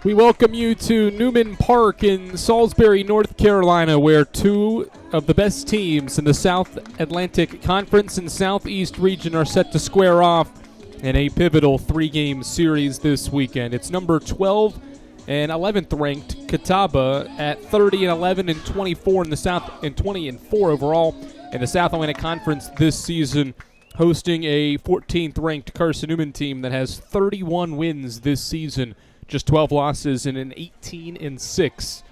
We welcome you to Newman Park in Salisbury, North Carolina, where two of the best teams in the South Atlantic Conference and Southeast region are set to square off in a pivotal three-game series this weekend. It's number 12 and 11th ranked Catawba at 30-11 and 24 in the South and 20-4 overall in the South Atlantic Conference this season, hosting a 14th ranked Carson-Newman team that has 31 wins this season. Just 12 losses and an 18-6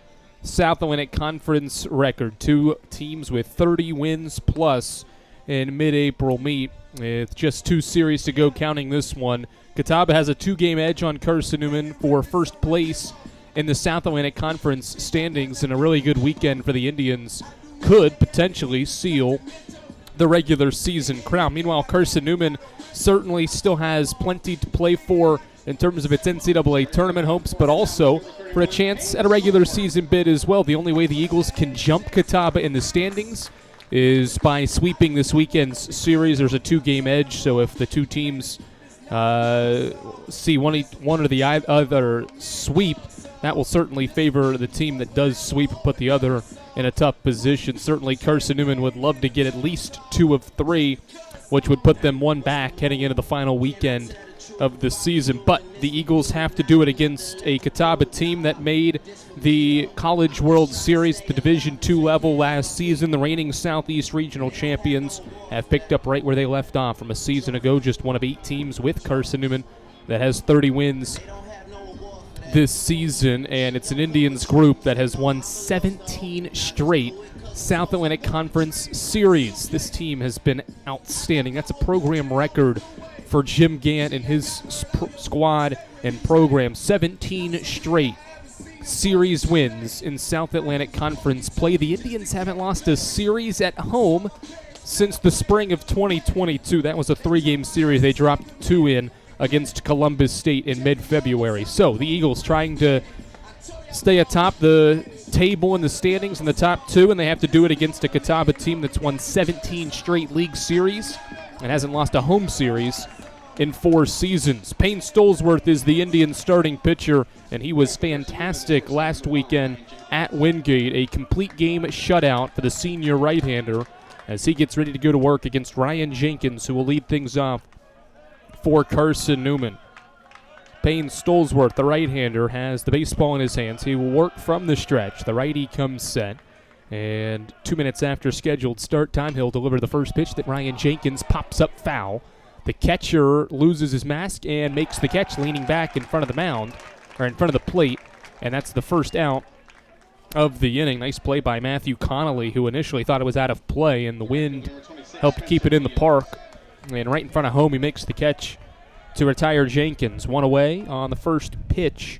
South Atlantic Conference record. Two teams with 30 wins plus in mid-April meet. With just two series to go, counting this one. Catawba has a two-game edge on Carson-Newman for first place in the South Atlantic Conference standings, and a really good weekend for the Indians could potentially seal the regular season crown. Meanwhile, Carson-Newman certainly still has plenty to play for in terms of its NCAA tournament hopes, but also for a chance at a regular season bid as well. The only way the Eagles can jump Catawba in the standings is by sweeping this weekend's series. There's a two-game edge, so if the two teams see one or the other sweep, that will certainly favor the team that does sweep and put the other in a tough position. Certainly Carson-Newman would love to get at least 2 of 3, which would put them one back heading into the final weekend of the season. But the Eagles have to do it against a Catawba team that made the College World Series at the Division II level last season. The reigning Southeast Regional champions have picked up right where they left off from a season ago, just one of 8 teams with Carson-Newman that has 30 wins this season, and it's an Indians group that has won 17 straight South Atlantic Conference series. This team has been outstanding. That's a program record for Jim Gant and his squad and program. 17 straight series wins in South Atlantic Conference play. The Indians haven't lost a series at home since the spring of 2022. That was a 3-game series. They dropped 2 in against Columbus State in mid-February. So the Eagles trying to stay atop the table in the standings in the top 2, and they have to do it against a Catawba team that's won 17 straight league series and hasn't lost a home series in 4 seasons. Payne Stolzworth is the Indians' starting pitcher, and he was fantastic last weekend at Wingate. A complete game shutout for the senior right-hander as he gets ready to go to work against Ryan Jenkins, who will lead things off for Carson-Newman. Payne Stolzworth, the right-hander, has the baseball in his hands. He will work from the stretch. The righty comes set, and 2 minutes after scheduled start time, he'll deliver the first pitch that Ryan Jenkins pops up foul. The catcher loses his mask and makes the catch leaning back in front of the mound, or in front of the plate, and that's the first out of the inning. Nice play by Matthew Connolly, who initially thought it was out of play, and the wind helped keep it in the park. And right in front of home, he makes the catch to retire Jenkins. 1 away on the first pitch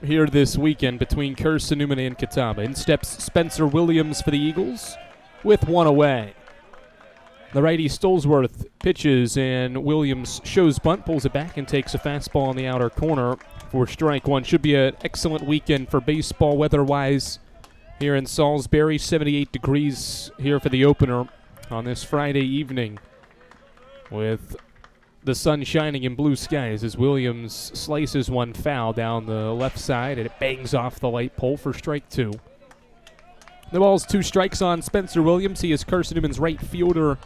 here this weekend between Carson-Newman and Catawba. In steps Spencer Williams for the Eagles with 1 away. The righty Stolzworth pitches, and Williams shows bunt, pulls it back, and takes a fastball on the outer corner for strike 1. Should be an excellent weekend for baseball weather-wise here in Salisbury. 78 degrees here for the opener on this Friday evening, with the sun shining in blue skies as Williams slices one foul down the left side, and it bangs off the light pole for strike 2. The ball's 2 strikes on Spencer Williams. He is Carson-Newman's right fielder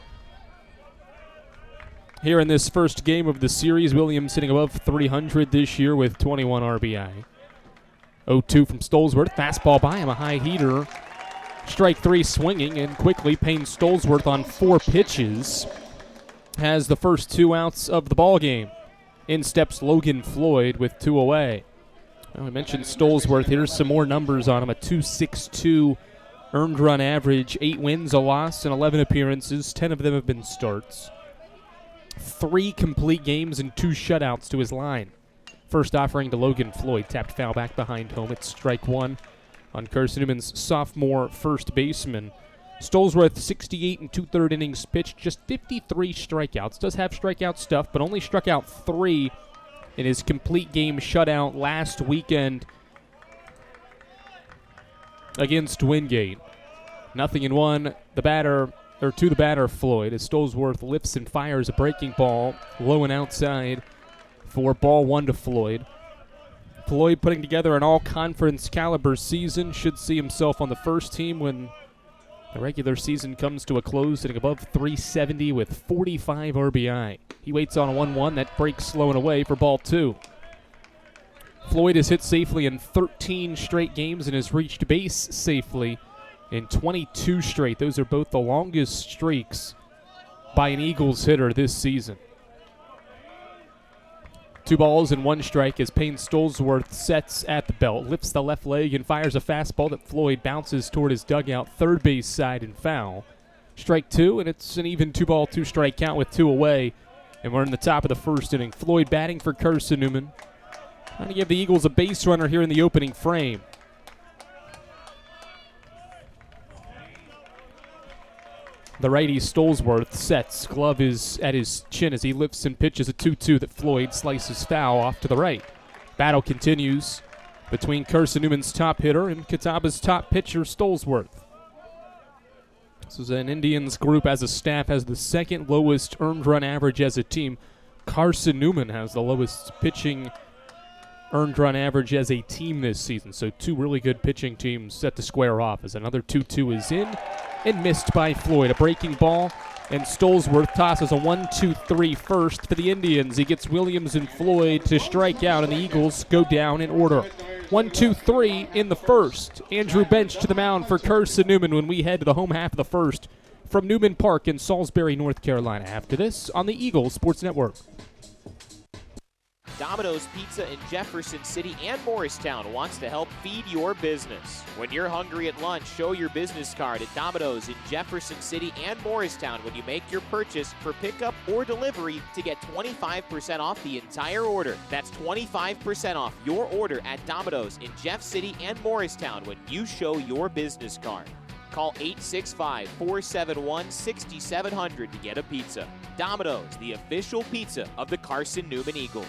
here in this first game of the series. Williams hitting above 300 this year with 21 RBI. 0-2 from Stolzworth. Fastball by him, a high heater. Strike 3 swinging, and quickly Payne Stolzworth on 4 pitches has the first 2 outs of the ball game. In steps Logan Floyd with 2 away. Well, I mentioned Stolzworth. Here's some more numbers on him. A 2.62 earned run average, 8 wins, a loss, and 11 appearances. 10 of them have been starts. 3 complete games and 2 shutouts to his line. First offering to Logan Floyd. Tapped foul back behind home. It's strike 1 on Carson-Newman's sophomore first baseman. Stolzworth, 68 and 2/3 innings pitched, just 53 strikeouts. Does have strikeout stuff, but only struck out 3 in his complete game shutout last weekend against Wingate. 0-1. The batter, or to the batter, Floyd, as Stolzworth lifts and fires a breaking ball low and outside for ball 1 to Floyd. Floyd putting together an all-conference caliber season. Should see himself on the first team when the regular season comes to a close, sitting above 370 with 45 RBI. He waits on a 1-1. That breaks slow and away for ball 2. Floyd has hit safely in 13 straight games and has reached base safely in 22 straight. Those are both the longest streaks by an Eagles hitter this season. 2 balls and 1 strike as Payne Stolzworth sets at the belt, lifts the left leg and fires a fastball that Floyd bounces toward his dugout, third base side and foul. Strike 2, and it's an even 2-ball, 2-strike count with 2 away. And we're in the top of the first inning. Floyd batting for Carson-Newman, trying to give the Eagles a base runner here in the opening frame. The righty Stolzworth sets. Glove is at his chin as he lifts and pitches a 2-2 that Floyd slices foul off to the right. Battle continues between Carson-Newman's top hitter and Catawba's top pitcher, Stolzworth. This is an Indians group as a staff has the second lowest earned run average as a team. Carson-Newman has the lowest pitching earned run average as a team this season. So 2 really good pitching teams set to square off as another 2-2 is in and missed by Floyd. A breaking ball, and Stolzworth tosses a 1-2-3 first for the Indians. He gets Williams and Floyd to strike out, and the Eagles go down in order. 1-2-3 in the first. Andrew Bench to the mound for Carson-Newman when we head to the home half of the first from Newman Park in Salisbury, North Carolina. After this on the Eagles Sports Network. Domino's Pizza in Jefferson City and Morristown wants to help feed your business. When you're hungry at lunch, show your business card at Domino's in Jefferson City and Morristown when you make your purchase for pickup or delivery to get 25% off the entire order. That's 25% off your order at Domino's in Jeff City and Morristown when you show your business card. Call 865-471-6700 to get a pizza. Domino's, the official pizza of the Carson-Newman Eagles.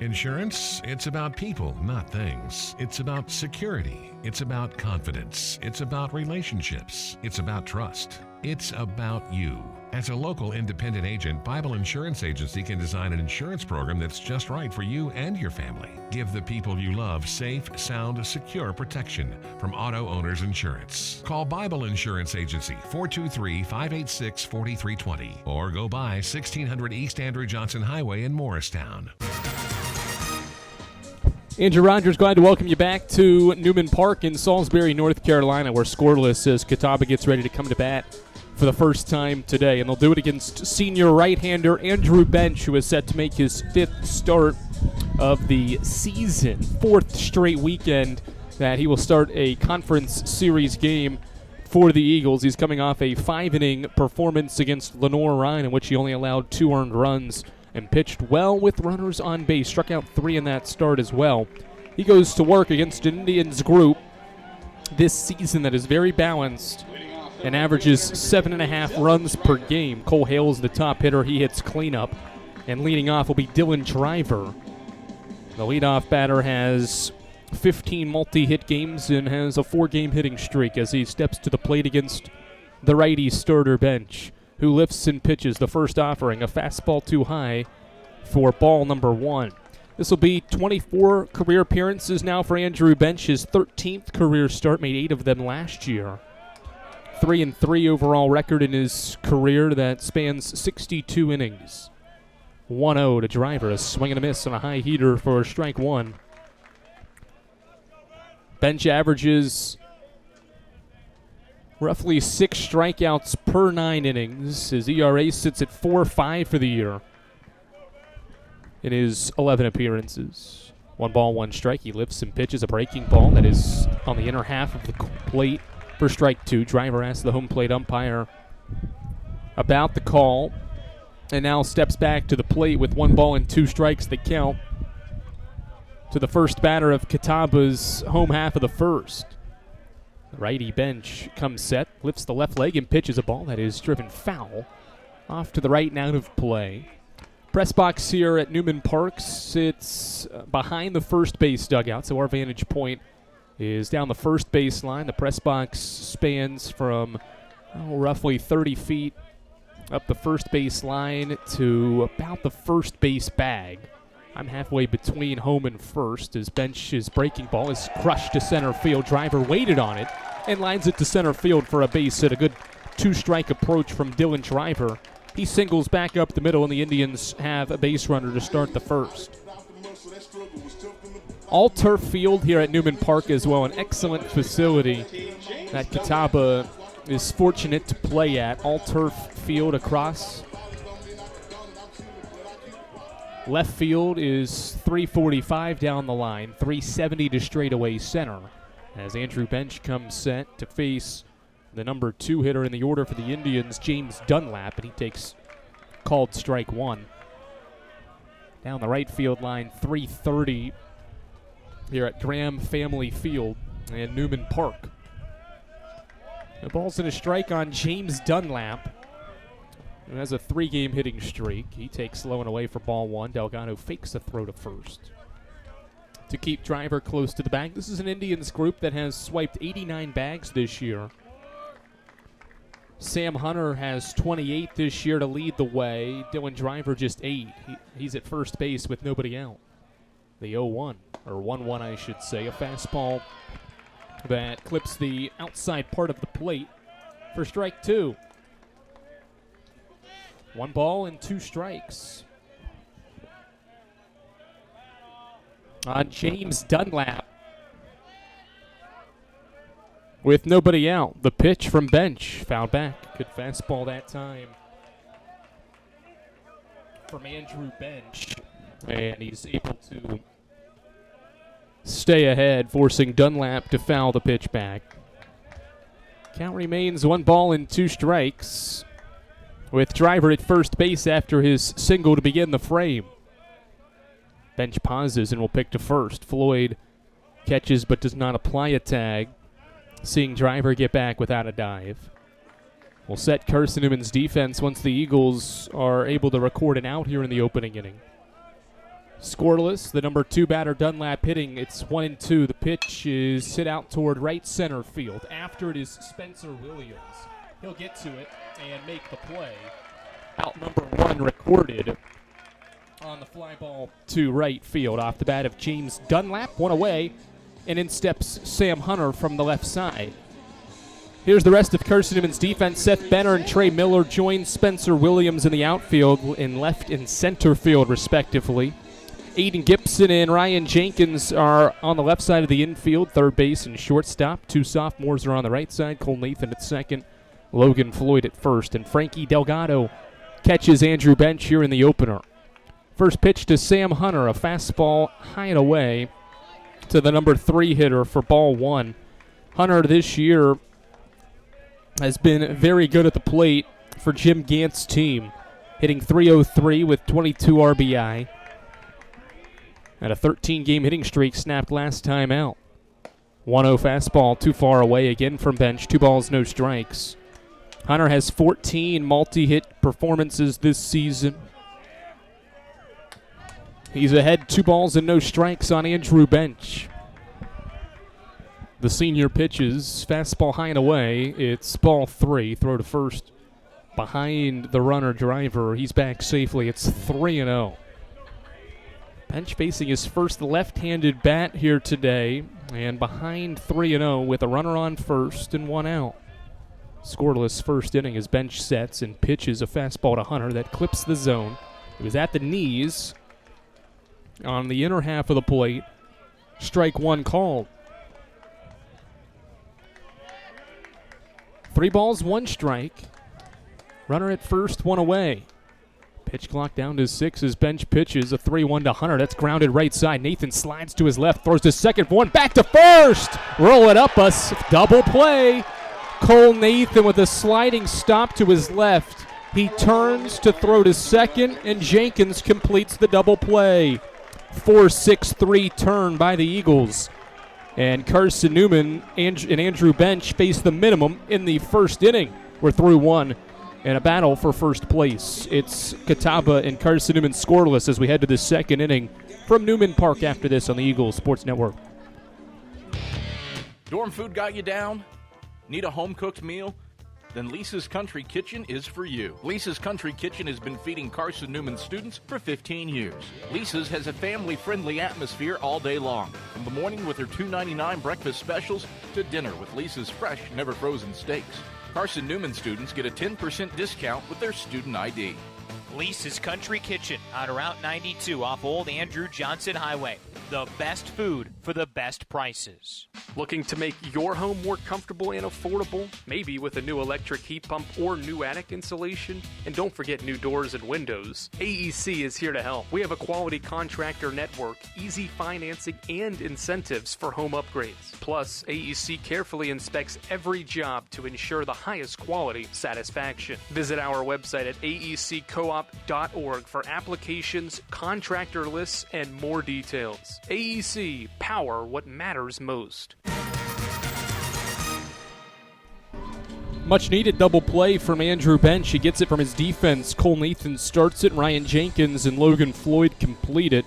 Insurance, it's about people, not things. It's about security. It's about confidence. It's about relationships. It's about trust. It's about you. As a local independent agent, Bible Insurance Agency can design an insurance program that's just right for you and your family. Give the people you love safe, sound, secure protection from Auto Owners Insurance. Call Bible Insurance Agency 423-586-4320 or go by 1600 East Andrew Johnson Highway in Morristown. Andrew Rogers, glad to welcome you back to Newman Park in Salisbury, North Carolina. We're scoreless as Catawba gets ready to come to bat for the first time today. And they'll do it against senior right-hander Andrew Bench, who is set to make his 5th start of the season. 4th straight weekend that he will start a conference series game for the Eagles. He's coming off a 5-inning performance against Lenore-Ryan in which he only allowed 2 earned runs and pitched well with runners on base. Struck out 3 in that start as well. He goes to work against an Indians group this season that is very balanced and averages 7.5 runs per game. Cole Hale's the top hitter. He hits cleanup. And leading off will be Dylan Driver. The leadoff batter has 15 multi-hit games and has a 4-game hitting streak as he steps to the plate against the righty starter Bench, who lifts and pitches the first offering, a fastball too high for ball number 1. This will be 24 career appearances now for Andrew Bench, his 13th career start, made 8 of them last year. 3-3 overall record in his career that spans 62 innings. 1-0 to Driver, a swing and a miss on a high heater for strike 1. Bench averages roughly 6 strikeouts per 9 innings. His ERA sits at 4.5 for the year in his 11 appearances. 1 ball, 1 strike. He lifts and pitches a breaking ball that is on the inner half of the plate for strike 2. Driver asks the home plate umpire about the call and now steps back to the plate with 1 ball and 2 strikes that count to the first batter of Catawba's home half of the first. The righty Bench comes set, lifts the left leg and pitches a ball that is driven foul off to the right and out of play. Press box here at Newman Park sits behind the first base dugout, so our vantage point is down the first base line. The press box spans from roughly 30 feet up the first base line to about the first base bag. I'm halfway between home and first as Bench's breaking ball is crushed to center field. Driver waited on it and lines it to center field for a base hit. A good two-strike approach from Dylan Driver. He singles back up the middle, and the Indians have a base runner to start the first. All-turf field here at Newman Park as well, an excellent facility that Catawba is fortunate to play at. All-turf field across. Left field is 345 down the line, 370 to straightaway center. As Andrew Bench comes set to face the number 2 hitter in the order for the Indians, James Dunlap, and he takes called strike 1. Down the right field line, 330 here at Graham Family Field in Newman Park. The ball's in a strike on James Dunlap, who has a 3-game hitting streak. He takes low and away for ball 1. Delgado fakes the throw to first. To keep Driver close to the bag, this is an Indians group that has swiped 89 bags this year. Sam Hunter has 28 this year to lead the way. Dylan Driver just 8. He's at first base with nobody out. The 0-1, or 1-1 I should say, a fastball that clips the outside part of the plate for strike 2. 1 ball and 2 strikes. On James Dunlap. With nobody out, the pitch from Bench. Fouled back. Good fastball that time from Andrew Bench. And he's able to stay ahead, forcing Dunlap to foul the pitch back. Count remains 1 ball and 2 strikes. With Driver at first base after his single to begin the frame. Bench pauses and will pick to first. Floyd catches but does not apply a tag, seeing Driver get back without a dive. We'll set Carson-Newman's defense once the Eagles are able to record an out here in the opening inning. Scoreless, the number 2 batter Dunlap hitting. It's 1-2. The pitch is hit out toward right center field. After it is Spencer Williams. He'll get to it and make the play. Out number 1 recorded on the fly ball to right field off the bat of James Dunlap. 1 away, and in steps Sam Hunter from the left side. Here's the rest of Carson-Newman's defense. Seth Benner and Trey Miller join Spencer Williams in the outfield, in left and center field respectively. Aiden Gibson and Ryan Jenkins are on the left side of the infield, third base and shortstop. 2 sophomores are on the right side, Cole Nathan at second, Logan Floyd at first, and Frankie Delgado catches Andrew Bench here in the opener. First pitch to Sam Hunter, a fastball high and away to the number 3 hitter for ball 1. Hunter this year has been very good at the plate for Jim Gantz's team, hitting .303 with 22 RBI. And a 13-game hitting streak snapped last time out. 1-0 fastball too far away again from Bench. 2 balls, no strikes. Hunter has 14 multi-hit performances this season. He's ahead 2 balls and no strikes on Andrew Bench. The senior pitches, fastball high and away. It's ball 3, throw to first behind the runner Driver. He's back safely. It's 3-0. Bench facing his first left-handed bat here today, and behind 3-0 with a runner on first and 1 out. Scoreless first inning as Bench sets and pitches a fastball to Hunter that clips the zone. It was at the knees on the inner half of the plate. Strike 1 called. 3 balls, 1 strike. Runner at first, 1 away. Pitch clock down to 6 as Bench pitches a 3-1 to Hunter. That's grounded right side. Nathan slides to his left, throws to second for 1, back to first. Roll it up, a double play. Cole Nathan with a sliding stop to his left. He turns to throw to second, and Jenkins completes the double play. 4-6-3 turn by the Eagles. And Carson-Newman and Andrew Bench face the minimum in the first inning. We're through 1. And a battle for first place. It's Catawba and Carson-Newman scoreless as we head to the second inning from Newman Park after this on the Eagles Sports Network. Dorm food got you down? Need a home-cooked meal? then Lisa's Country Kitchen is for you. Lisa's Country Kitchen has been feeding Carson-Newman students for 15 years. Lisa's has a family-friendly atmosphere all day long, from the morning with their $2.99 breakfast specials to dinner with Lisa's fresh, never-frozen steaks. Carson-Newman students get a 10% discount with their student ID. Lisa's Country Kitchen on Route 92 off Old Andrew Johnson Highway. The best food for the best prices. Looking to make your home more comfortable and affordable? Maybe with a new electric heat pump or new attic insulation? And don't forget new doors and windows. AEC is here to help. We have a quality contractor network, easy financing, and incentives for home upgrades. Plus, AEC carefully inspects every job to ensure the highest quality satisfaction. Visit our website at aeccoop.org for applications, contractor lists, and more details. AEC, power what matters most. Much needed double play from Andrew Bench. He gets it from his defense. Cole Nathan starts it. Ryan Jenkins and Logan Floyd complete it.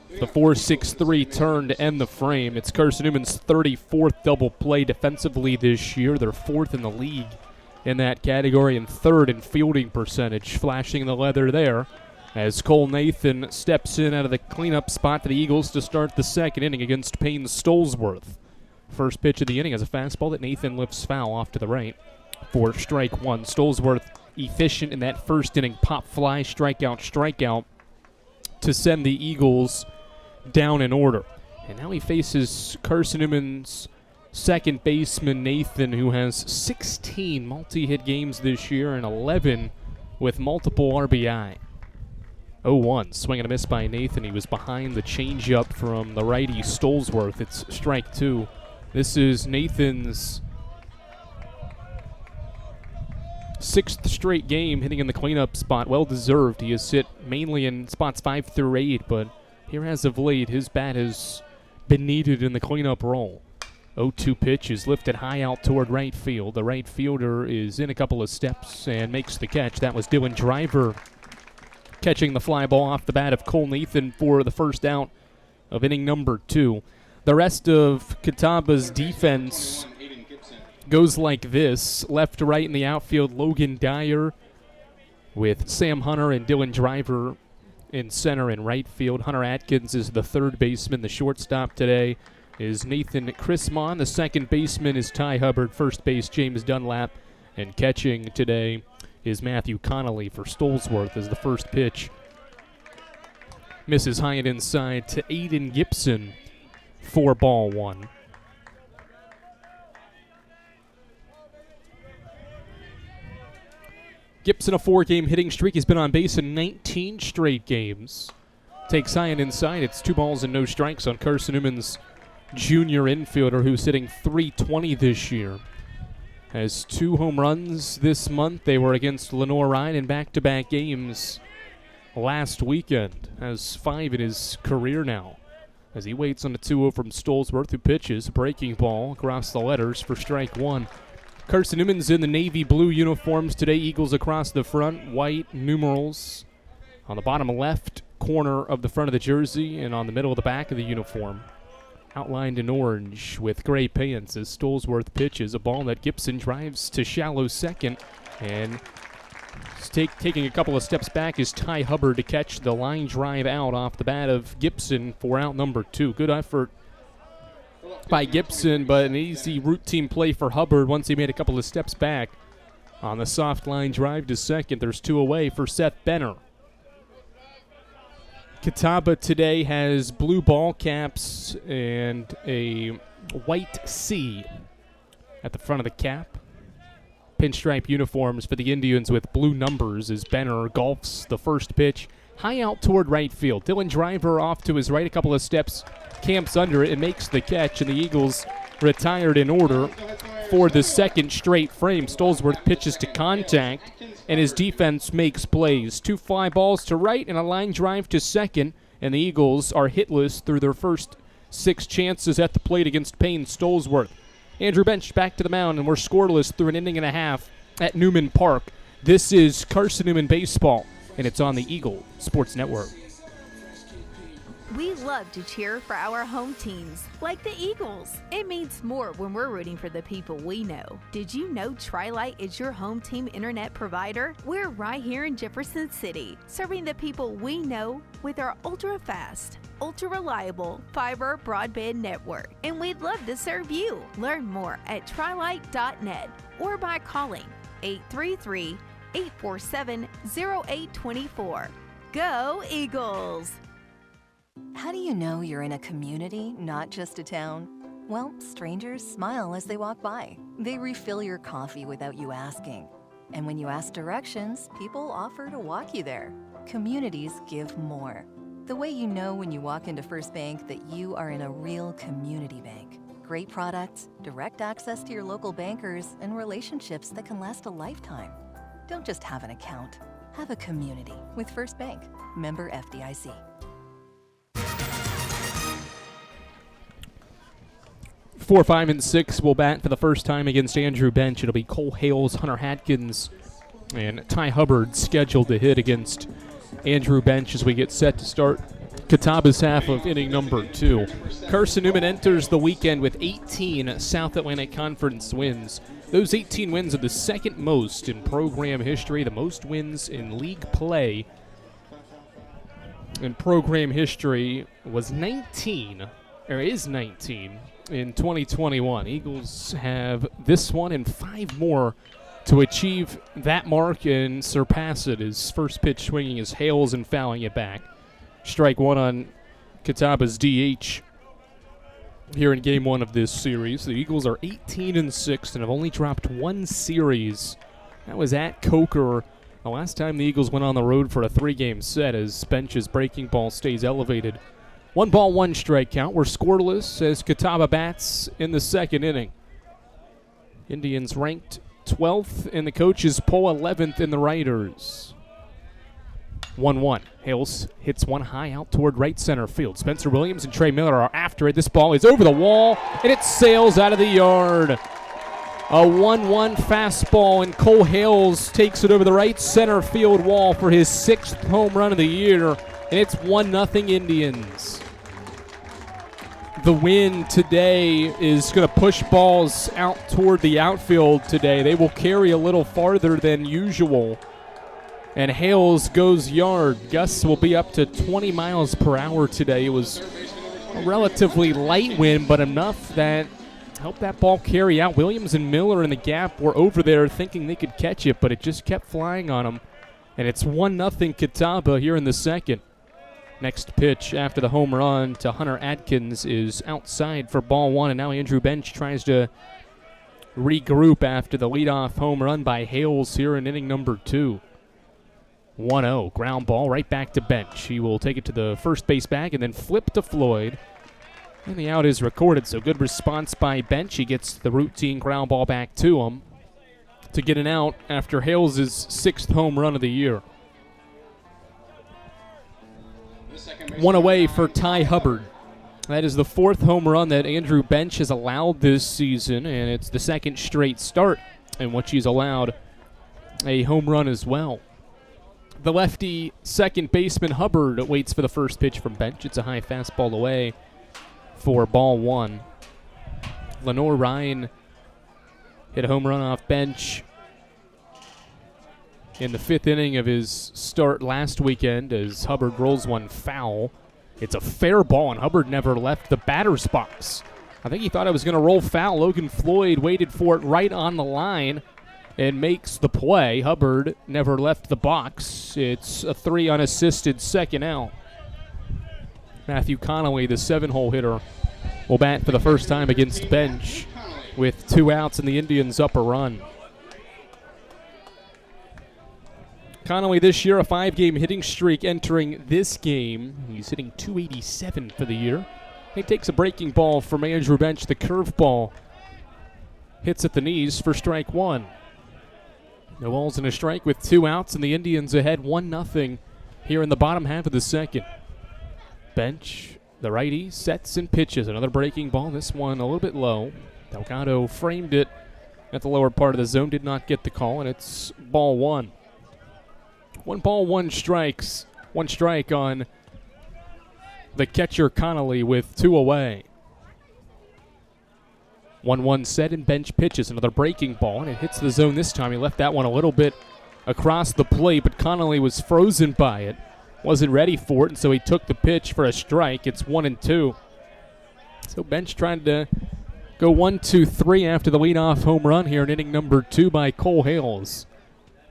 The 4-6-3 turn to end the frame. It's Carson-Newman's 34th double play defensively this year. They're 4th in the league in that category and 3rd in fielding percentage. Flashing the leather there as Cole Nathan steps in out of the cleanup spot for the Eagles to start the second inning against Payne Stolesworth. First pitch of the inning is a fastball that Nathan lifts foul off to the right for strike one. Stolesworth efficient in that first inning. Pop fly, strikeout to send the Eagles down in order. And now he faces Carson-Newman's second baseman Nathan, who has 16 multi-hit games this year and 11 with multiple RBI. 0-1, swing and a miss by Nathan. He was behind the changeup from the righty Stolesworth. It's strike two. This is Nathan's 6th straight game hitting in the cleanup spot. Well deserved. He has hit mainly in spots 5 through 8, but here as of late, his bat has been needed in the cleanup role. 0-2 pitch is lifted high out toward right field. The right fielder is in a couple of steps and makes the catch. That was Dylan Driver catching the fly ball off the bat of Cole Nathan for the first out of inning number 2. The rest of Catawba's defense goes like this. Left to right in the outfield, Logan Dyer with Sam Hunter and Dylan Driver in center and right field. Hunter Atkins is the third baseman. The shortstop today is Nathan Chrismon. The second baseman is Ty Hubbard. First base, James Dunlap. And catching today is Matthew Connolly for Stolesworth as the first pitch misses high and inside to Aiden Gibson for ball one. Gibson, a 4-game hitting streak. He's been on base in 19 straight games. Takes high and inside. It's 2 balls and no strikes on Carson-Newman's junior infielder, who's hitting .320 this year. Has 2 home runs this month. They were against Lenore Ryan in back-to-back games last weekend. Has 5 in his career now, as he waits on a 2-0 from Stolesworth, who pitches a breaking ball across the letters for strike one. Carson-Newman's in the navy blue uniforms today. Eagles across the front, white numerals on the bottom left corner of the front of the jersey and on the middle of the back of the uniform. Outlined in orange with gray pants as Stolesworth pitches a ball that Gibson drives to shallow second, and taking a couple of steps back is Ty Hubbard to catch the line drive out off the bat of Gibson for out number 2. Good effort by Gibson, but an easy routine play for Hubbard once he made a couple of steps back on the soft line drive to second. There's 2 away for Seth Benner. Catawba today has blue ball caps and a white C at the front of the cap. Pinstripe uniforms for the Indians with blue numbers as Benner golfs the first pitch high out toward right field. Dylan Driver off to his right a couple of steps, camps under it and makes the catch, and the Eagles retired in order for the second straight frame. Stolesworth pitches to contact, and his defense makes plays. 2 fly balls to right and a line drive to second, and the Eagles are hitless through their first 6 chances at the plate against Payne Stolesworth. Andrew Bench back to the mound, and we're scoreless through an inning and a half at Newman Park. This is Carson-Newman Baseball, and it's on the Eagle Sports Network. We love to cheer for our home teams, like the Eagles. It means more when we're rooting for the people we know. Did you know Tri-Lite is your home team internet provider? We're right here in Jefferson City, serving the people we know with our ultra-fast, ultra-reliable fiber broadband network. And we'd love to serve you. Learn more at trilite.net or by calling 833-847-0824. Go Eagles! How do you know you're in a community, not just a town? Well, strangers smile as they walk by. They refill your coffee without you asking. And when you ask directions, people offer to walk you there. Communities give more. The way you know when you walk into First Bank that you are in a real community bank. Great products, direct access to your local bankers, and relationships that can last a lifetime. Don't just have an account. Have a community with First Bank. Member FDIC. 4, 5, and 6 will bat for the first time against Andrew Bench. It'll be Cole Hales, Hunter Hatkins, and Ty Hubbard scheduled to hit against Andrew Bench as we get set to start Catawba's half of inning number 2. Carson-Newman enters the weekend with 18 South Atlantic Conference wins. Those 18 wins are the second most in program history, the most wins in league play. In program history was 19 in 2021. Eagles have this one and 5 more to achieve that mark and surpass it. His first pitch swinging is Hales and fouling it back. Strike 1 on Catawba's DH here in game 1 of this series. The Eagles are 18-6 and have only dropped 1 series. That was at Coker the last time the Eagles went on the road for a 3-game set, as Bench's breaking ball stays elevated. 1 ball, 1 strike count. We're scoreless as Catawba bats in the second inning. Indians ranked 12th in the coaches' poll, 11th in the writers. 1-1. Hales hits one high out toward right center field. Spencer Williams and Trey Miller are after it. This ball is over the wall, and it sails out of the yard. A 1-1 fastball, and Cole Hales takes it over the right center field wall for his 6th home run of the year, and it's 1-0 Indians. The wind today is going to push balls out toward the outfield today. They will carry a little farther than usual. And Hales goes yard. Gusts will be up to 20 miles per hour today. It was a relatively light wind, but enough that helped that ball carry out. Williams and Miller in the gap were over there thinking they could catch it, but it just kept flying on them. And it's 1-0 Catawba here in the second. Next pitch after the home run to Hunter Atkins is outside for ball 1, and now Andrew Bench tries to regroup after the leadoff home run by Hales here in inning number 2. 1-0, ground ball right back to Bench. He will take it to the first base bag and then flip to Floyd. And the out is recorded, so good response by Bench. He gets the routine ground ball back to him to get an out after Hales' 6th home run of the year. 1 away for Ty Hubbard. That is the 4th home run that Andrew Bench has allowed this season, and it's the 2nd straight start in which he's allowed a home run as well. The lefty second baseman Hubbard waits for the first pitch from Bench. It's a high fastball away for ball 1. Lenore Ryan hit a home run off Bench in the 5th inning of his start last weekend as Hubbard rolls one foul. It's a fair ball, and Hubbard never left the batter's box. I think he thought it was going to roll foul. Logan Floyd waited for it right on the line and makes the play. Hubbard never left the box. It's a 3 unassisted second out. Matthew Connolly, the 7-hole hitter, will bat for the first time against Bench with 2 outs and the Indians up a run. Connolly this year, a 5-game hitting streak entering this game. He's hitting .287 for the year. He takes a breaking ball from Andrew Bench. The curveball hits at the knees for strike 1. No balls and a strike with 2 outs, and the Indians ahead 1-0 here in the bottom half of the second. Bench, the righty, sets and pitches. Another breaking ball. This one a little bit low. Delgado framed it at the lower part of the zone, did not get the call, and it's ball 1. 1 ball, 1 strike on the catcher Connolly with 2 away. 1-1 set and bench pitches. Another breaking ball, and it hits the zone this time. He left that one a little bit across the plate, but Connolly was frozen by it. Wasn't ready for it, and so he took the pitch for a strike. It's 1-2. So bench trying to go 1-2-3 after the leadoff home run here in inning number 2 by Cole Hales.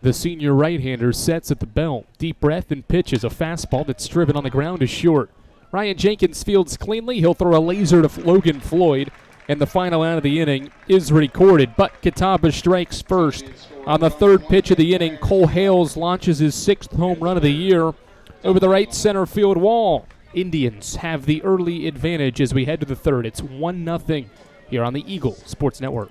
The senior right-hander sets at the belt. Deep breath and pitches. A fastball that's driven on the ground is short. Ryan Jenkins fields cleanly. He'll throw a laser to Logan Floyd, and the final out of the inning is recorded. But Catawba strikes first. On the third pitch of the inning, Cole Hales launches his 6th home run of the year over the right center field wall. Indians have the early advantage as we head to the third. It's 1-0 here on the Eagle Sports Network.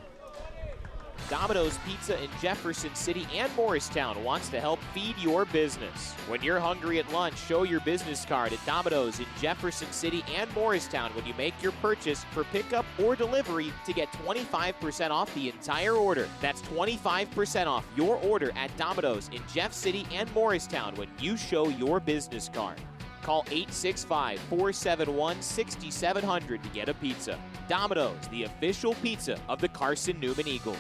Domino's Pizza in Jefferson City and Morristown wants to help feed your business. When you're hungry at lunch, show your business card at Domino's in Jefferson City and Morristown when you make your purchase for pickup or delivery to get 25% off the entire order. That's 25% off your order at Domino's in Jeff City and Morristown when you show your business card. Call 865-471-6700 to get a pizza. Domino's, the official pizza of the Carson-Newman Eagles.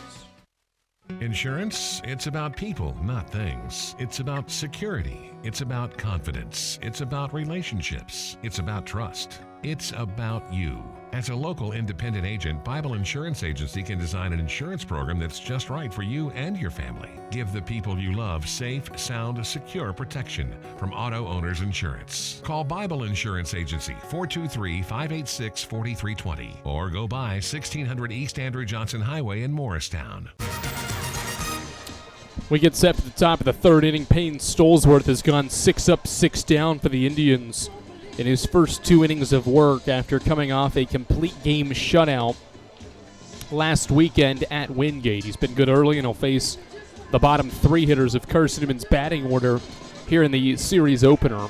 Insurance, it's about people, not things. It's about security. It's about confidence. It's about relationships. It's about trust. It's about you. As a local independent agent, Bible Insurance Agency can design an insurance program that's just right for you and your family. Give the people you love safe, sound, secure protection from Auto Owners Insurance. Call Bible Insurance Agency 423-586-4320 or go by 1600 East Andrew Johnson Highway in Morristown. We get set to the top of the third inning. Payne Stolesworth has gone 6 up, 6 down for the Indians in his first 2 innings of work after coming off a complete game shutout last weekend at Wingate. He's been good early, and he'll face the bottom 3 hitters of Carson-Newman's batting order here in the series opener.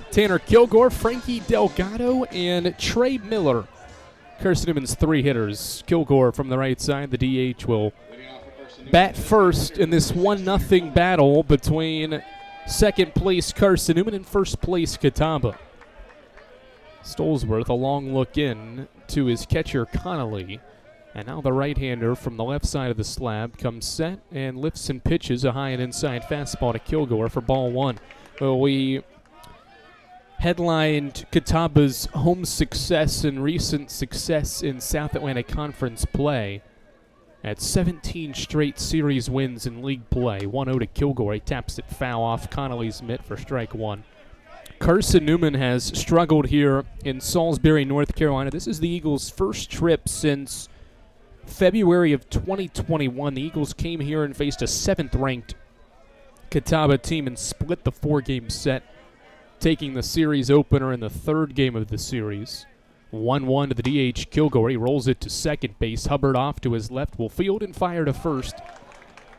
Tanner Kilgore, Frankie Delgado, and Trey Miller. Carson-Newman's 3 hitters. Kilgore from the right side, the DH, will bat first in this 1-0 battle between second place Carson-Newman and first place Catawba. Stolesworth a long look in to his catcher Connolly. And now the right-hander from the left side of the slab comes set and lifts and pitches a high and inside fastball to Kilgore for ball 1. Well, we headlined Catawba's home success and recent success in South Atlantic Conference play at 17 straight series wins in league play. 1-0 to Kilgore. He taps it foul off Connolly's mitt for strike 1. Carson-Newman has struggled here in Salisbury, North Carolina. This is the Eagles' first trip since February of 2021. The Eagles came here and faced a 7th-ranked Catawba team and split the 4-game set, taking the series opener in the 3rd game of the series. 1-1 to the DH Kilgore. He rolls it to second base. Hubbard off to his left will field and fire to first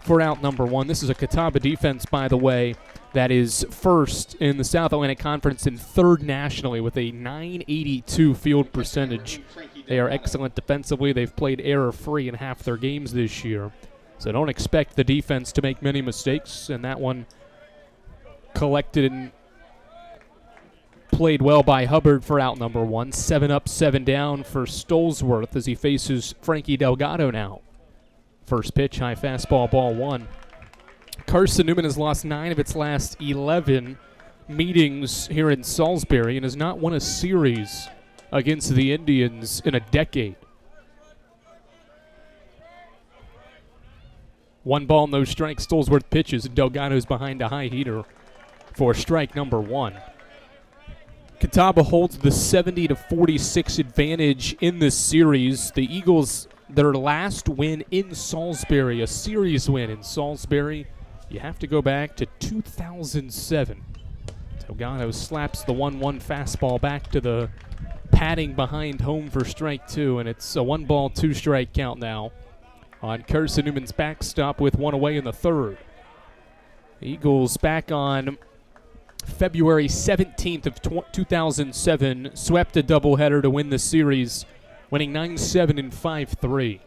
for out number 1. This is a Catawba defense, by the way, that is first in the South Atlantic Conference and 3rd nationally with a .982 field percentage. They are excellent defensively. They've played error-free in half their games this year. So don't expect the defense to make many mistakes, and that one collected and played well by Hubbard for out number 1. 7 up, 7 down for Stolesworth as he faces Frankie Delgado now. First pitch, high fastball, ball 1. Carson-Newman has lost 9 of its last 11 meetings here in Salisbury and has not won a series against the Indians in a decade. 1 ball, no strikes. Stolesworth pitches, and Delgado's behind a high heater for strike number 1. Catawba holds the 70-46 advantage in this series. The Eagles, their last win in Salisbury, a series win in Salisbury, you have to go back to 2007. Delgado slaps the 1-1 fastball back to the padding behind home for strike 2, and it's a 1-ball, 2-strike count now on Carson-Newman's backstop with 1 away in the 3rd. The Eagles back on February 17th of 2007 swept a doubleheader to win the series, winning 9-7 and 5-3.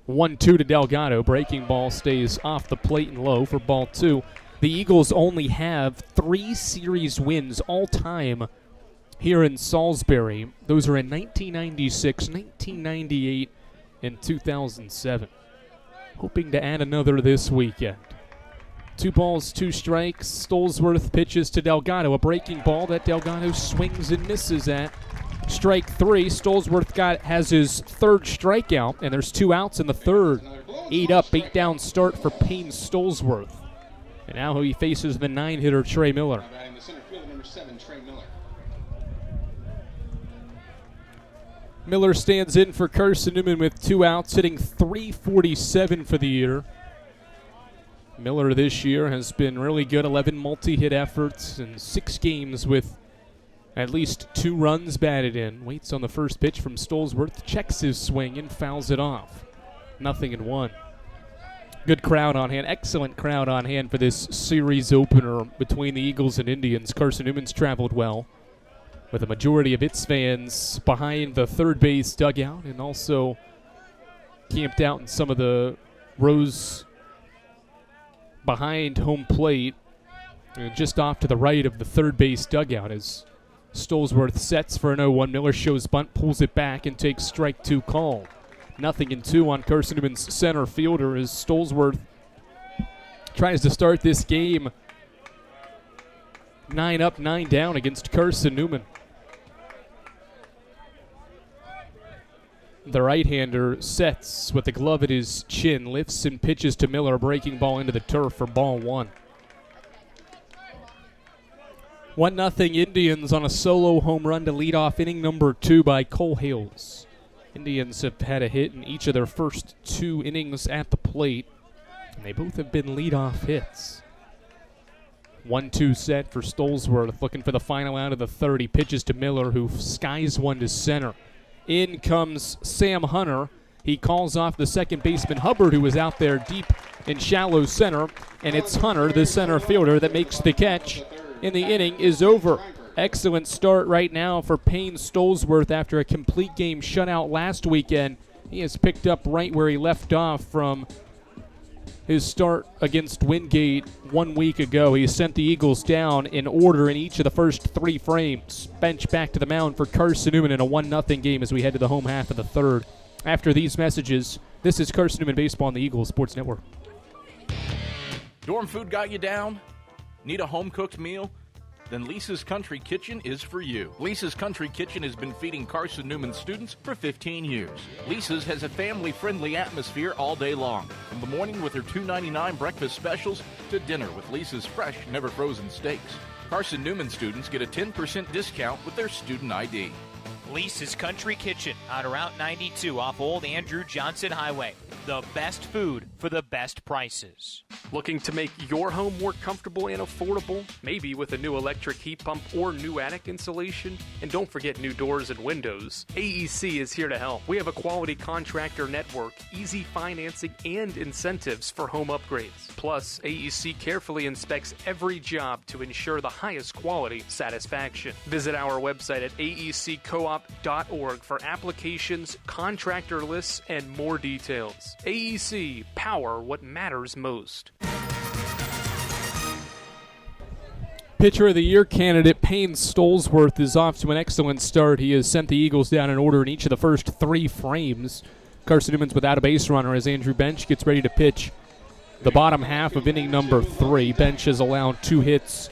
1-2 to Delgado. Breaking ball stays off the plate and low for ball 2. The Eagles only have 3 series wins all time here in Salisbury. Those are in 1996, 1998, and 2007. Hoping to add another this weekend. 2 balls, 2 strikes. Stolesworth pitches to Delgado. A breaking ball that Delgado swings and misses at. Strike 3. Stolesworth has his 3rd strikeout, and there's 2 outs in the 3rd. 8 up, 8 down start for Payne Stolesworth. And now he faces the 9-hitter Trey Miller. Miller stands in for Carson-Newman with 2 outs, hitting .347 for the year. Miller this year has been really good, 11 multi-hit efforts and 6 games with at least 2 runs batted in. Waits on the first pitch from Stolesworth, checks his swing and fouls it off. 0-1. Good crowd on hand, excellent crowd on hand for this series opener between the Eagles and Indians. Carson-Newman's traveled well, with a majority of its fans behind the third base dugout and also camped out in some of the rows behind home plate, just off to the right of the third base dugout as Stolesworth sets for an 0-1. Miller shows bunt, pulls it back, and takes strike 2 called. 0-2 on Carson-Newman's center fielder as Stolesworth tries to start this game 9 up, 9 down against Carson-Newman. The right-hander sets with the glove at his chin, lifts and pitches to Miller, a breaking ball into the turf for ball 1. 1-0 Indians on a solo home run to lead off inning number 2 by Cole Hales. Indians have had a hit in each of their first 2 innings at the plate, and they both have been leadoff hits. 1-2 set for Stolesworth, looking for the final out of the 3rd. He pitches to Miller, who skies one to center. In comes Sam Hunter. He calls off the second baseman Hubbard, who was out there deep in shallow center, and it's Hunter, the center fielder, that makes the catch, and the inning is over. Excellent start right now for Payne Stolesworth after a complete game shutout last weekend. He has picked up right where he left off from his start against Wingate 1 week ago. He sent the Eagles down in order in each of the first 3 frames. Bench back to the mound for Carson-Newman in a 1-0 game as we head to the home half of the 3rd. After these messages, this is Carson-Newman Baseball on the Eagles Sports Network. Dorm food got you down? Need a home-cooked meal? Then Lisa's Country Kitchen is for you. Lisa's Country Kitchen has been feeding Carson-Newman students for 15 years. Lisa's has a family-friendly atmosphere all day long. From the morning with her $2.99 breakfast specials to dinner with Lisa's fresh, never-frozen steaks. Carson-Newman students get a 10% discount with their student ID. Lisa's Country Kitchen on Route 92 off Old Andrew Johnson Highway. The best food for the best prices. Looking to make your home more comfortable and affordable? Maybe with a new electric heat pump or new attic insulation? And don't forget new doors and windows. AEC is here to help. We have a quality contractor network, easy financing, and incentives for home upgrades. Plus, AEC carefully inspects every job to ensure the highest quality satisfaction. Visit our website at aeccoop.org for applications, contractor lists, and more details. AEC, power what matters most. Pitcher of the Year candidate Payne Stolesworth is off to an excellent start. He has sent the Eagles down in order in each of the first 3 frames. Carson-Newman's without a base runner as Andrew Bench gets ready to pitch the bottom half of inning number 3. Bench has allowed 2 hits,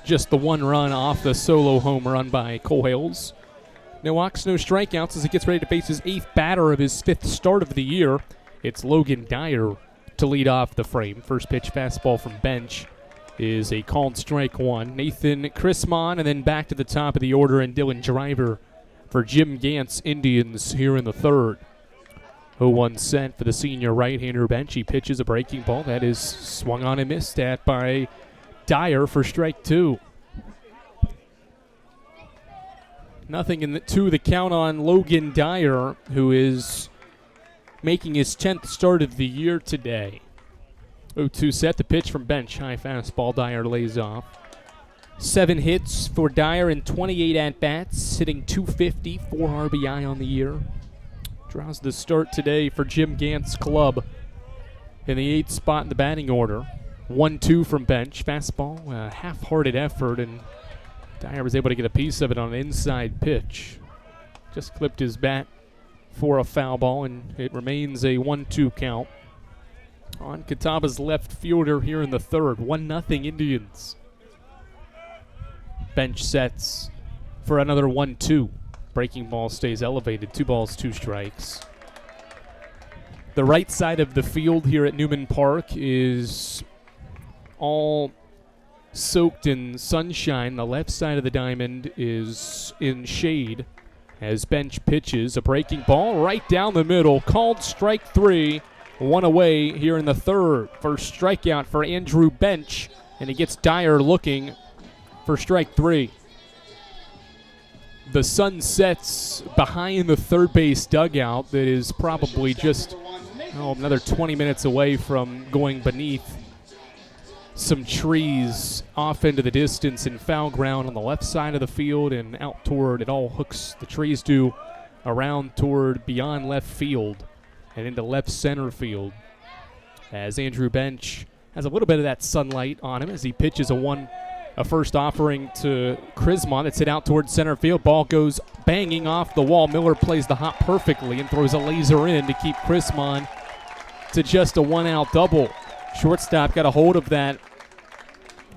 just the 1 run off the solo home run by Cole Hales. No walks, no strikeouts as he gets ready to face his 8th batter of his 5th start of the year. It's Logan Dyer to lead off the frame. First pitch fastball from Bench is a called strike 1. Nathan Chrismon, and then back to the top of the order, and Dylan Driver for Jim Gant's Indians here in the 3rd. 0-1 set for the senior right-hander Bench. He pitches a breaking ball that is swung on and missed at by Dyer for strike 2. 0-2 the count on Logan Dyer, who is making his 10th start of the year today. 0-2 set, the pitch from Bench. High fastball, Dyer lays off. 7 hits for Dyer in 28 at-bats, hitting .250, 4 RBI on the year. Draws the start today for Jim Gant's club in the 8th spot in the batting order. 1-2 from Bench. Fastball, a half-hearted effort, and Dyer was able to get a piece of it on an inside pitch. Just clipped his bat for a foul ball, and it remains a 1-2 count on Catawba's left fielder here in the third. 1-0 Indians. Bench sets for another 1-2. Breaking ball stays elevated. 2 balls, 2 strikes. The right side of the field here at Newman Park is all soaked in sunshine. The left side of the diamond is in shade as Bench pitches. A breaking ball right down the middle. Called strike 3. 1 away here in the third. First strikeout for Andrew Bench, and he gets Dyer looking for strike 3. The sun sets behind the third base dugout that is probably just another 20 minutes away from going beneath some trees off into the distance in foul ground on the left side of the field and out toward, it all hooks, the trees do, around toward beyond left field and into left center field. As Andrew Bench has a little bit of that sunlight on him as he pitches a first offering to Crismon that's hit out towards center field. Ball goes banging off the wall. Miller plays the hop perfectly and throws a laser in to keep Crismon to just a 1-out double. Shortstop got a hold of that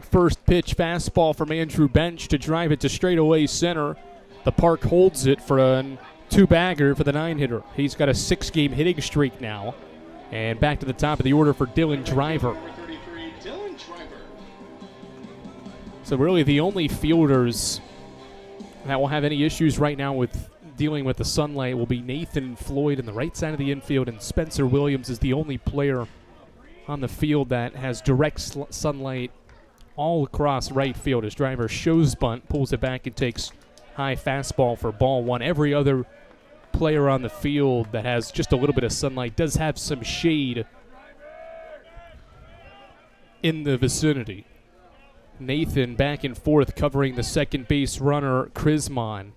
first pitch fastball from Andrew Bench to drive it to straightaway center. The park holds it for a 2-bagger for the 9-hitter. He's got a 6-game hitting streak now. And back to the top of the order for Dylan Driver. So really the only fielders that will have any issues right now with dealing with the sunlight will be Nathan Floyd on the right side of the infield, and Spencer Williams is the only player on the field that has direct sunlight all across right field. As Driver shows bunt, pulls it back and takes high fastball for ball 1. Every other player on the field that has just a little bit of sunlight does have some shade in the vicinity. Nathan back and forth covering the second base runner, Crismon.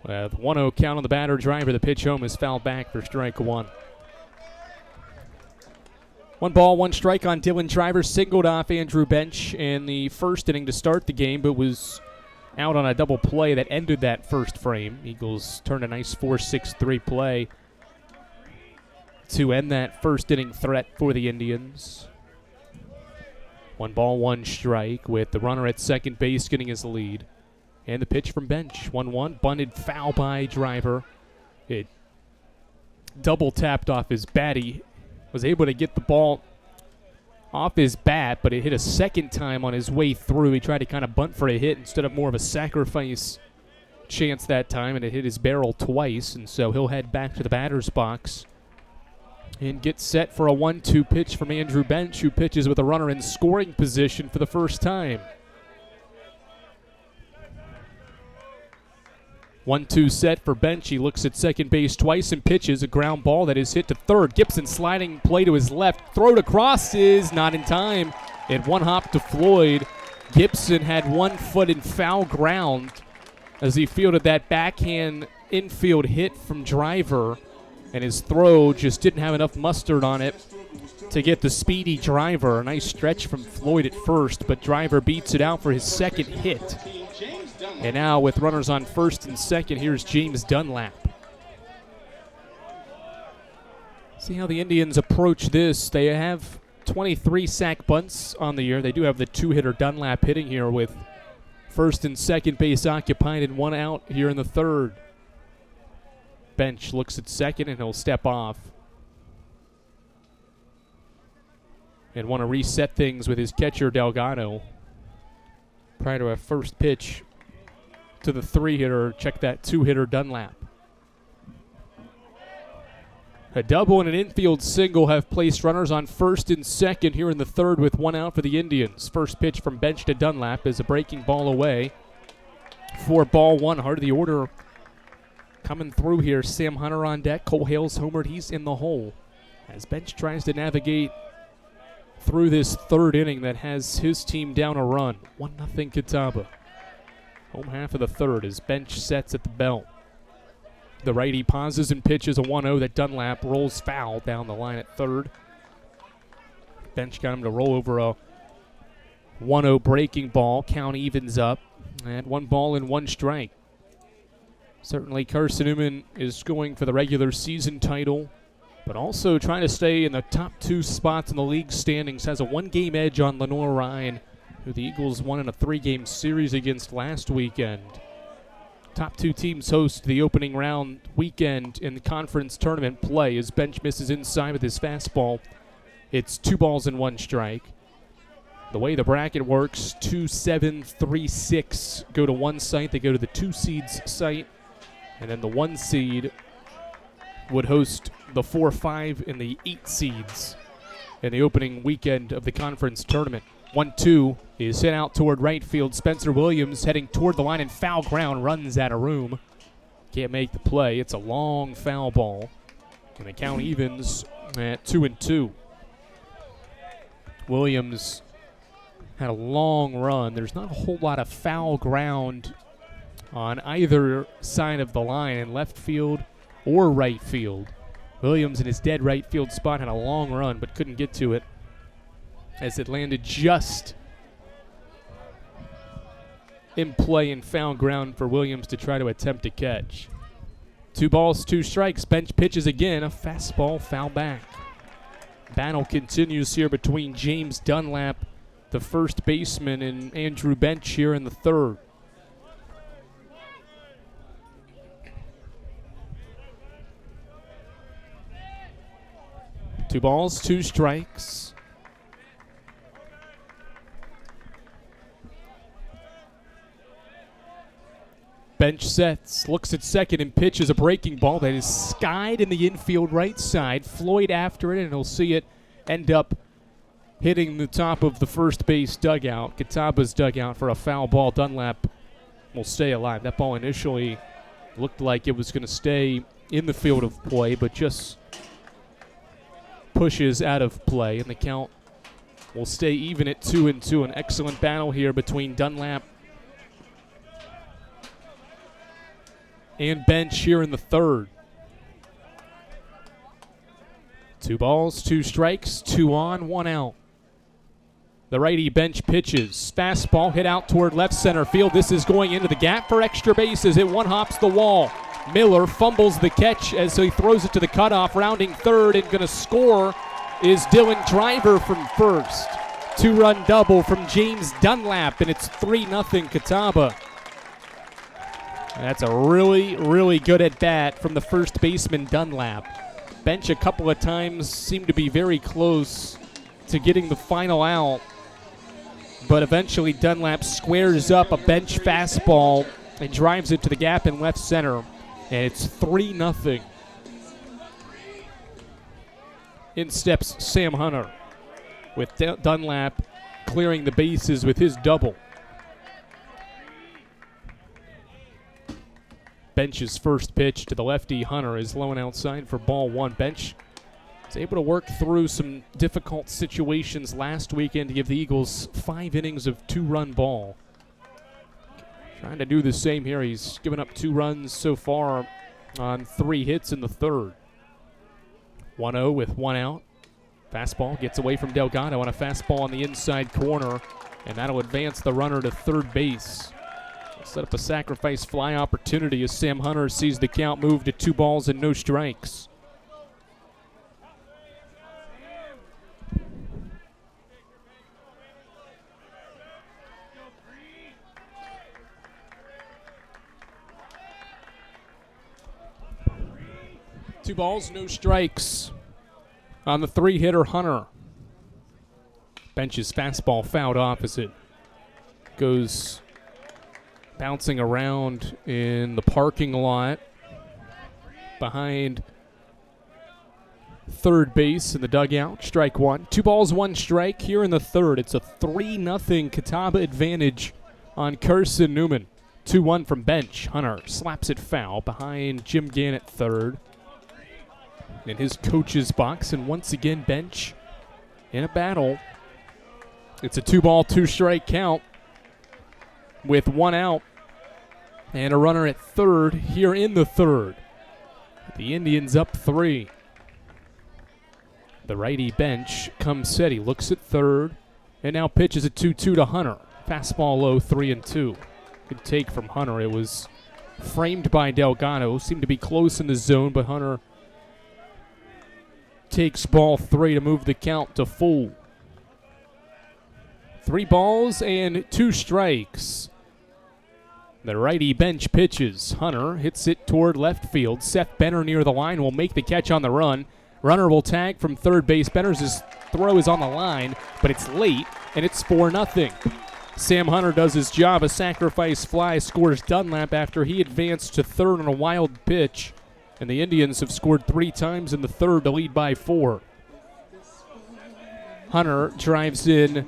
With 1-0 count on the batter, Driver. The pitch home is fouled back for strike 1. 1 ball, 1 strike on Dylan Driver. Singled off Andrew Bench in the first inning to start the game, but was out on a double play that ended that first frame. Eagles turned a nice 4-6-3 play to end that first inning threat for the Indians. 1 ball, 1 strike with the runner at second base getting his lead. And the pitch from Bench. 1-1, bunted foul by Driver. It double tapped off his bat. He was able to get the ball off his bat, but it hit a second time on his way through. He tried to kind of bunt for a hit instead of more of a sacrifice chance that time, and it hit his barrel twice, and so he'll head back to the batter's box and get set for a 1-2 pitch from Andrew Bench, who pitches with a runner in scoring position for the first time. 1-2 set for Bench. He looks at second base twice and pitches a ground ball that is hit to third. Gibson sliding play to his left. Throw to cross is not in time. It 1 hop to Floyd. Gibson had 1 foot in foul ground as he fielded that backhand infield hit from Driver, and his throw just didn't have enough mustard on it to get the speedy Driver. A nice stretch from Floyd at first, but Driver beats it out for his second hit. And now with runners on first and second, here's James Dunlap. See how the Indians approach this. They have 23 sack bunts on the year. They do have the 2-hitter Dunlap hitting here with first and second base occupied and 1 out here in the third. Bench looks at second and he'll step off. And want to reset things with his catcher Delgado prior to a first pitch to the 3-hitter. Check that 2-hitter Dunlap. A double and an infield single have placed runners on first and second here in the third with 1 out for the Indians. First pitch from Bench to Dunlap is a breaking ball away for ball 1. Heart of the order coming through here. Sam Hunter on deck. Cole Hales homered. He's in the hole as Bench tries to navigate through this third inning that has his team down a run. 1-0 Catawba. Home half of the third as Bench sets at the belt. The righty pauses and pitches a 1-0 that Dunlap rolls foul down the line at third. Bench got him to roll over a 1-0 breaking ball. Count evens up. And 1 ball and 1 strike. Certainly Carson-Newman is going for the regular season title, but also trying to stay in the top 2 spots in the league standings. Has a 1-game edge on Lenore-Ryan, who the Eagles won in a 3-game series against last weekend. Top 2 teams host the opening round weekend in the conference tournament play as Bench misses inside with his fastball. It's 2 balls and 1 strike. The way the bracket works, 2, 7, 3, 6 go to one site. They go to the 2 seeds site. And then the 1 seed would host the 4, 5, and the 8 seeds in the opening weekend of the conference tournament. 1-2 is hit out toward right field. Spencer Williams heading toward the line and foul ground, runs out of room. Can't make the play. It's a long foul ball. And the count evens at 2-2. Williams had a long run. There's not a whole lot of foul ground on either side of the line in left field or right field. Williams in his dead right field spot had a long run but couldn't get to it as it landed just in play and foul ground for Williams to try to attempt a catch. 2 balls, 2 strikes. Bench pitches again. A fastball foul back. Battle continues here between James Dunlap, the first baseman, and Andrew Bench here in the 3rd. Two balls, 2 strikes. Bench sets, looks at second and pitches a breaking ball that is skied in the infield right side. Floyd after it, and he'll see it end up hitting the top of the first base dugout, Catawba's dugout, for a foul ball. Dunlap will stay alive. That ball initially looked like it was going to stay in the field of play, but just pushes out of play, and the count will stay even at 2-2. An excellent battle here between Dunlap and Bench here in the 3rd. 2 balls, 2 strikes, 2 on, 1 out. The righty Bench pitches. Fastball hit out toward left center field. This is going into the gap for extra bases. It one-hops the wall. Miller fumbles the catch as he throws it to the cutoff. Rounding third and going to score is Dylan Driver from first. 2-run double from James Dunlap, and it's 3-0 Catawba. That's a really, really good at-bat from the first baseman Dunlap. Bench a couple of times seemed to be very close to getting the final out, but eventually Dunlap squares up a Bench fastball and drives it to the gap in left center, and it's 3-0. In steps Sam Hunter, with Dunlap clearing the bases with his double. Bench's first pitch to the lefty Hunter is low and outside for ball 1. Bench was able to work through some difficult situations last weekend to give the Eagles 5 innings of 2-run ball. Trying to do the same here. He's given up 2 runs so far on 3 hits in the 3rd. 1-0 with 1 out. Fastball gets away from Delgado on a fastball on the inside corner, and that'll advance the runner to third base. Set up a sacrifice fly opportunity as Sam Hunter sees the count move to 2 balls and no strikes. Two balls, no strikes on the 3-hitter Hunter. Bench's fastball fouled off as it goes bouncing around in the parking lot behind third base in the dugout. Strike 1. 2 balls, 1 strike here in the 3rd. It's a 3-0 Catawba advantage on Carson-Newman. 2-1 from Bench. Hunter slaps it foul behind Jim Gannett third in his coach's box, and once again Bench in a battle. It's a 2-ball, 2-strike count with 1 out and a runner at third here in the 3rd. The Indians up 3. The righty bench comes set. He looks at third and now pitches a 2-2 to Hunter. Fastball low, 3-2. Good take from Hunter. It was framed by Delgado. Seemed to be close in the zone, but Hunter takes ball 3 to move the count to full. 3 balls and 2 strikes. The righty bench pitches. Hunter hits it toward left field. Seth Benner near the line will make the catch on the run. Runner will tag from third base. Benner's throw is on the line, but it's late, and it's 4-0. Sam Hunter does his job. A sacrifice fly scores Dunlap after he advanced to third on a wild pitch, and the Indians have scored 3 times in the third to lead by 4. Hunter drives in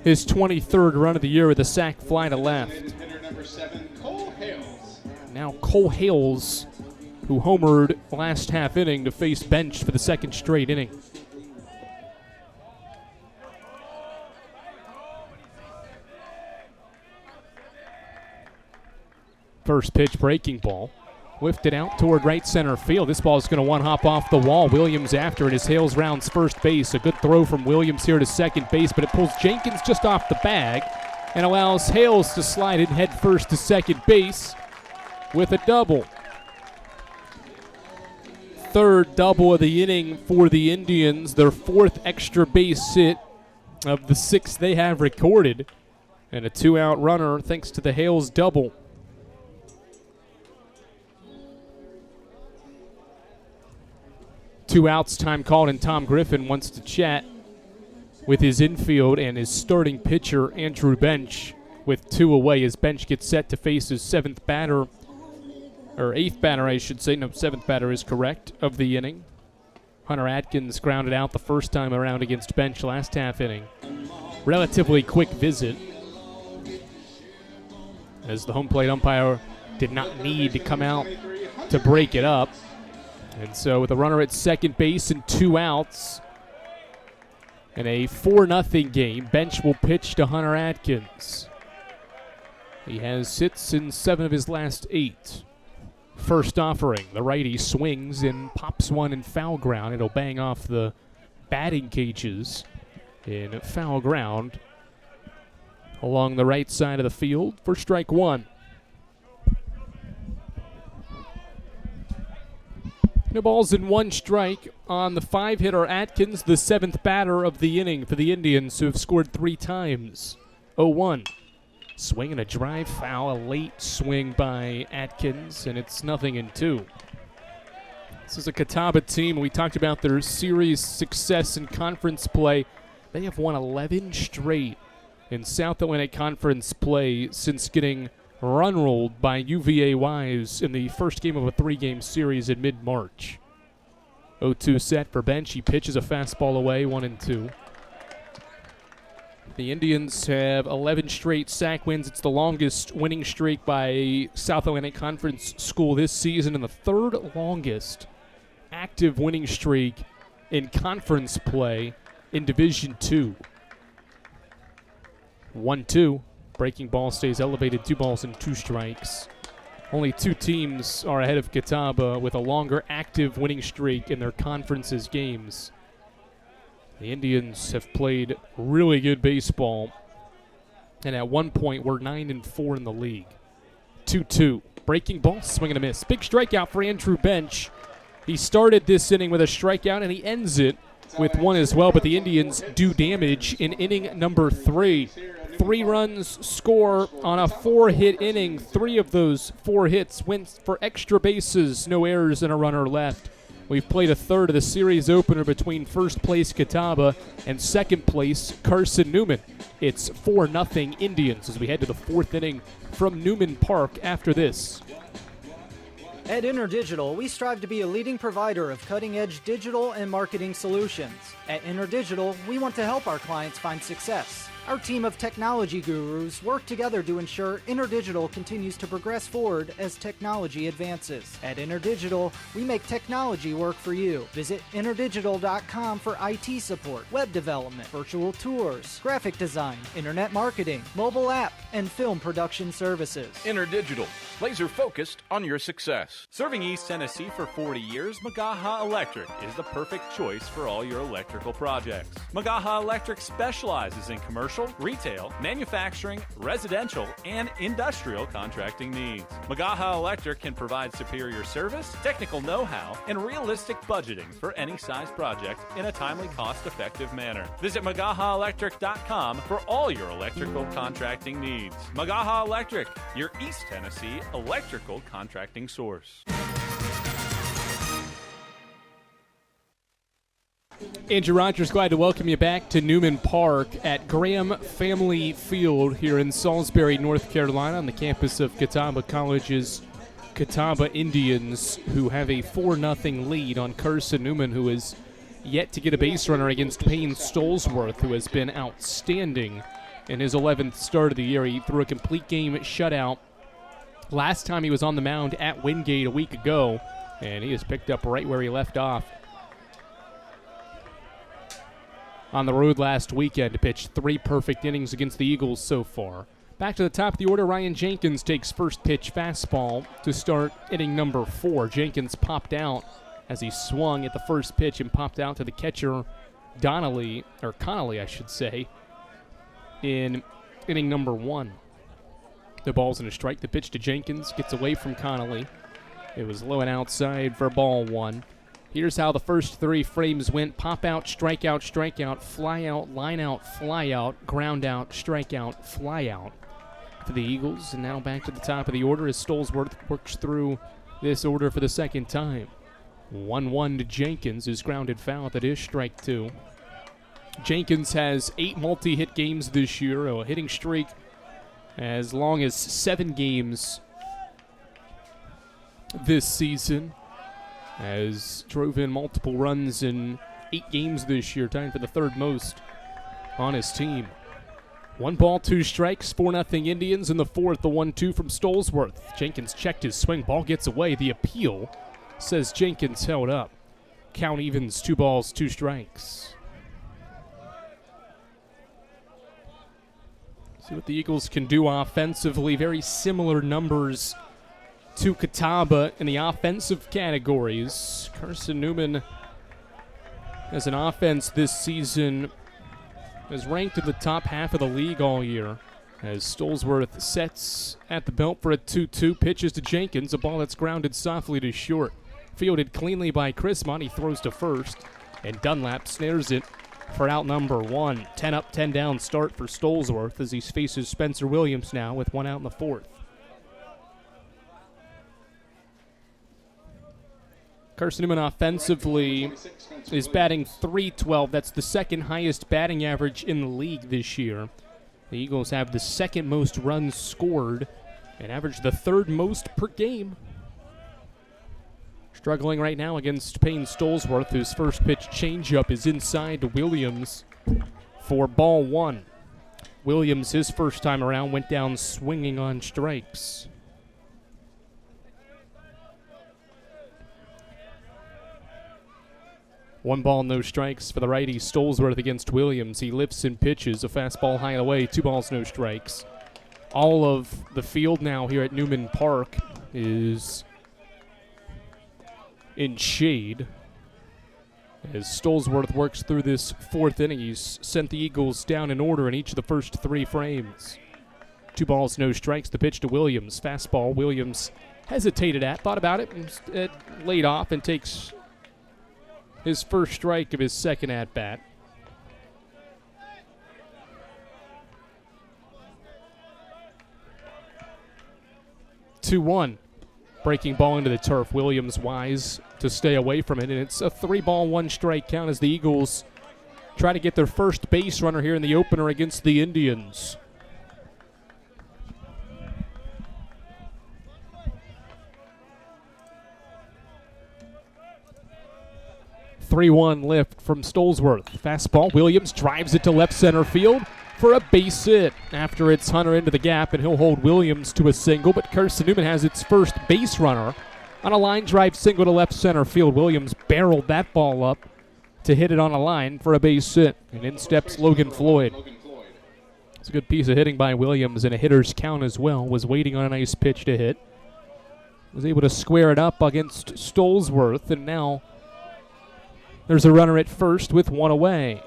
his 23rd run of the year with a sac fly to left. Now Cole Hales, who homered last half inning, to face bench for the second straight inning. First pitch, breaking ball. Whiffed it out toward right center field. This ball is going to one-hop off the wall. Williams after it as Hales rounds first base. A good throw from Williams here to second base, but it pulls Jenkins just off the bag and allows Hales to slide it head first to second base with a double. Third double of the inning for the Indians. Their 4th extra base hit of the 6 they have recorded. And a 2-out runner thanks to the Hales double. Two outs, time called, and Tom Griffin wants to chat with his infield and his starting pitcher, Andrew Bench, with 2 away as Bench gets set to face his 7th batter, or 8th batter, I should say. No, 7th batter is correct, of the inning. Hunter Atkins grounded out the first time around against Bench last half inning. Relatively quick visit, as the home plate umpire did not need to come out to break it up. And so with a runner at second base and 2 outs, in a 4-0 game, Bench will pitch to Hunter Atkins. He has hits in 7 of his last 8. First offering, the righty swings and pops one in foul ground. It'll bang off the batting cages in foul ground along the right side of the field for strike 1. No balls and 1 strike on the 5-hitter Atkins, the 7th batter of the inning for the Indians, who have scored 3 times. 0-1. Swing and a drive foul, a late swing by Atkins, and it's 0-2. This is a Catawba team. We talked about their series success in conference play. They have won 11 straight in South Atlantic Conference play since getting run-rolled by UVA Wise in the first game of a 3-game series in mid-March. 0-2 set for Bench. He pitches a fastball away, 1-2. The Indians have 11 straight sack wins. It's the longest winning streak by a South Atlantic Conference school this season and the 3rd longest active winning streak in conference play in Division II. 1-2. Breaking ball stays elevated, 2 balls and 2 strikes. Only 2 teams are ahead of Catawba with a longer active winning streak in their conference's games. The Indians have played really good baseball, and at one point were 9-4 in the league. 2-2. Breaking ball, swing and a miss. Big strikeout for Andrew Bench. He started this inning with a strikeout, and he ends it with 1 as well, but the Indians do damage in inning number 3. 3 runs score on a 4-hit inning. 3 of those 4 hits went for extra bases, no errors and a runner left. We've played a third of the series opener between first place Catawba and second place Carson-Newman. It's 4-0 Indians as we head to the 4th inning from Newman Park after this. At InterDigital, we strive to be a leading provider of cutting-edge digital and marketing solutions. At InterDigital, we want to help our clients find success. Our team of technology gurus work together to ensure InterDigital continues to progress forward as technology advances. At InterDigital, we make technology work for you. Visit interdigital.com for IT support, web development, virtual tours, graphic design, internet marketing, mobile app, and film production services. InterDigital, laser focused on your success. Serving East Tennessee for 40 years, Magaha Electric is the perfect choice for all your electrical projects. Magaha Electric specializes in commercial, retail, manufacturing, residential, and industrial contracting needs. Magaha Electric can provide superior service, technical know-how, and realistic budgeting for any size project in a timely, cost-effective manner. Visit MagahaElectric.com for all your electrical contracting needs. Magaha Electric, your East Tennessee electrical contracting source. Andrew Rogers, glad to welcome you back to Newman Park at Graham Family Field here in Salisbury, North Carolina, on the campus of Catawba College's Catawba Indians, who have a 4-0 lead on Carson-Newman, who is yet to get a base runner against Payne Stolesworth, who has been outstanding in his 11th start of the year. He threw a complete game shutout last time he was on the mound at Wingate a week ago, and he has picked up right where he left off on the road last weekend to pitch 3 perfect innings against the Eagles so far. Back to the top of the order, Ryan Jenkins takes first pitch fastball to start inning number 4. Jenkins popped out as he swung at the first pitch and popped out to the catcher Connolly, I should say, in inning number 1. The ball's in a strike. The pitch to Jenkins gets away from Connolly. It was low and outside for ball 1. Here's how the first 3 frames went. Pop out, strikeout, strikeout, fly out, line out, fly out, ground out, strikeout, fly out for the Eagles. And now back to the top of the order as Stolesworth works through this order for the second time. 1-1 to Jenkins is grounded foul. That is strike 2. Jenkins has 8 multi-hit games this year, a hitting streak as long as 7 games this season, as drove in multiple runs in 8 games this year, tying for the 3rd most on his team. 1 ball, 2 strikes, 4-0 Indians in the 4th, the 1-2 from Stolesworth. Jenkins checked his swing, ball gets away. The appeal says Jenkins held up. Count evens, 2 balls, 2 strikes. See what the Eagles can do offensively. Very similar numbers to Catawba in the offensive categories. Carson-Newman, as an offense this season, is ranked in the top half of the league all year, as Stolesworth sets at the belt for a 2-2, pitches to Jenkins, a ball that's grounded softly to short. Fielded cleanly by Chrismont, he throws to first, and Dunlap snares it for out number 1. 10 up, 10 down start for Stolesworth as he faces Spencer Williams now with 1 out in the 4th. Carson-Newman offensively is batting .312. That's the 2nd highest batting average in the league this year. The Eagles have the 2nd most runs scored and average the 3rd most per game. Struggling right now against Payne Stolesworth, whose first pitch changeup is inside to Williams for ball 1. Williams, his first time around, went down swinging on strikes. One ball, no strikes for the righty Stolesworth against Williams. He lifts and pitches a fastball high and away. 2 balls, no strikes. All of the field now here at Newman Park is in shade as Stolesworth works through this 4th inning. He's sent the Eagles down in order in each of the first 3 frames. 2 balls, no strikes. The pitch to Williams. Fastball. Williams hesitated at, thought about it, and laid off and takes his first strike of his 2nd at-bat. (2-1). Breaking ball into the turf. Williams wise to stay away from it, and it's a 3-ball, 1-strike count as the Eagles try to get their first base runner here in the opener against the Indians. 3-1 lift from Stolesworth. Fastball. Williams drives it to left center field. for a base hit. After it's Hunter into the gap, and he'll hold Williams to a single, but Carson-Newman has its first base runner on a line drive single to left center field. Williams barreled that ball up to hit it on a line for a base hit, and in steps Logan Floyd. It's a good piece of hitting by Williams, and a hitter's count as well. Was waiting on a nice pitch to hit. Was able to square it up against Stolzworth, and now there's a runner at first with one away.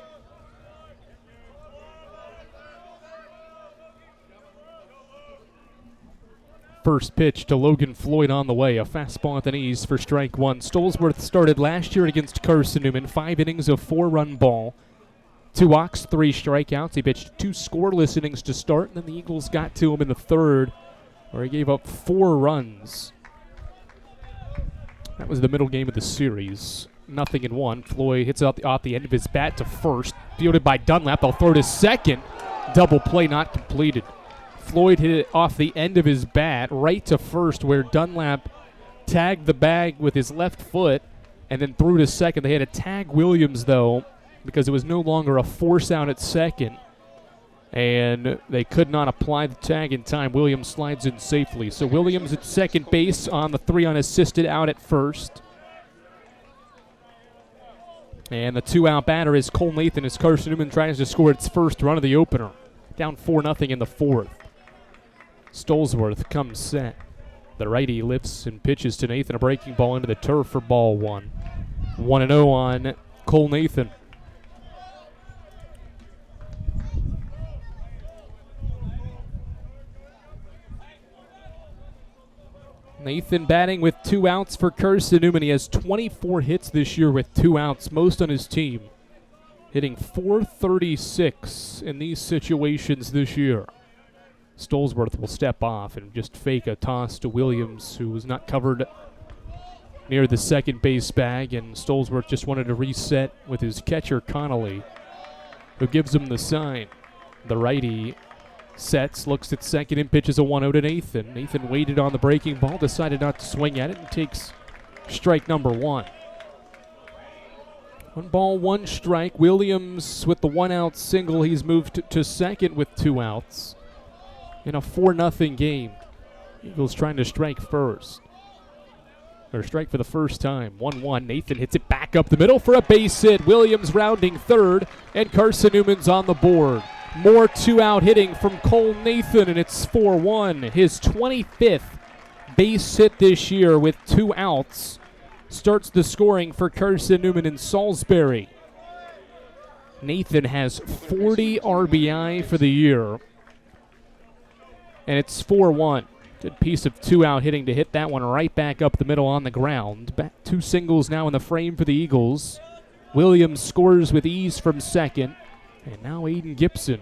First pitch to Logan Floyd on the way. A fastball at the knees for strike one. Stolzworth started last year against Carson-Newman. 5 innings of 4-run ball. 2 walks, 3 strikeouts. He pitched 2 scoreless innings to start, and then the Eagles got to him in the third, where he gave up 4 runs. That was the middle game of the series. 0-1. Floyd hits it off the end of his bat to first. Fielded by Dunlap. They'll throw to second. Double play not completed. Floyd hit it off the end of his bat right to first, where Dunlap tagged the bag with his left foot and then threw to second. They had to tag Williams, though, because it was no longer a force out at second, and they could not apply the tag in time. Williams slides in safely. So Williams at second base on the 3 unassisted out at first. And the 2-out batter is Cole Nathan as Carson-Newman tries to score its first run of the opener. Down 4-0 in the 4th. Stolzworth comes set. The righty lifts and pitches to Nathan. A breaking ball into the turf for ball 1. 1-0 on Cole Nathan. Nathan batting with 2 outs for Carson-Newman. He has 24 hits this year with 2 outs, most on his team. Hitting .436 in these situations this year. Stolzworth will step off and just fake a toss to Williams, who was not covered near the second base bag, and Stolzworth just wanted to reset with his catcher, Connolly, who gives him the sign. The righty sets, looks at second, and pitches a 1-0 to Nathan. Nathan waited on the breaking ball, decided not to swing at it, and takes strike number 1. 1 ball, 1 strike. Williams with the 1-out single. He's moved to second with 2 outs in a 4-0 game. Eagles trying to strike first. Or strike for the first time. 1-1. Nathan hits it back up the middle for a base hit. Williams rounding third, and Carson-Newman's on the board. More 2-out hitting from Cole Nathan, and it's 4-1. His 25th base hit this year with 2 outs. Starts the scoring for Carson-Newman in Salisbury. Nathan has 40 RBI for the year, and it's 4-1. Good piece of 2-out hitting to hit that one right back up the middle on the ground. 2 singles now in the frame for the Eagles. Williams scores with ease from second, and now Aiden Gibson.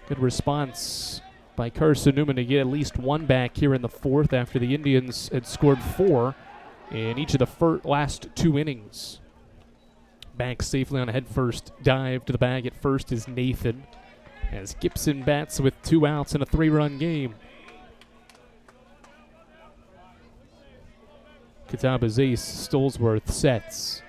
Good response by Carson-Newman to get at least 1 back here in the 4th after the Indians had scored 4 in each of the last 2 innings. Back safely on a head-first dive to the bag at first is Nathan, as Gibson bats with 2 outs in a 3-run game. Catawba's ace, Stolzworth, sets.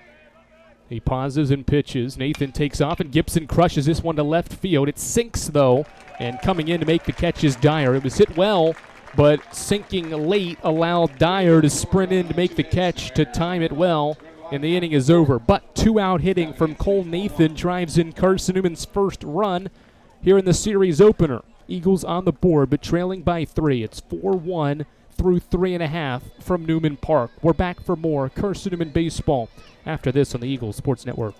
He pauses and pitches. Nathan takes off, and Gibson crushes this one to left field. It sinks, though, and coming in to make the catch is Dyer. It was hit well, but sinking late allowed Dyer to sprint in to make the catch to time it well, and the inning is over. But 2-out hitting from Cole Nathan drives in Carson-Newman's first run here in the series opener. Eagles on the board, but trailing by 3. It's 4-1 through 3.5 from Newman Park. We're back for more Carson-Newman baseball after this on the Eagles Sports Network.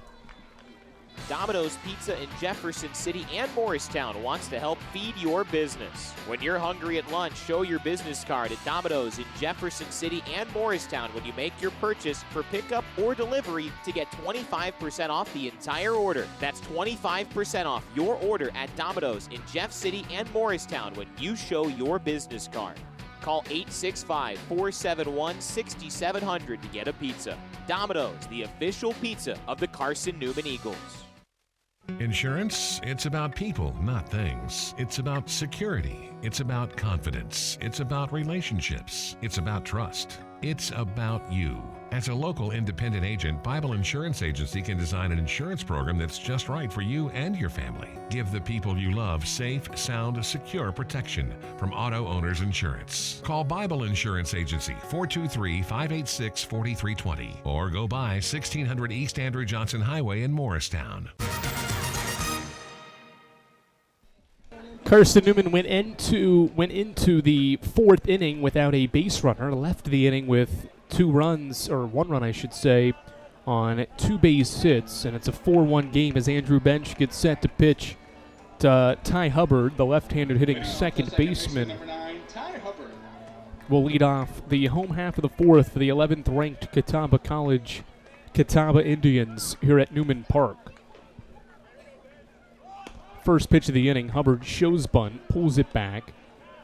Domino's Pizza in Jefferson City and Morristown wants to help feed your business. When you're hungry at lunch, show your business card at Domino's in Jefferson City and Morristown when you make your purchase for pickup or delivery to get 25% off the entire order. That's 25% off your order at Domino's in Jeff City and Morristown when you show your business card. Call 865-471-6700 to get a pizza. Domino's, the official pizza of the Carson-Newman Eagles. Insurance, it's about people, not things. It's about security. It's about confidence. It's about relationships. It's about trust. It's about you. As a local independent agent, Bible Insurance Agency can design an insurance program that's just right for you and your family. Give the people you love safe, sound, secure protection from Auto Owners Insurance. Call Bible Insurance Agency 423-586-4320 or go by 1600 East Andrew Johnson Highway in Morristown. Carson-Newman went into the fourth inning without a base runner, left the inning with one run I should say, on 2 base hits, and it's a 4-1 game as Andrew Bench gets set to pitch to Ty Hubbard, the left-handed hitting second baseman. Will lead off the home half of the fourth for the 11th ranked Catawba College Catawba Indians here at Newman Park. First pitch of the inning, Hubbard shows bunt, pulls it back,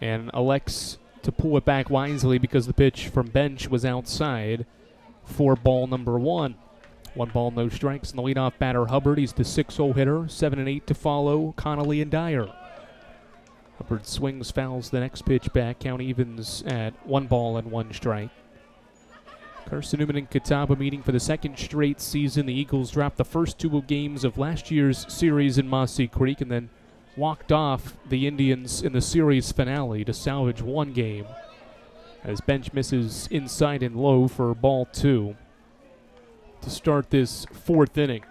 and elects to pull it back wisely because the pitch from Bench was outside for ball number 1. 1 ball, no strikes, and the leadoff batter Hubbard. He's the 6-hole hitter, 7 and 8 to follow Connolly and Dyer. Hubbard swings, fouls the next pitch back. Count evens at 1 ball and 1 strike. Carson-Newman and Catawba meeting for the second straight season. The Eagles dropped the first 2 games of last year's series in Mossy Creek and then walked off the Indians in the series finale to salvage 1 game as Bench misses inside and low for ball 2 to start this 4th inning.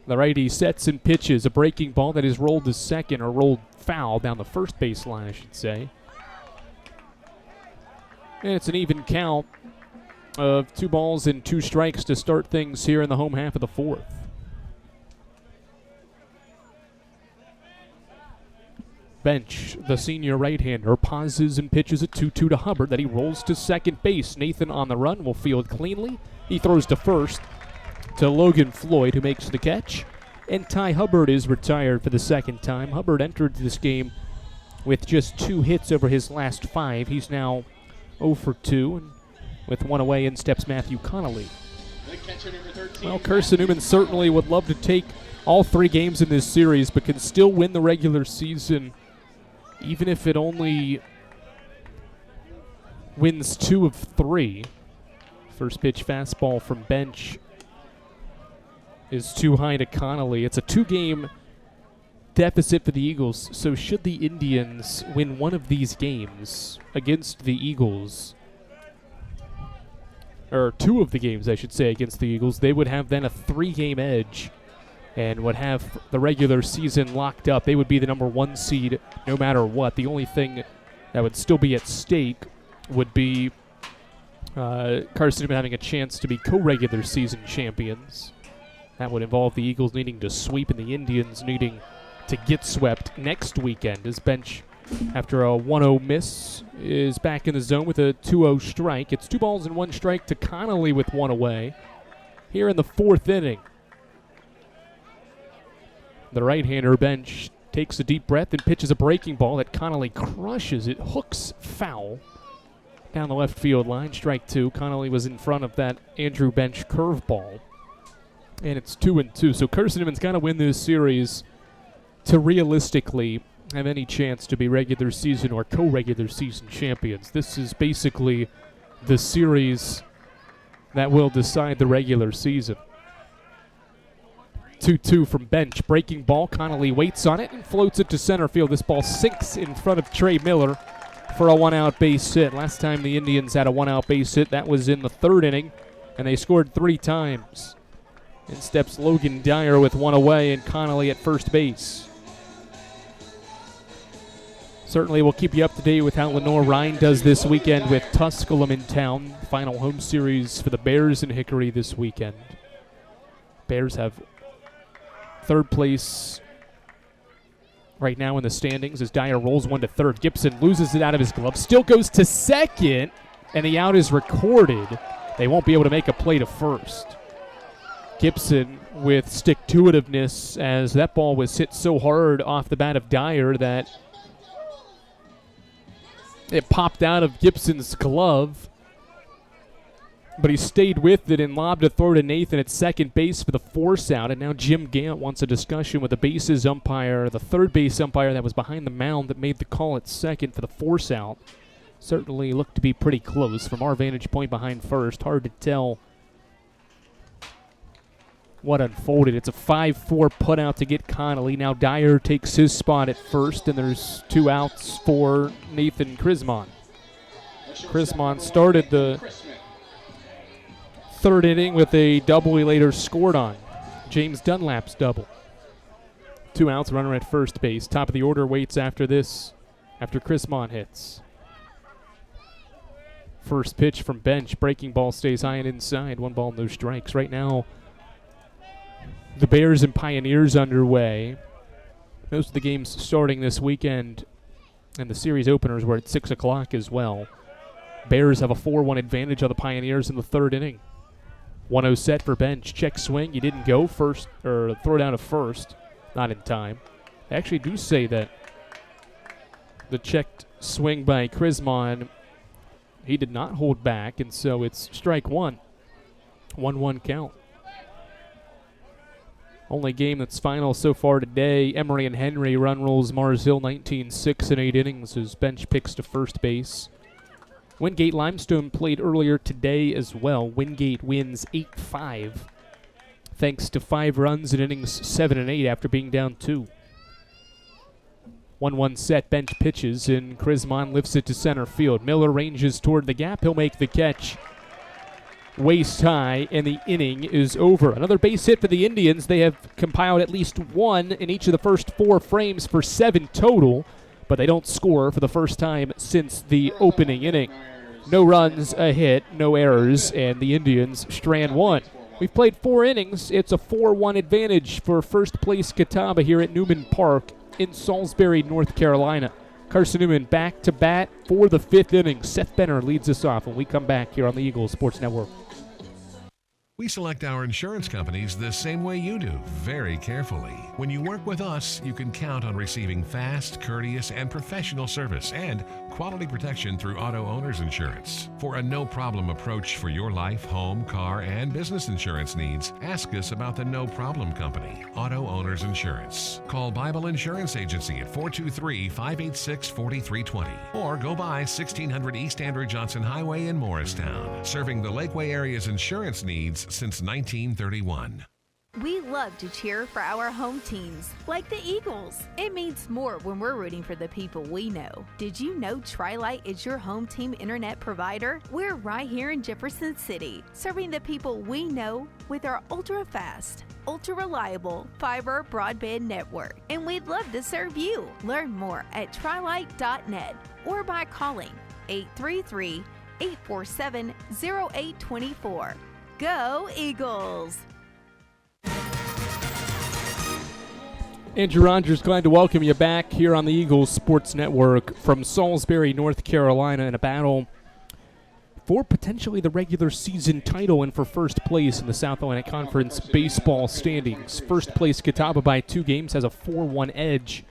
The righty sets and pitches a breaking ball that is rolled to second, or rolled foul down the first base line, I should say. And it's an even count of 2 balls and 2 strikes to start things here in the home half of the 4th. Bench, the senior right-hander, pauses and pitches a 2-2 to Hubbard that he rolls to second base. Nathan on the run will field cleanly. He throws to first to Logan Floyd, who makes the catch. And Ty Hubbard is retired for the second time. Hubbard entered this game with just 2 hits over his last 5. He's now 0 for 2, and with 1 away in steps Matthew Connolly. Well, Carson-Newman certainly would love to take all 3 games in this series, but can still win the regular season, even if it only wins 2 of 3. First pitch fastball from Bench is too high to Connolly. It's a 2-game deficit for the Eagles, so should the Indians win one of these games against the Eagles, or 2 of the games, I should say, against the Eagles, they would have then a 3-game edge and would have the regular season locked up. They would be the number 1 seed no matter what. The only thing that would still be at stake would be Carson-Newman having a chance to be co-regular season champions. That would involve the Eagles needing to sweep and the Indians needing to get swept next weekend, as Bench, after a 1-0 miss, is back in the zone with a 2-0 strike. It's 2 balls and 1 strike to Connolly with 1 away here in the 4th inning. The right-hander Bench takes a deep breath and pitches a breaking ball that Connolly crushes. It hooks foul down the left field line. Strike 2. Connolly was in front of that Andrew Bench curveball. And it's 2-2. So Carson-Newman's got to win this series to realistically have any chance to be regular season or co-regular season champions. This is basically the series that will decide the regular season. 2-2 from Bench. Breaking ball. Connolly waits on it and floats it to center field. This ball sinks in front of Trey Miller for a 1-out base hit. Last time the Indians had a 1-out base hit, that was in the 3rd inning, and they scored 3 times. In steps Logan Dyer with 1 away and Connolly at first base. Certainly we'll keep you up to date with how Lenore Ryan does this weekend with Tusculum in town. Final home series for the Bears in Hickory this weekend. Bears have 3rd place right now in the standings as Dyer rolls 1 to 3rd. Gibson loses it out of his glove, still goes to 2nd, and the out is recorded. They won't be able to make a play to 1st. Gibson with stick-to-itiveness, as that ball was hit so hard off the bat of Dyer that it popped out of Gibson's glove. but he stayed with it and lobbed a throw to Nathan at second base for the force out. And now Jim Gant wants a discussion with the bases umpire, the third base umpire that was behind the mound that made the call at second for the force out. Certainly looked to be pretty close from our vantage point behind first. Hard to tell what unfolded. It's a 5-4 put out to get Connolly. Now Dyer takes his spot at first, and there's 2 outs for Nathan Crismon. Crismon started the third inning with a double he later scored on. James Dunlap's double. 2 outs, runner at first base. Top of the order waits after this, after Crismon hits. First pitch from bench. Breaking ball stays high and inside. 1 ball, no strikes. Right now, the Bears and Pioneers underway. Most of the games starting this weekend, and the series openers were at 6 o'clock as well. Bears have a 4-1 advantage on the Pioneers in the third inning. 1-0 set for bench. Check swing. He didn't go first, or throw down to first. Not in time. They actually do say that the checked swing by Crismon, he did not hold back, and so it's strike one. 1-1 count. Only game that's final so far today. Emory and Henry run rules Mars Hill 19-6 in 8 innings as bench picks to first base. Wingate Limestone played earlier today as well. Wingate wins 8-5 thanks to 5 runs in innings 7 and 8 after being down 2. 1-1 set, bench pitches, and Crismon lifts it to center field. Miller ranges toward the gap. He'll make the catch waist high, and the inning is over. Another base hit for the Indians. They have compiled at least 1 in each of the first 4 frames for 7 total, but they don't score for the first time since the opening inning. No runs, a hit, no errors, and the Indians strand 1. We've played 4 innings. It's a 4-1 advantage for first place Catawba here at Newman Park in Salisbury, North Carolina. Carson-Newman back to bat for the 5th inning. Seth Benner leads us off when we come back here on the Eagles Sports Network. We select our insurance companies the same way you do, very carefully. When you work with us, you can count on receiving fast, courteous, and professional service and quality protection through Auto Owners Insurance. For a no-problem approach for your life, home, car, and business insurance needs, ask us about the No Problem Company, Auto Owners Insurance. Call Bible Insurance Agency at 423-586-4320 or go by 1600 East Andrew Johnson Highway in Morristown, serving the Lakeway area's insurance needs since 1931. We love to cheer for our home teams, like the Eagles. It means more when we're rooting for the people we know. Did you know Tri-Lite is your home team internet provider? We're right here in Jefferson City, serving the people we know with our ultra-fast, ultra-reliable fiber broadband network. And we'd love to serve you. Learn more at trilite.net or by calling 833-847-0824. Go Eagles! Andrew Rogers, glad to welcome you back here on the Eagles Sports Network from Salisbury, North Carolina, in a battle for potentially the regular season title and for first place in the South Atlantic Conference baseball standings. First place Catawba by 2 games has a 4-1 edge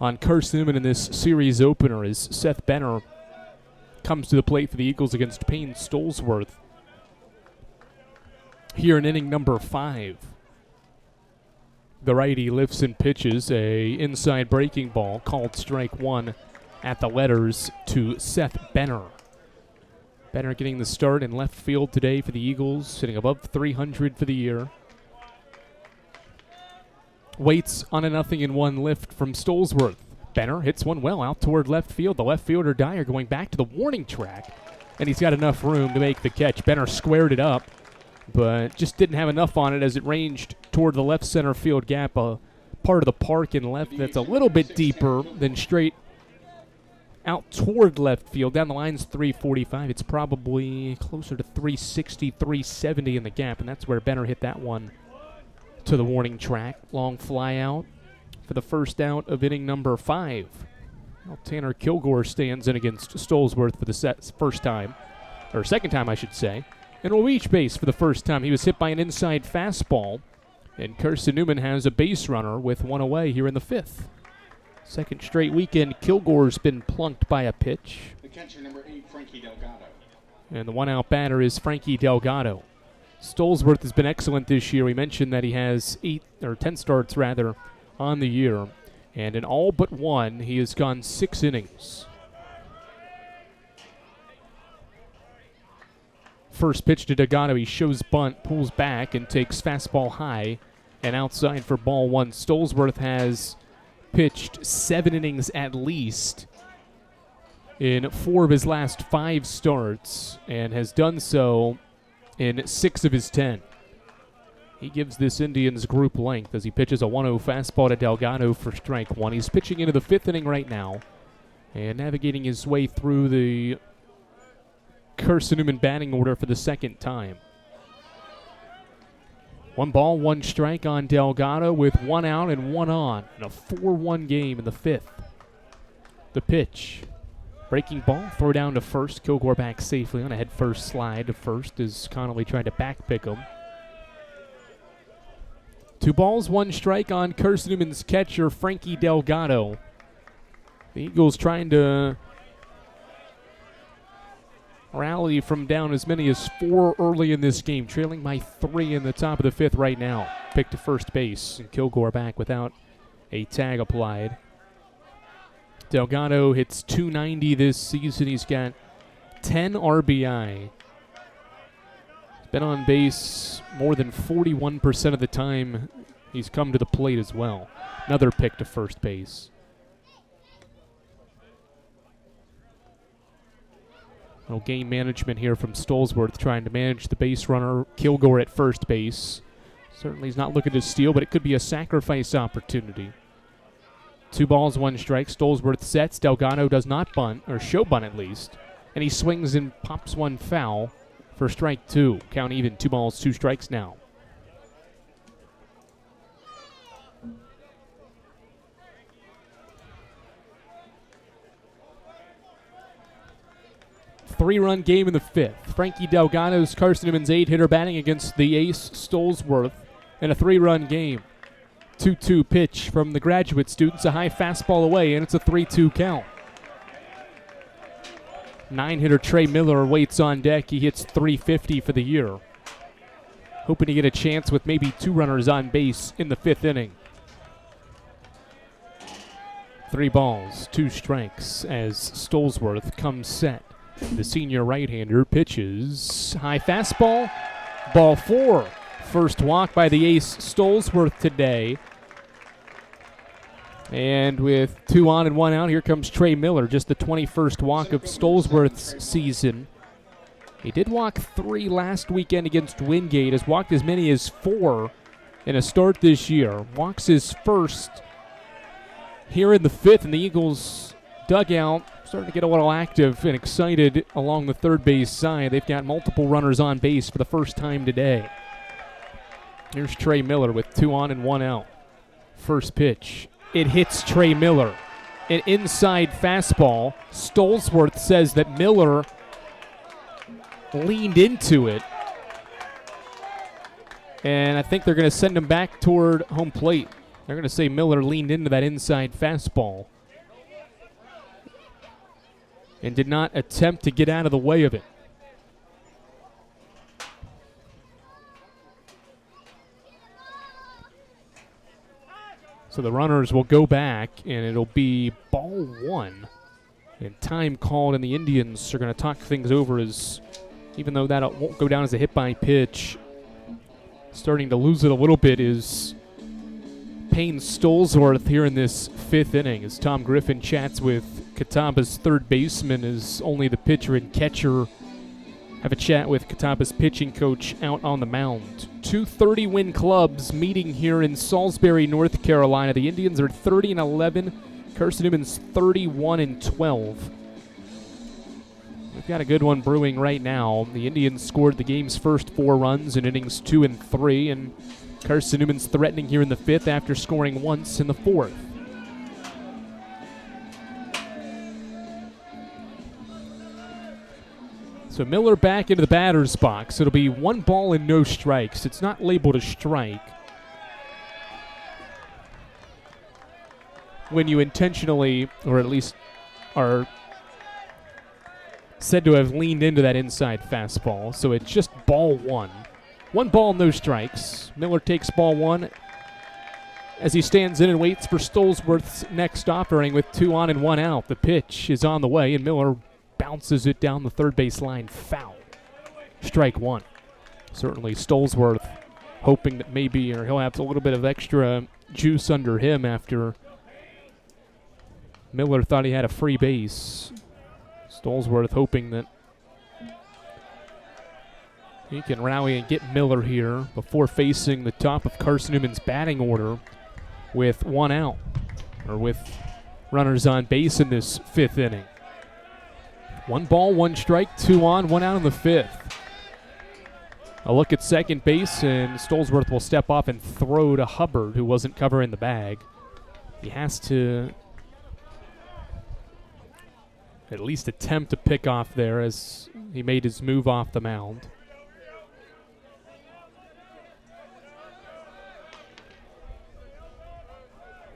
on Carson-Newman in this series opener as Seth Benner comes to the plate for the Eagles against Payne Stolesworth here in inning number 5. The righty lifts and pitches a inside breaking ball called strike 1 at the letters to Seth Benner. Benner getting the start in left field today for the Eagles, sitting above 300 for the year. Waits on a 0-1 lift from Stolesworth. Benner hits one well out toward left field. The left fielder Dyer going back to the warning track, and he's got enough room to make the catch. Benner squared it up, but just didn't have enough on it as it ranged toward the left center field gap, a part of the park in left that's a little bit deeper than straight out toward left field. Down the line's 345. It's probably closer to 360, 370 in the gap, and that's where Benner hit that one to the warning track. Long fly out for the first out of inning number 5. Well, Tanner Kilgore stands in against Stolesworth for the second time, I should say. And will reach base for the first time. He was hit by an inside fastball, and Carson-Newman has a base runner with 1 away here in the 5th. Second straight weekend, Kilgore's been plunked by a pitch. The catcher, number 8, Frankie Delgado. And the one-out batter is Frankie Delgado. Stolzworth has been excellent this year. We mentioned that he has 10 starts rather on the year. And in all but one, he has gone 6 innings. First pitch to Delgado, he shows bunt, pulls back, and takes fastball high and outside for ball 1. Stolzworth has pitched 7 innings at least in 4 of his last 5 starts and has done so in 6 of his 10. He gives this Indians group length as he pitches a 1-0 fastball to Delgado for strike 1. He's pitching into the 5th inning right now and navigating his way through the Carson-Newman batting order for the second time. 1 ball, 1 strike on Delgado with 1 out and 1 on in a 4-1 game in the 5th. The pitch. Breaking ball, throw down to first. Kilgore back safely on a head-first slide to first as Connolly tried to backpick him. 2 balls, 1 strike on Carson-Newman's catcher, Frankie Delgado. The Eagles trying to rally from down as many as 4 early in this game, trailing by 3 in the top of the 5th right now. Pick to first base, and Kilgore back without a tag applied. Delgado hits .290 this season. He's got 10 RBI. He's been on base more than 41% of the time he's come to the plate as well. Another pick to first base. Little game management here from Stolzworth, trying to manage the base runner, Kilgore at first base. Certainly he's not looking to steal, but it could be a sacrifice opportunity. 2 balls, 1 strike. Stolzworth sets. Delgado does not bunt, or show bunt at least. And he swings and pops 1 foul for strike 2. Count even, 2 balls, 2 strikes now. Three-run game in the 5th. Frankie Delgado's Carson-Newman's 8-hitter batting against the ace Stolzworth in a 3-run game. 2-2 pitch from the graduate students, a high fastball away, and it's a 3-2 count. 9-hitter Trey Miller waits on deck. He hits .350 for the year. Hoping to get a chance with maybe 2 runners on base in the 5th inning. 3 balls, 2 strikes as Stolzworth comes set. The senior right-hander pitches. High fastball, ball 4. First walk by the ace Stolzworth today. And with 2 on and 1 out, here comes Trey Miller, just the 21st walk of Stolzworth's season. He did walk 3 last weekend against Wingate, has walked as many as 4 in a start this year. Walks his first here in the 5th, and the Eagles dugout starting to get a little active and excited along the third base side. They've got multiple runners on base for the first time today. Here's Trey Miller with 2 on and 1 out. First pitch. It hits Trey Miller. An inside fastball. Stolzworth says that Miller leaned into it. And I think they're going to send him back toward home plate. They're going to say Miller leaned into that inside fastball and did not attempt to get out of the way of it. So the runners will go back, and it'll be ball 1. And time called, and the Indians are going to talk things over as, even though that won't go down as a hit by pitch, starting to lose it a little bit is Payne Stolzworth here in this 5th inning as Tom Griffin chats with Catawba's third baseman as only the pitcher and catcher have a chat with Catawba's pitching coach out on the mound. 2 30-win clubs meeting here in Salisbury, North Carolina. The Indians are 30-11. Carson-Newman's 31-12. We've got a good one brewing right now. The Indians scored the game's first 4 runs in innings 2 and 3, and Carson-Newman's threatening here in the 5th after scoring once in the 4th. So Miller back into the batter's box. It'll be 1 ball and no strikes. It's not labeled a strike when you intentionally, or at least are said to have leaned into that inside fastball, so it's just ball one. 1 ball, no strikes. Miller takes ball 1 as he stands in and waits for Stolzworth's next offering with 2 on and 1 out. The pitch is on the way, and Miller bounces it down the third base line. Foul. Strike 1. Certainly Stolzworth hoping that maybe or he'll have a little bit of extra juice under him after Miller thought he had a free base. Stolzworth hoping that he can rally and get Miller here before facing the top of Carson-Newman's batting order with 1 out, or with runners on base in this 5th inning. 1 ball, 1 strike, 2 on, 1 out in the 5th. A look at second base, and Stolzworth will step off and throw to Hubbard, who wasn't covering the bag. He has to at least attempt to pick off there as he made his move off the mound.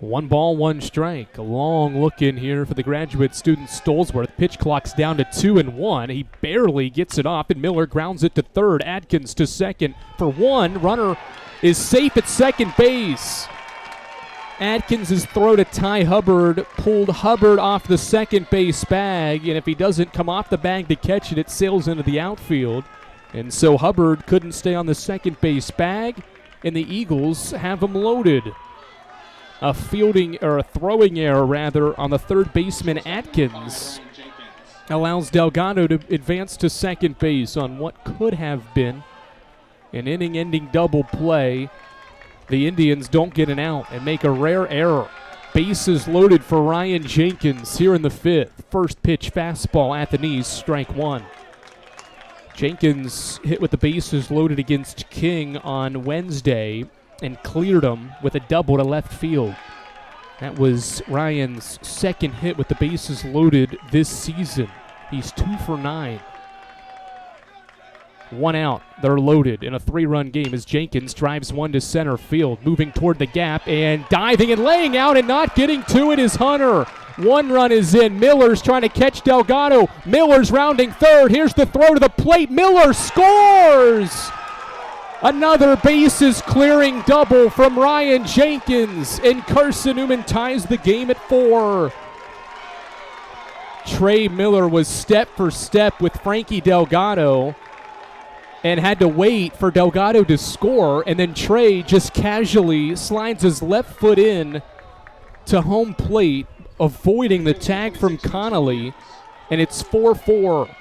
One ball, 1 strike. A long look in here for the graduate student Stolzworth. Pitch clock's down to 2 and 1. He barely gets it off, and Miller grounds it to third. Adkins to second for 1. Runner is safe at second base. Adkins' throw to Ty Hubbard pulled Hubbard off the second base bag, and if he doesn't come off the bag to catch it, it sails into the outfield. And so Hubbard couldn't stay on the second base bag, and the Eagles have him loaded. A throwing error rather on the third baseman Atkins allows Delgado to advance to second base on what could have been an inning-ending double play. The Indians don't get an out and make a rare error. Bases loaded for Ryan Jenkins here in the 5th. First pitch fastball at the knees, strike 1. Jenkins hit with the bases loaded against King on Wednesday and cleared him with a double to left field. That was Ryan's second hit with the bases loaded this season. He's 2 for 9. 1 out. They're loaded in a 3-run game as Jenkins drives 1 to center field, moving toward the gap and diving and laying out and not getting to it is Hunter. 1 run is in. Miller's trying to catch Delgado. Miller's rounding third. Here's the throw to the plate. Miller scores! Another bases clearing double from Ryan Jenkins, and Carson-Newman ties the game at 4. Trey Miller was step for step with Frankie Delgado and had to wait for Delgado to score, and then Trey just casually slides his left foot in to home plate, avoiding the tag from Connolly, and it's 4-4.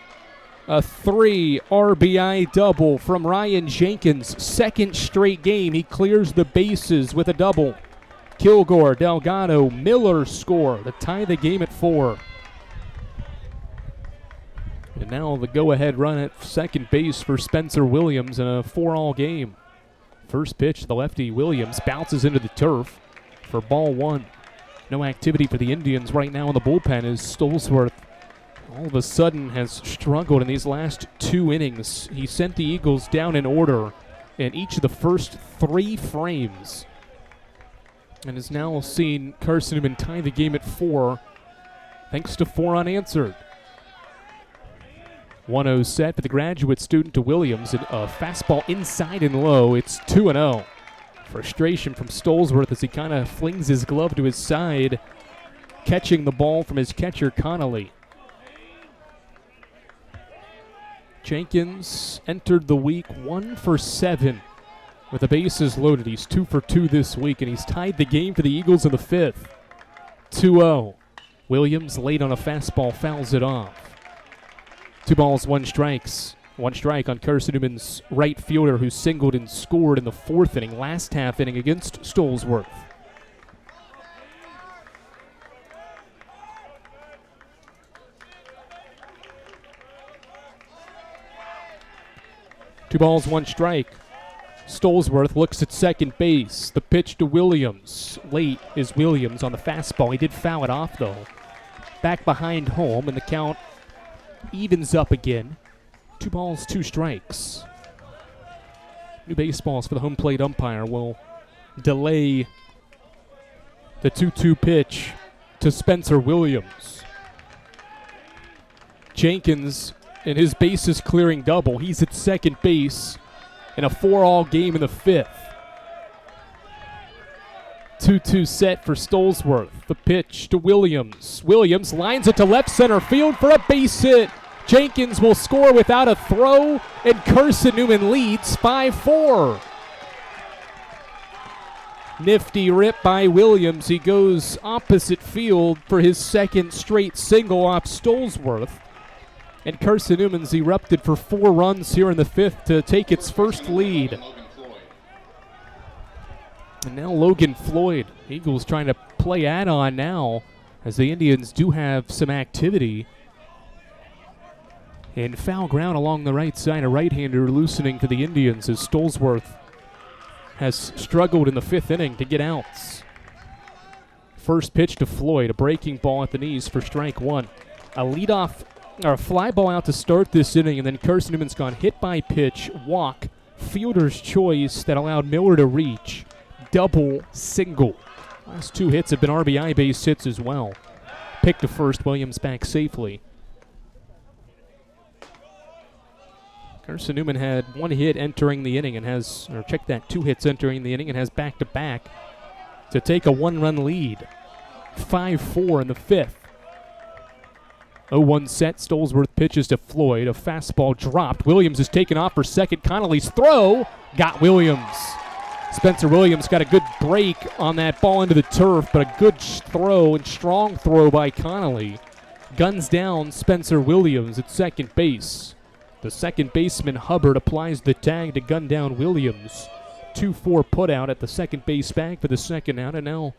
A 3 RBI double from Ryan Jenkins. Second straight game, he clears the bases with a double. Kilgore, Delgado, Miller score to tie the game at 4. And now the go-ahead run at second base for Spencer Williams in a 4-all game. First pitch, the lefty Williams bounces into the turf for ball 1. No activity for the Indians right now in the bullpen as Stolzworth all of a sudden has struggled in these last 2 innings. He sent the Eagles down in order in each of the first 3 frames and has now seen Carson-Newman tie the game at 4 thanks to 4 unanswered. 1-0 set for the graduate student to Williams, and a fastball inside and low. It's 2-0. Frustration from Stolzworth as he kind of flings his glove to his side, catching the ball from his catcher Connolly. Jenkins entered the week 1 for 7 with the bases loaded. He's 2 for 2 this week, and he's tied the game for the Eagles in the 5th. 2-0. Williams late on a fastball, fouls it off. 2 balls, 1 strike on Carson-Newman's right fielder who singled and scored in the 4th inning, last half inning against Stolzworth. Two balls, 1 strike. Stolzworth looks at second base. The pitch to Williams. Late is Williams on the fastball. He did foul it off, though. Back behind home, and the count evens up again. 2 balls, 2 strikes. New baseballs for the home plate umpire will delay the 2-2 pitch to Spencer Williams. Jenkins in his bases clearing double. He's at second base in a 4-all game in the 5th. 2-2 set for Stolzworth. The pitch to Williams. Williams lines it to left center field for a base hit. Jenkins will score without a throw, and Carson-Newman leads 5-4. Nifty rip by Williams. He goes opposite field for his second straight single off Stolzworth. And Carson-Newman's erupted for 4 runs here in the 5th to take its first lead. And now Logan Floyd. Eagles trying to play add-on now, as the Indians do have some activity. And foul ground along the right side, a right-hander loosening for the Indians as Stolzworth has struggled in the 5th inning to get outs. First pitch to Floyd, a breaking ball at the knees for strike 1. A leadoff, or a fly ball out to start this inning, and then Carson-Newman's gone hit by pitch, walk, fielder's choice that allowed Miller to reach, double, single. Last 2 hits have been RBI base hits as well. Pick to first, Williams back safely. Carson-Newman had 1 hit entering the inning and has, or check that, 2 hits entering the inning and has back-to-back to take a 1-run lead. 5-4 in the 5th. 0-1 set, Stolzworth pitches to Floyd. A fastball dropped. Williams is taken off for second. Connolly's throw got Williams. Spencer Williams got a good break on that ball into the turf, but a good throw and strong throw by Connolly. Guns down Spencer Williams at second base. The second baseman, Hubbard, applies the tag to gun down Williams. 2-4 put out at the second base bag for the second out, and now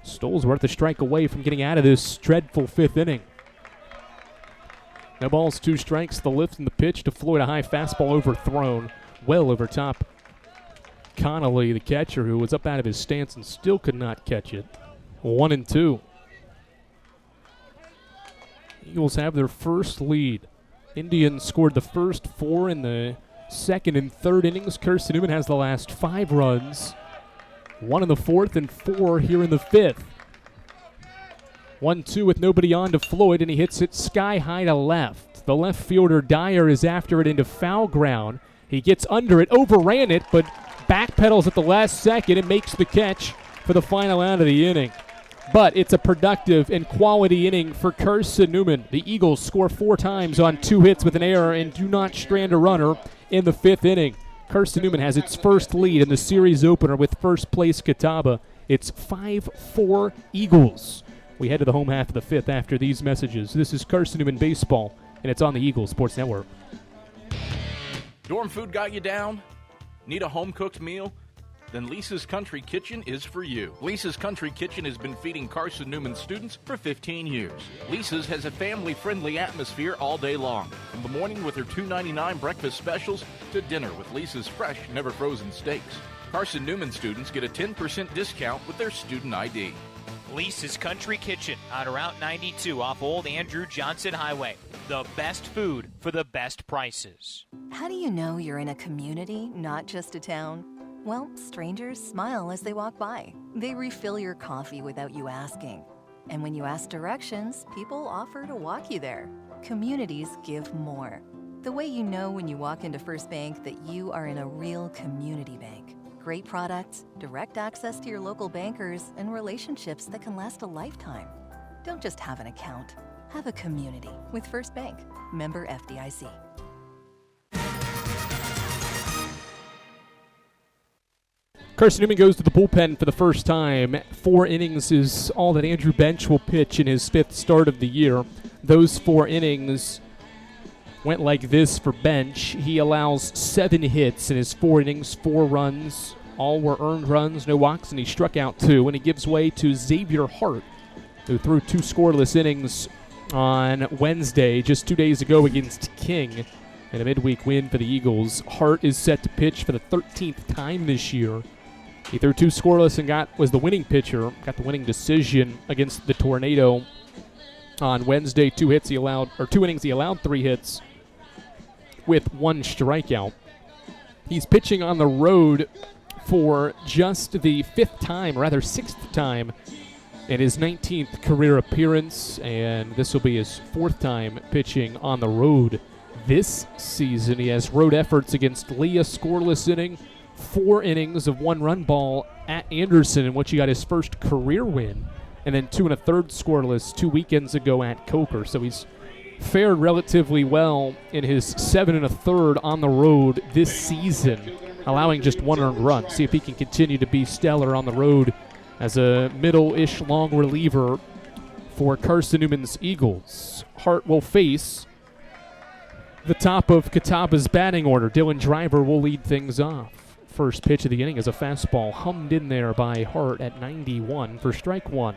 Stolzworth a strike away from getting out of this dreadful 5th inning. No balls, 2 strikes, the lift and the pitch to Floyd, a high fastball overthrown, well over top. Connolly, the catcher, who was up out of his stance and still could not catch it. 1-2. Eagles have their first lead. Indians scored the first 4 in the 2nd and 3rd innings. Carson-Newman has the last 5 runs. 1 in the 4th and 4 here in the 5th. 1-2 with nobody on to Floyd, and he hits it sky high to left. The left fielder Dyer is after it into foul ground. He gets under it, overran it, but backpedals at the last second and makes the catch for the final out of the inning. But it's a productive and quality inning for Carson-Newman. The Eagles score 4 times on 2 hits with an error and do not strand a runner in the 5th inning. Carson-Newman has its first lead in the series opener with first place Catawba. It's 5-4 Eagles. We head to the home half of the 5th after these messages. This is Carson-Newman Baseball, and it's on the Eagles Sports Network. Dorm food got you down? Need a home-cooked meal? Then Lisa's Country Kitchen is for you. Lisa's Country Kitchen has been feeding Carson-Newman students for 15 years. Lisa's has a family-friendly atmosphere all day long, from the morning with her $2.99 breakfast specials to dinner with Lisa's fresh, never-frozen steaks. Carson-Newman students get a 10% discount with their student ID. Lisa's Country Kitchen on Route 92 off Old Andrew Johnson Highway. The best food for the best prices. How do you know you're in a community, not just a town? Well, strangers smile as they walk by. They refill your coffee without you asking. And when you ask directions, people offer to walk you there. Communities give more. The way you know when you walk into First Bank that you are in a real community bank. Great products, direct access to your local bankers, and relationships that can last a lifetime. Don't just have an account. Have a community with First Bank. Member FDIC. Carson-Newman goes to the bullpen for the first time. 4 innings is all that Andrew Bench will pitch in his 5th start of the year. Those 4 innings went like this for Bench. He allows 7 hits in his 4 innings, 4 runs. All were earned runs, no walks, and he struck out 2. And he gives way to Xavier Hart, who threw 2 scoreless innings on Wednesday, just 2 days ago against King, in a midweek win for the Eagles. Hart is set to pitch for the 13th time this year. He threw 2 scoreless and was the winning pitcher, got the winning decision against the Tornado on Wednesday. 2 innings he allowed 3 hits with 1 strikeout. He's pitching on the road for just the 6th time in his 19th career appearance, and this will be his 4th time pitching on the road this season. He has road efforts against Lee, a scoreless inning, 4 innings of 1-run ball at Anderson, in which he got his first career win, and then 2 1/3 scoreless 2 weekends ago at Coker. So he's fared relatively well in his 7 1/3 on the road this season, allowing just 1 earned run. See if he can continue to be stellar on the road as a middle-ish long reliever for Carson-Newman's Eagles. Hart will face the top of Catawba's batting order. Dylan Driver will lead things off. First pitch of the inning is a fastball hummed in there by Hart at 91 for strike 1.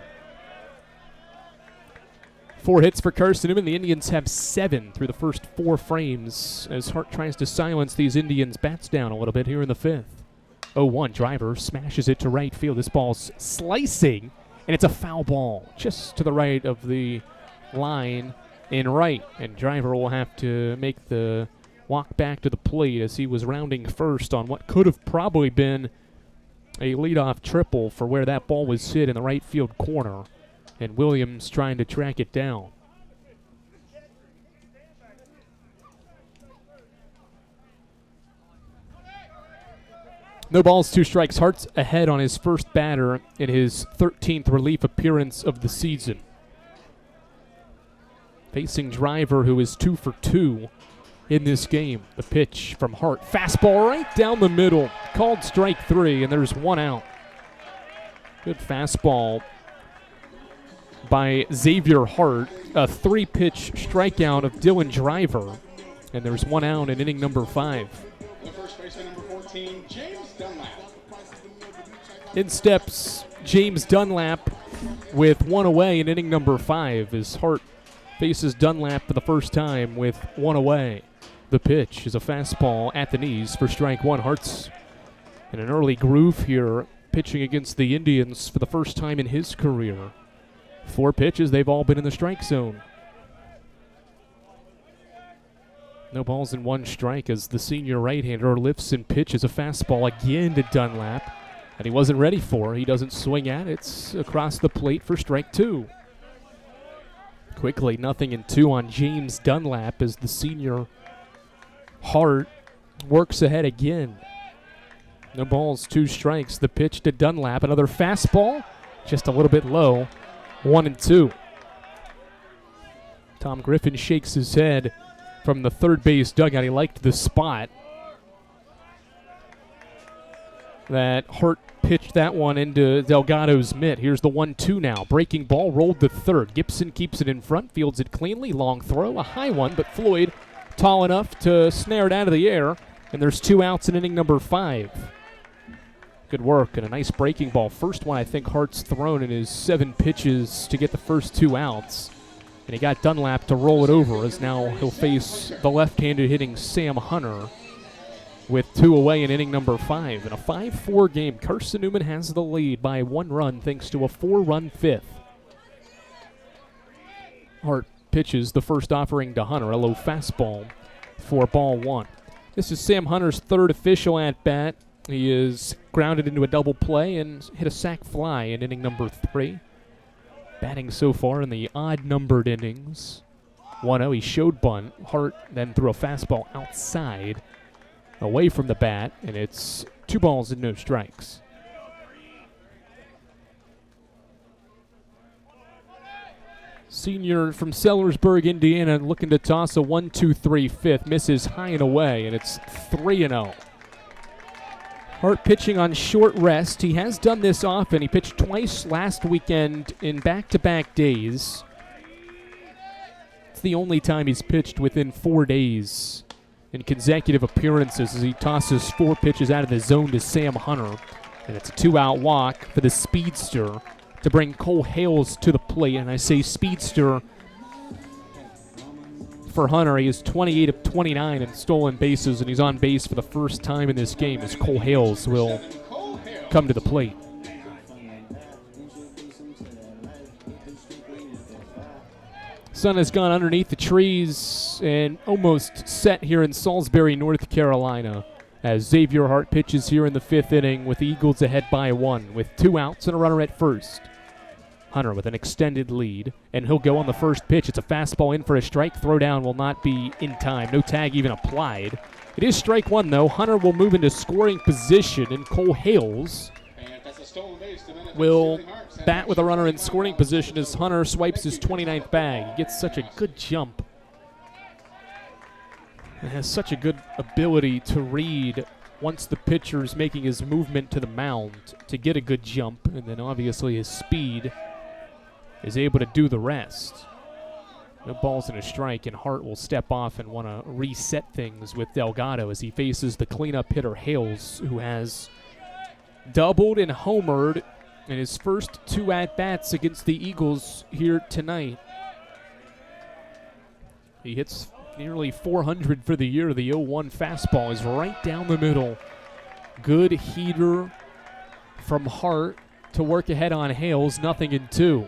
4 hits for Carson-Newman. The Indians have 7 through the first 4 frames as Hart tries to silence these Indians' bats down a little bit here in the 5th. 0-1, Driver smashes it to right field. This ball's slicing, and it's a foul ball just to the right of the line in right. And Driver will have to make the walk back to the plate as he was rounding first on what could have probably been a leadoff triple for where that ball was hit in the right field corner. And Williams trying to track it down. No balls, 2 strikes. Hart's ahead on his first batter in his 13th relief appearance of the season. Facing Driver, who is 2 for 2 in this game. The pitch from Hart. Fastball right down the middle. Called strike 3, and there's 1 out. Good fastball by Xavier Hart. A 3-pitch strikeout of Dylan Driver, and there's 1 out in inning number 5. The first baseman, number 14, James Dunlap. In steps James Dunlap with 1 away in inning number 5 as Hart faces Dunlap for the first time with 1 away. The pitch is a fastball at the knees for strike 1. Hart's in an early groove here, pitching against the Indians for the first time in his career. 4 pitches, they've all been in the strike zone. No balls and 1 strike as the senior right-hander lifts and pitches a fastball again to Dunlap. And he wasn't ready for it. He doesn't swing at it. It's across the plate for strike 2. Quickly, 0-2 on James Dunlap as the senior Hart works ahead again. No balls, 2 strikes. The pitch to Dunlap. Another fastball, just a little bit low. 1-2. Tom Griffin shakes his head from the third base dugout. He liked the spot that Hart pitched that one into Delgado's mitt. Here's the 1-2 now. Breaking ball rolled to third. Gibson keeps it in front, fields it cleanly. Long throw, a high one, but Floyd tall enough to snare it out of the air. And there's 2 outs in inning number 5. Good work and a nice breaking ball. First one I think Hart's thrown in his 7 pitches to get the first 2 outs. And he got Dunlap to roll it over as now he'll face the left-handed hitting Sam Hunter with 2 away in inning number 5. In a 5-4 game, Carson-Newman has the lead by 1 run thanks to a 4-run 5th. Hart pitches the first offering to Hunter, a low fastball for ball 1. This is Sam Hunter's 3rd official at-bat. He is grounded into a double play and hit a sac fly in inning number 3. Batting so far in the odd-numbered innings. 1-0, he showed bunt. Hart then threw a fastball outside, away from the bat, and it's 2 balls and no strikes. Senior from Sellersburg, Indiana, looking to toss a 1-2-3 5th. Misses high and away, and it's 3-0. Hart pitching on short rest. He has done this often. He pitched twice last weekend in back-to-back days. It's the only time he's pitched within 4 days in consecutive appearances as he tosses 4 pitches out of the zone to Sam Hunter. And it's a 2-out walk for the speedster to bring Cole Hales to the plate. And I say speedster for Hunter. He is 28 of 29 in stolen bases, and he's on base for the first time in this game as Cole Hales will come to the plate. Sun has gone underneath the trees and almost set here in Salisbury, North Carolina, as Xavier Hart pitches here in the 5th inning with the Eagles ahead by 1 with 2 outs and a runner at first. Hunter with an extended lead, and he'll go on the first pitch. It's a fastball in for a strike. Throw down will not be in time. No tag even applied. It is strike one, though. Hunter will move into scoring position, and Cole Hales will bat with a runner in scoring position as Hunter swipes his 29th bag. He gets such a good jump. And has such a good ability to read once the pitcher's making his movement to the mound to get a good jump, and then obviously his speed is able to do the rest. No balls and a strike, and Hart will step off and want to reset things with Delgado as he faces the cleanup hitter Hales, who has doubled and homered in his first two at-bats against the Eagles here tonight. He hits nearly 400 for the year. The 0-1 fastball is right down the middle. Good heater from Hart to work ahead on Hales, 0-2.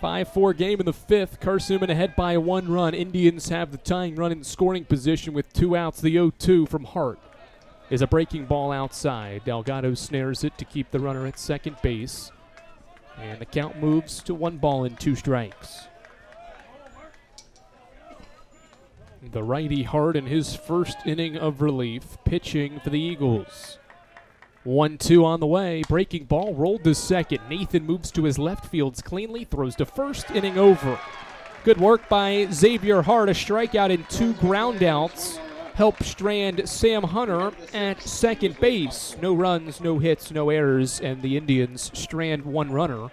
5-4 game in the fifth. Carson-Newman ahead by 1 run. Indians have the tying run in scoring position with 2 outs. The 0-2 from Hart is a breaking ball outside. Delgado snares it to keep the runner at second base. And the count moves to 1 ball and 2 strikes. The righty Hart in his first inning of relief, pitching for the Eagles. 1-2 on the way. Breaking ball rolled to second. Nathan moves to his left, fields cleanly, throws to first, inning over. Good work by Xavier Hart. A strikeout and 2 groundouts help strand Sam Hunter at second base. No runs, no hits, no errors, and the Indians strand 1 runner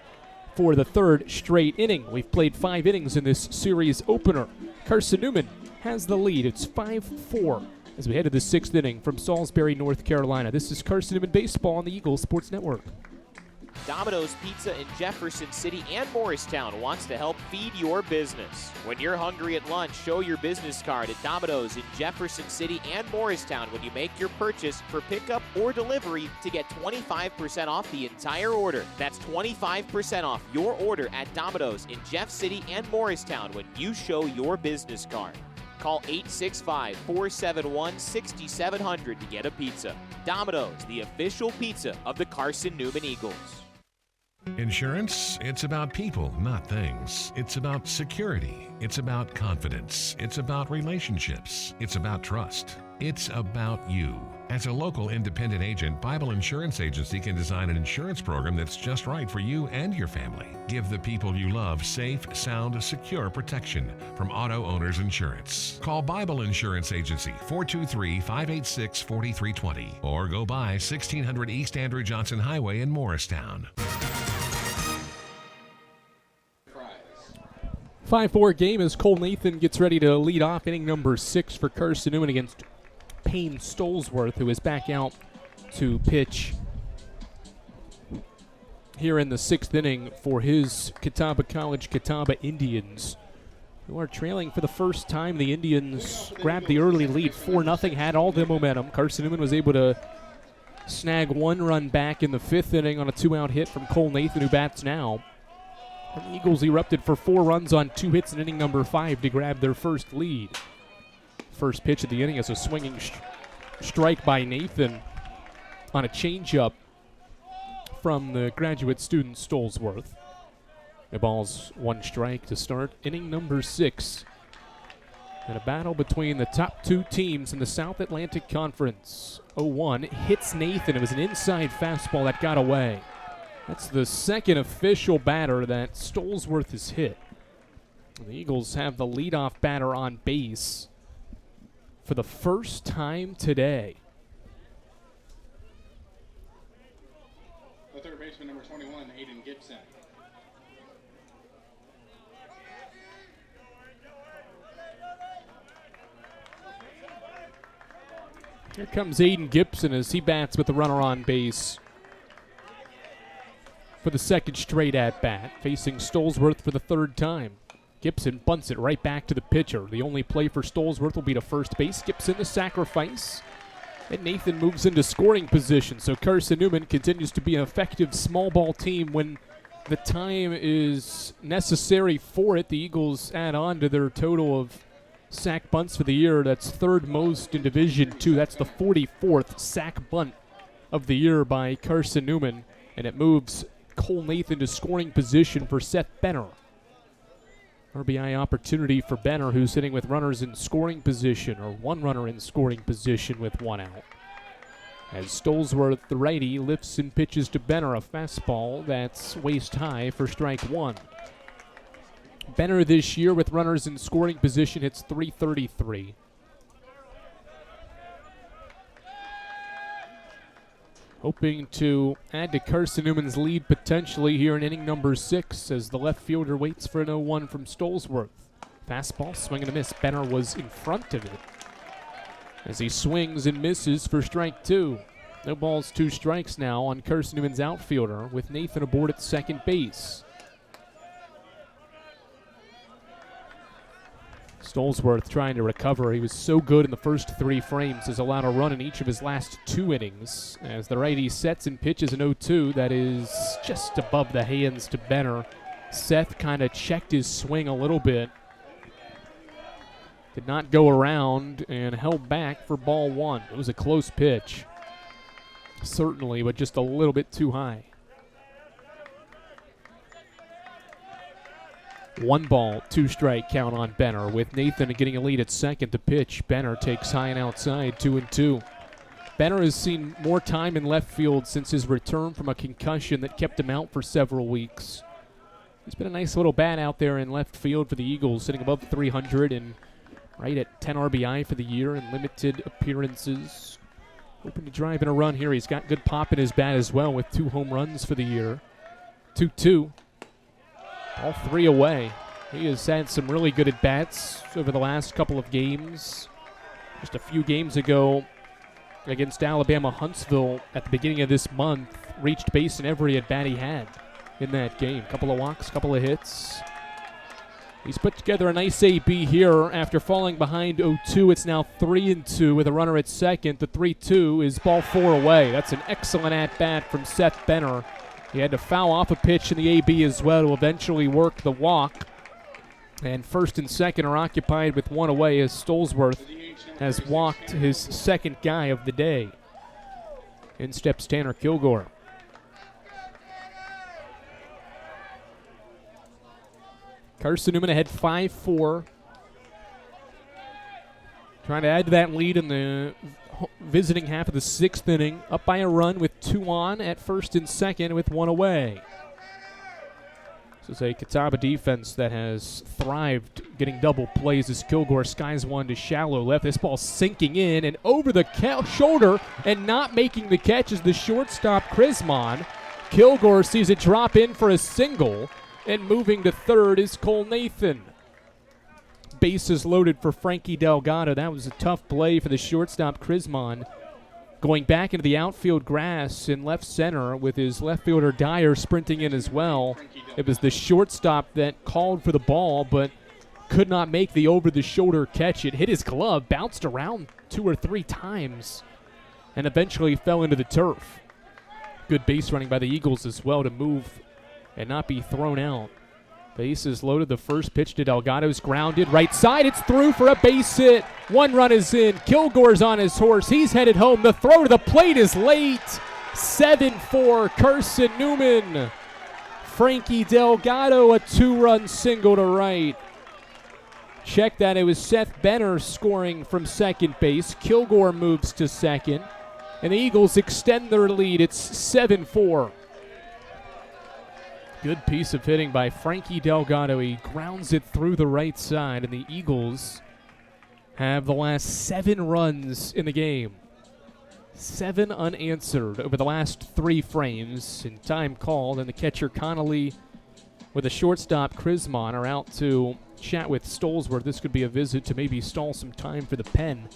for the 3rd straight inning. We've played 5 innings in this series opener. Carson-Newman has the lead. It's 5-4 as we head to the 6th inning from Salisbury, North Carolina. This is Carson-Newman Baseball on the Eagles Sports Network. Domino's Pizza in Jefferson City and Morristown wants to help feed your business. When you're hungry at lunch, show your business card at Domino's in Jefferson City and Morristown when you make your purchase for pickup or delivery to get 25% off the entire order. That's 25% off your order at Domino's in Jeff City and Morristown when you show your business card. Call 865-471-6700 to get a pizza. Domino's, the official pizza of the Carson-Newman Eagles. Insurance, it's about people, not things. It's about security. It's about confidence. It's about relationships. It's about trust. It's about you. As a local independent agent, Bible Insurance Agency can design an insurance program that's just right for you and your family. Give the people you love safe, sound, secure protection from Auto Owners Insurance. Call Bible Insurance Agency 423-586-4320 or go by 1600 East Andrew Johnson Highway in Morristown. 5-4 game as Cole Nathan gets ready to lead off inning number 6 for Carson-Newman against Payne Stolesworth, who is back out to pitch here in the 6th inning for his Catawba College Catawba Indians, who are trailing for the first time. The Indians grabbed the early lead 4-0, had all the momentum. Carson-Newman was able to snag 1 run back in the 5th inning on a 2-out hit from Cole Nathan, who bats now. And the Eagles erupted for 4 runs on 2 hits in inning number 5 to grab their first lead. First pitch of the inning is a swinging strike by Nathan on a changeup from the graduate student Stolesworth. The ball's 1 strike to start inning number 6. And a battle between the top 2 teams in the South Atlantic Conference. 0-1 hits Nathan. It was an inside fastball that got away. That's the second official batter that Stolesworth has hit. The Eagles have the leadoff batter on base for the first time today. The third baseman, number 21, Aiden Gibson. Here comes Aiden Gibson as he bats with the runner on base for the second straight at-bat, facing Stolesworth for the 3rd time. Gibson bunts it right back to the pitcher. The only play for Stolesworth will be to first base. Gibson the sacrifice. And Nathan moves into scoring position. So Carson-Newman continues to be an effective small ball team when the time is necessary for it. The Eagles add on to their total of sack bunts for the year. That's 3rd most in Division II. That's the 44th sack bunt of the year by Carson-Newman, and it moves Cole Nathan to scoring position for Seth Benner. RBI opportunity for Benner, who's sitting with runners in scoring position, or one runner in scoring position with one out. As Stolzworth, the righty, lifts and pitches to Benner, a fastball that's waist high for strike one. Benner this year with runners in scoring position hits .333. Hoping to add to Carson-Newman's lead potentially here in inning number 6 as the left fielder waits for an 0-1 from Stolzworth. Fastball, swing and a miss. Benner was in front of it as he swings and misses for strike 2. No balls, 2 strikes now on Carson-Newman's outfielder with Nathan aboard at second base. Stolzworth trying to recover. He was so good in the first 3 frames, has allowed a run in each of his last 2 innings. As the righty sets and pitches an 0-2 that is just above the hands to Benner. Seth kind of checked his swing a little bit. Did not go around and held back for ball 1. It was a close pitch, certainly, but just a little bit too high. 1 ball, 2 strike count on Benner with Nathan getting a lead at second to pitch. Benner takes high and outside, 2-2. Benner has seen more time in left field since his return from a concussion that kept him out for several weeks. He's been a nice little bat out there in left field for the Eagles, sitting above 300 and right at 10 RBI for the year in limited appearances. Hoping to drive in a run here. He's got good pop in his bat as well with 2 home runs for the year. 2-2. All 3 away. He has had some really good at-bats over the last couple of games. Just a few games ago against Alabama Huntsville at the beginning of this month, reached base in every at-bat he had in that game. Couple of walks, couple of hits. He's put together a nice AB here after falling behind 0-2. It's now 3-2 with a runner at second. The 3-2 is ball 4 away. That's an excellent at-bat from Seth Benner. He had to foul off a pitch in the AB as well to eventually work the walk. And first and second are occupied with 1 away as Stolzworth has walked his second guy of the day. In steps Tanner Kilgore. Carson-Newman ahead 5-4. Trying to add to that lead in the visiting half of the 6th inning. Up by a run with 2 on at first and second with 1 away. This is a Catawba defense that has thrived getting double plays as Kilgore skies one to shallow left. This ball sinking in and over the shoulder and not making the catch is the shortstop Krismon. Kilgore sees it drop in for a single, and moving to third is Cole Nathan. Bases loaded for Frankie Delgado. That was a tough play for the shortstop Krismon. Going back into the outfield grass in left center with his left fielder Dyer sprinting in as well. It was the shortstop that called for the ball but could not make the over-the-shoulder catch. It hit his glove, bounced around 2 or 3 times, and eventually fell into the turf. Good base running by the Eagles as well to move and not be thrown out. Bases loaded. The first pitch to Delgado's grounded right side. It's through for a base hit. 1 run is in. Kilgore's on his horse. He's headed home. The throw to the plate is late. 7-4 Carson-Newman. Frankie Delgado, a 2-run single to right. Check that. It was Seth Benner scoring from second base. Kilgore moves to second. And the Eagles extend their lead. It's 7-4. Good piece of hitting by Frankie Delgado. He grounds it through the right side, and the Eagles have the last 7 runs in the game. 7 unanswered over the last 3 frames, and time called, and the catcher Connolly with the shortstop Krismon are out to chat with Stolzworth. This could be a visit to maybe stall some time for the pen,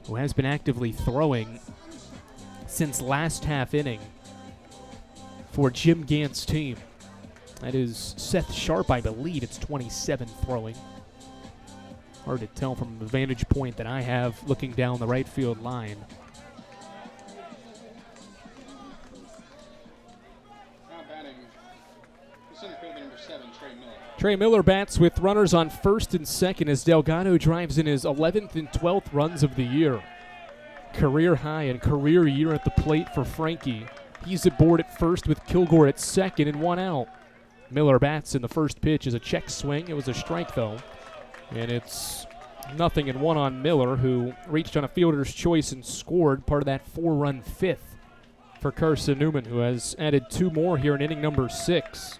who has been actively throwing since last half inning for Jim Gant's team. That is Seth Sharp, I believe. It's 27 throwing. Hard to tell from the vantage point that I have looking down the right field line. Now batting, the center fielder number 7, Trey Miller. Trey Miller bats with runners on first and second as Delgado drives in his 11th and 12th runs of the year. career high and career year at the plate for Frankie. He's aboard at first with Kilgore at second and 1 out. Miller bats in the first pitch as a check swing. It was a strike, though. And it's 0-1 on Miller, who reached on a fielder's choice and scored, part of that 4-run fifth for Carson-Newman, who has added 2 more here in inning number 6.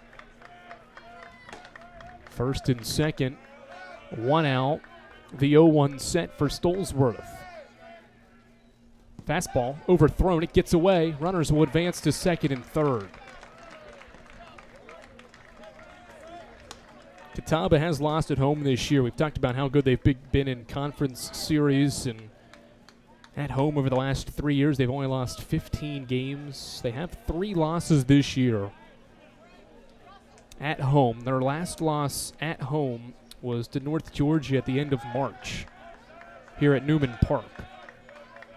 First and second, 1 out. The 0-1 set for Stolzworth. Fastball overthrown. It gets away. Runners will advance to second and third. Catawba has lost at home this year. We've talked about how good they've been in conference series, and at home over the last 3 years, they've only lost 15 games. They have 3 losses this year at home. Their last loss at home was to North Georgia at the end of March here at Newman Park.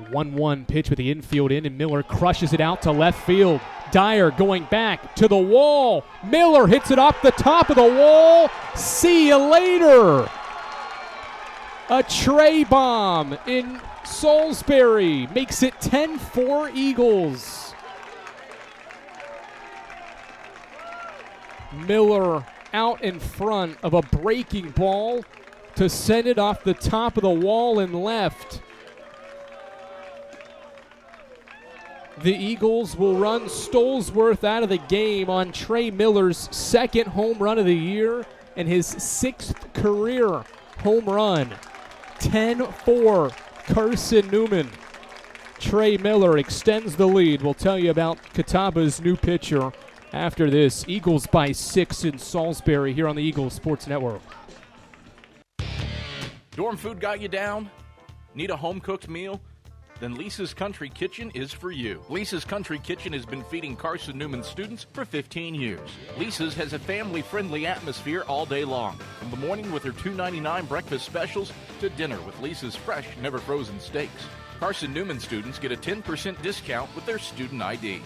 1-1 pitch with the infield in, and Miller crushes it out to left field. Dyer going back to the wall. Miller hits it off the top of the wall. See you later. A Trey bomb in Salisbury makes it 10-4 Eagles. Miller out in front of a breaking ball to send it off the top of the wall and left. The Eagles will run Stolzworth out of the game on Trey Miller's second home run of the year and his 6th career home run. 10-4 Carson-Newman. Trey Miller extends the lead. We'll tell you about Catawba's new pitcher after this. Eagles by 6 in Salisbury here on the Eagles Sports Network. Dorm food got you down? Need a home-cooked meal? Then Lisa's Country Kitchen is for you. Lisa's Country Kitchen has been feeding Carson-Newman students for 15 years. Lisa's has a family-friendly atmosphere all day long, from the morning with her $2.99 breakfast specials to dinner with Lisa's fresh, never-frozen steaks. Carson-Newman students get a 10% discount with their student ID.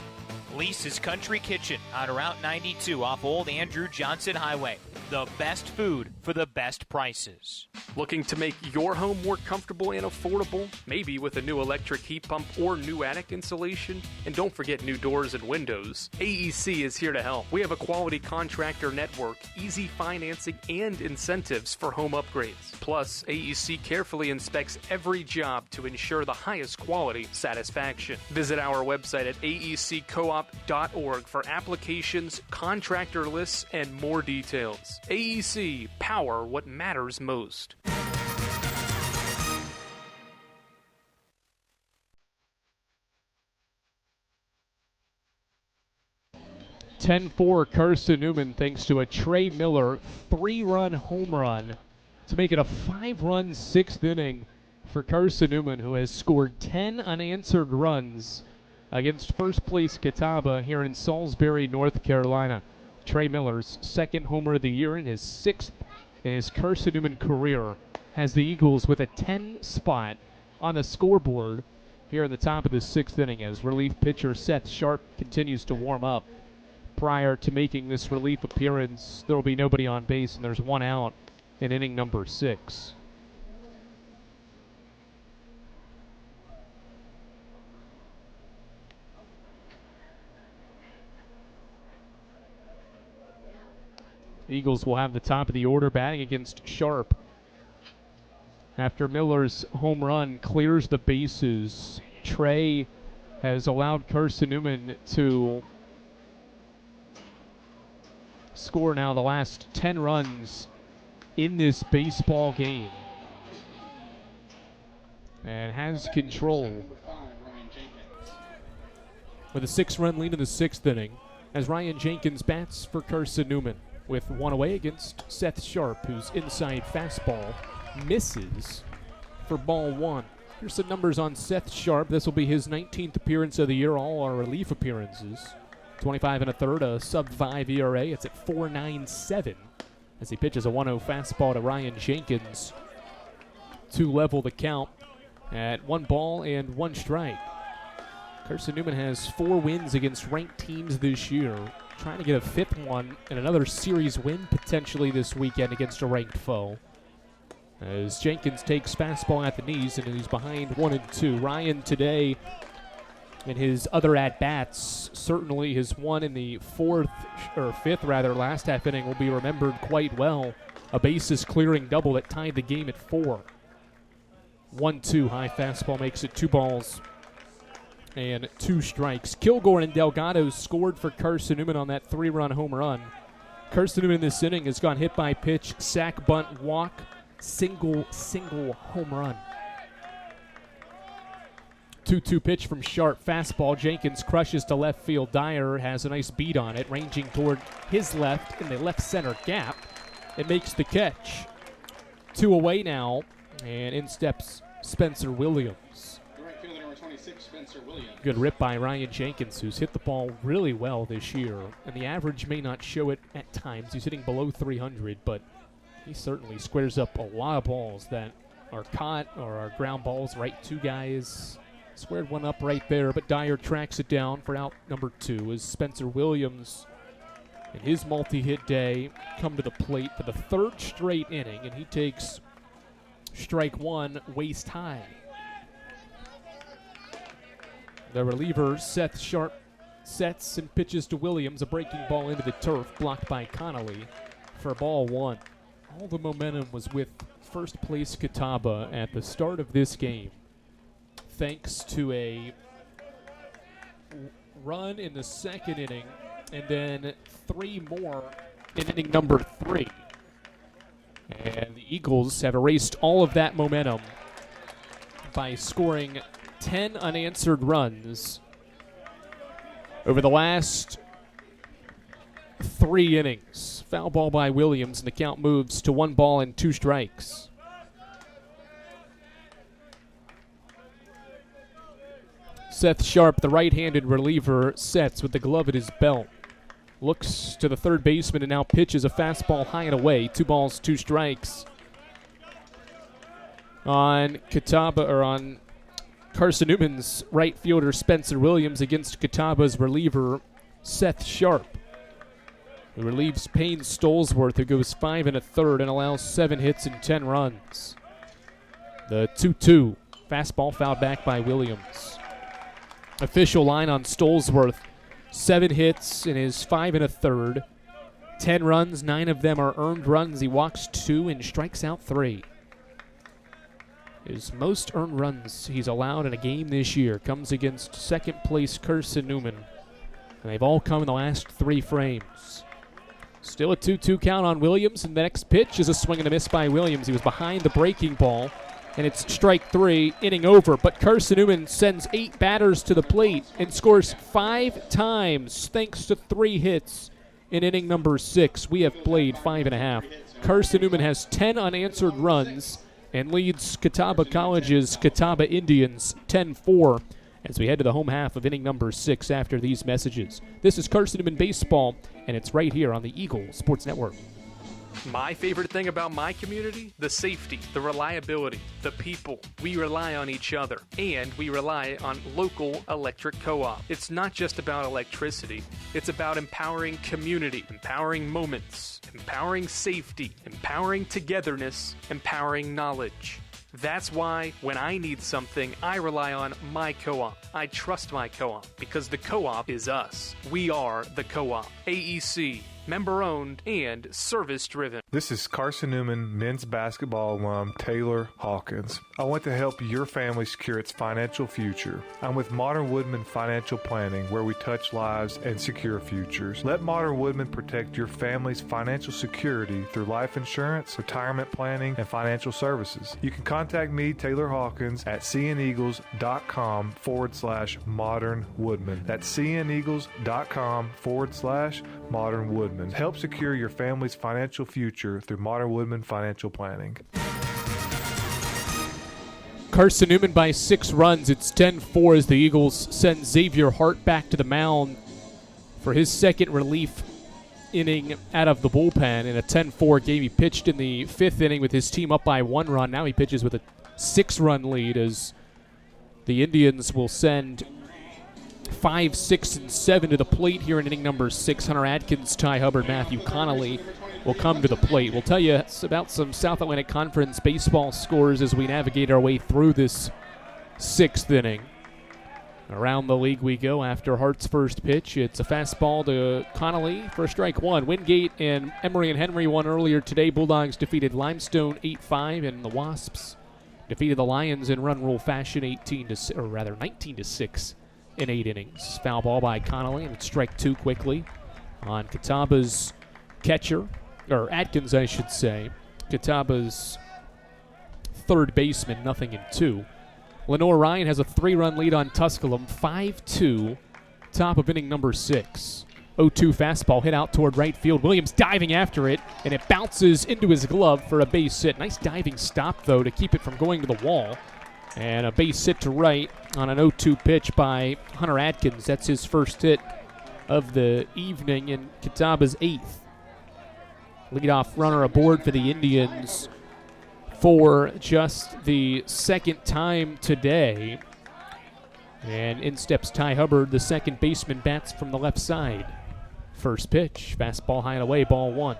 Lisa's Country Kitchen on Route 92 off Old Andrew Johnson Highway. The best food for the best prices. Looking to make your home more comfortable and affordable? Maybe with a new electric heat pump or new attic insulation? And don't forget new doors and windows. AEC is here to help. We have a quality contractor network, easy financing, and incentives for home upgrades. Plus, AEC carefully inspects every job to ensure the highest quality satisfaction. Visit our website at aeccoop.org for applications, contractor lists, and more details. AEC, power what matters most. (10-4) Carson-Newman thanks to a Trey Miller 3-run home run to make it a 5-run 6th inning for Carson-Newman, who has scored 10 unanswered runs against first place Catawba here in Salisbury, North Carolina. Trey Miller's 2nd homer of the year and his 6th in his Carson-Newman career has the Eagles with a 10 spot on the scoreboard here in the top of the 6th inning as relief pitcher Seth Sharp continues to warm up. Prior to making this relief appearance, there will be nobody on base and there's 1 out in inning number 6. Eagles will have the top of the order batting against Sharp. After Miller's home run clears the bases, Trey has allowed Carson-Newman to score now the last 10 runs in this baseball game and has control with a 6-run lead in the 6th inning as Ryan Jenkins bats for Carson-Newman with 1 away against Seth Sharp, whose inside fastball misses for ball 1. Here's some numbers on Seth Sharp. This will be his 19th appearance of the year. All are relief appearances. 25 1/3, a sub-5 ERA. It's at 4.97 as he pitches a 1-0 fastball to Ryan Jenkins to level the count at 1 ball and 1 strike. Carson-Newman has 4 wins against ranked teams this year, trying to get a 5th one and another series win potentially this weekend against a ranked foe. as Jenkins takes fastball at the knees, and he's behind 1-2. Ryan today, in his other at-bats, certainly his one in the fifth last half inning will be remembered quite well. A bases-clearing double that tied the game at 4. 1-2, high fastball makes it 2 balls and 2 strikes. Kilgore and Delgado scored for Carson-Newman on that 3-run home run. Carson-Newman in this inning has gone hit by pitch, sack, bunt, walk, single home run. 2-2 pitch from Sharp, fastball. Jenkins crushes to left field. Dyer has a nice beat on it, ranging toward his left in the left center gap. It makes the catch. 2 away now, and in steps Spencer Williams. Right fielder number 26, Spencer Williams. Good rip by Ryan Jenkins, who's hit the ball really well this year, and the average may not show it at times. He's hitting below 300, but he certainly squares up a lot of balls that are caught or are ground balls right to guys. Squared one up right there, but Dyer tracks it down for out number 2 as Spencer Williams, in his multi-hit day, come to the plate for the 3rd straight inning, and he takes strike 1 waist high. The reliever, Seth Sharp, sets and pitches to Williams, a breaking ball into the turf, blocked by Connolly for ball 1. All the momentum was with first place Catawba at the start of this game, thanks to a run in the 2nd inning and then 3 more in inning number 3. And the Eagles have erased all of that momentum by scoring 10 unanswered runs over the last 3 innings. Foul ball by Williams, and the count moves to 1 ball and 2 strikes. Seth Sharp, the right-handed reliever, sets with the glove at his belt. Looks to the third baseman and now pitches a fastball high and away. 2 balls, 2 strikes. On Carson-Newman's right fielder Spencer Williams against Catawba's reliever Seth Sharp, who relieves Payne Stolesworth, who goes 5 1/3 and allows 7 hits and 10 runs. The 2-2 fastball fouled back by Williams. Official line on Stolesworth: 7 hits in his 5 1/3, 10 runs, 9 of them are earned runs. He walks 2 and strikes out 3. His most earned runs he's allowed in a game this year comes against second place Carson-Newman, and they've all come in the last 3 frames. Still a 2-2 count on Williams, and the next pitch is a swing and a miss by Williams. He was behind the breaking ball, and it's strike 3, inning over. But Carson-Newman sends 8 batters to the plate and scores 5 times thanks to 3 hits in inning number 6. We have played 5 1/2. Carson-Newman has 10 unanswered runs and leads Catawba College's Catawba Indians 10-4 as we head to the home half of inning number 6 after these messages. This is Carson-Newman Baseball, and it's right here on the Eagle Sports Network. My favorite thing about my community? The safety, the reliability, the people. We rely on each other, and we rely on local electric co-op. It's not just about electricity. It's about empowering community, empowering moments, empowering safety, empowering togetherness, empowering knowledge. That's why when I need something, I rely on my co-op. I trust my co-op because the co-op is us. We are the co-op. AEC, member-owned and service-driven. This is Carson-Newman men's basketball alum Taylor Hawkins. I want to help your family secure its financial future. I'm with Modern Woodman Financial Planning, where we touch lives and secure futures. Let Modern Woodman protect your family's financial security through life insurance, retirement planning, and financial services. You can contact me, Taylor Hawkins, at cneagles.com/Modern Woodman. That's cneagles.com/Modern Woodman. Help secure your family's financial future through Modern Woodman Financial Planning. Carson-Newman by 6 runs. It's 10-4 as the Eagles send Xavier Hart back to the mound for his second relief inning out of the bullpen in a 10-4 game. He pitched in the 5th inning with his team up by 1 run. Now he pitches with a 6-run lead as the Indians will send 5, 6, and 7 to the plate here in inning number 6. Hunter Atkins, Ty Hubbard, Matthew Connolly will come to the plate. We'll tell you about some South Atlantic Conference baseball scores as we navigate our way through this 6th inning. Around the league we go after Hart's first pitch. It's a fastball to Connolly for strike one. Wingate and Emory and Henry won earlier today. Bulldogs defeated Limestone 8-5, and the Wasps defeated the Lions in run rule fashion 19-6 in 8 innings. Foul ball by Connolly, and it's strike two quickly on Catawba's catcher, or Atkins, I should say. Catawba's third baseman, 0-2. Lenore Ryan has a 3-run lead on Tusculum, 5-2, top of inning number 6. 0-2 fastball hit out toward right field. Williams diving after it, and it bounces into his glove for a base hit. Nice diving stop, though, to keep it from going to the wall. And a base hit to right on an 0-2 pitch by Hunter Atkins. That's his first hit of the evening in Catawba's 8th. Leadoff runner aboard for the Indians for just the second time today. And in steps Ty Hubbard, the second baseman, bats from the left side. First pitch, fastball high and away, ball one.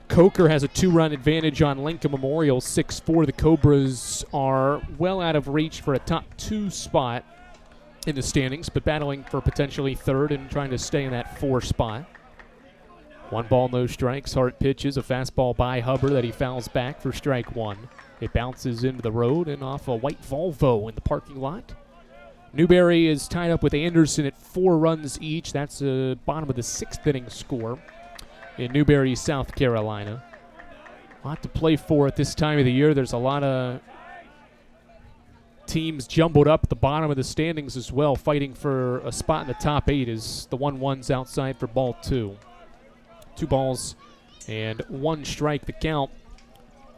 Coker has a 2-run advantage on Lincoln Memorial, 6-4. The Cobras are well out of reach for a top 2 spot in the standings, but battling for potentially third and trying to stay in that 4 spot. 1 ball, no strikes. Hart pitches a fastball by Hubbard that he fouls back for strike one. It bounces into the road and off a white Volvo in the parking lot. Newberry is tied up with Anderson at 4 runs each. That's the bottom of the 6th inning score in Newberry, South Carolina. A lot to play for at this time of the year. There's a lot of teams jumbled up at the bottom of the standings as well, fighting for a spot in the top 8 as the 1-1's outside for ball 2. 2 balls and 1 strike, the count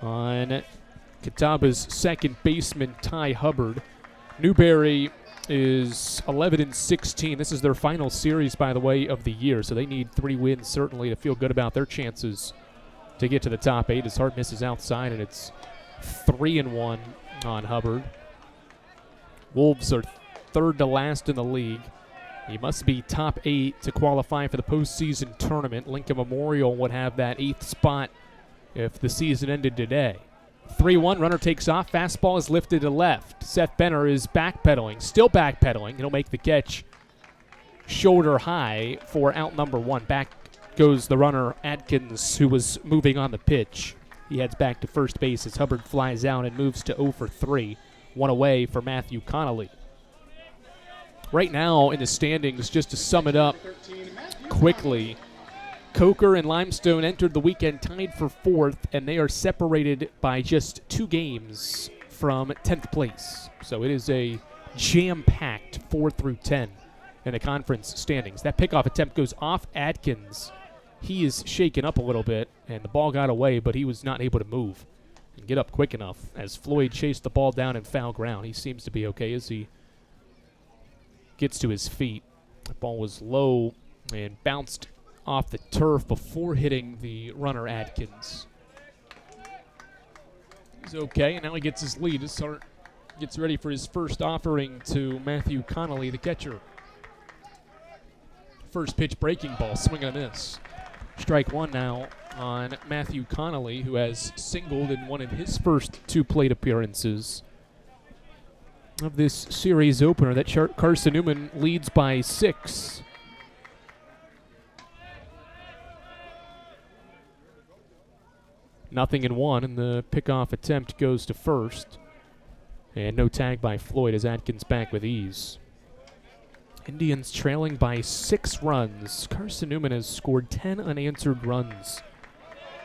on Catawba's second baseman, Ty Hubbard. Newberry is 11-16. This is their final series, by the way, of the year, so they need 3 wins certainly to feel good about their chances to get to the top 8. As Hart misses outside, and it's 3-1 on Hubbard. Wolves are 3rd to last in the league. He must be top 8 to qualify for the postseason tournament. Lincoln Memorial would have that 8th spot if the season ended today. 3-1, runner takes off. Fastball is lifted to left. Seth Benner is backpedaling, still backpedaling. He'll make the catch shoulder high for out number 1. Back goes the runner, Atkins, who was moving on the pitch. He heads back to first base as Hubbard flies out and moves to 0 for 3. 1 away for Matthew Connolly. Right now in the standings, just to sum it up quickly, Coker and Limestone entered the weekend tied for 4th, and they are separated by just 2 games from 10th place. So it is a jam-packed 4 through 10 in the conference standings. That pickoff attempt goes off Atkins. He is shaken up a little bit, and the ball got away, but he was not able to move and get up quick enough as Floyd chased the ball down in foul ground. He seems to be okay as he gets to his feet. The ball was low and bounced off the turf before hitting the runner Atkins. He's okay, and now he gets his lead as Hart gets ready for his first offering to Matthew Connolly, the catcher. First pitch breaking ball, swing and a miss. Strike 1 now on Matthew Connolly, who has singled in one of his first 2 plate appearances of this series opener. That Carson-Newman leads by 6. Nothing in 1, and the pickoff attempt goes to first. And no tag by Floyd as Atkins back with ease. Indians trailing by 6 runs. Carson-Newman has scored 10 unanswered runs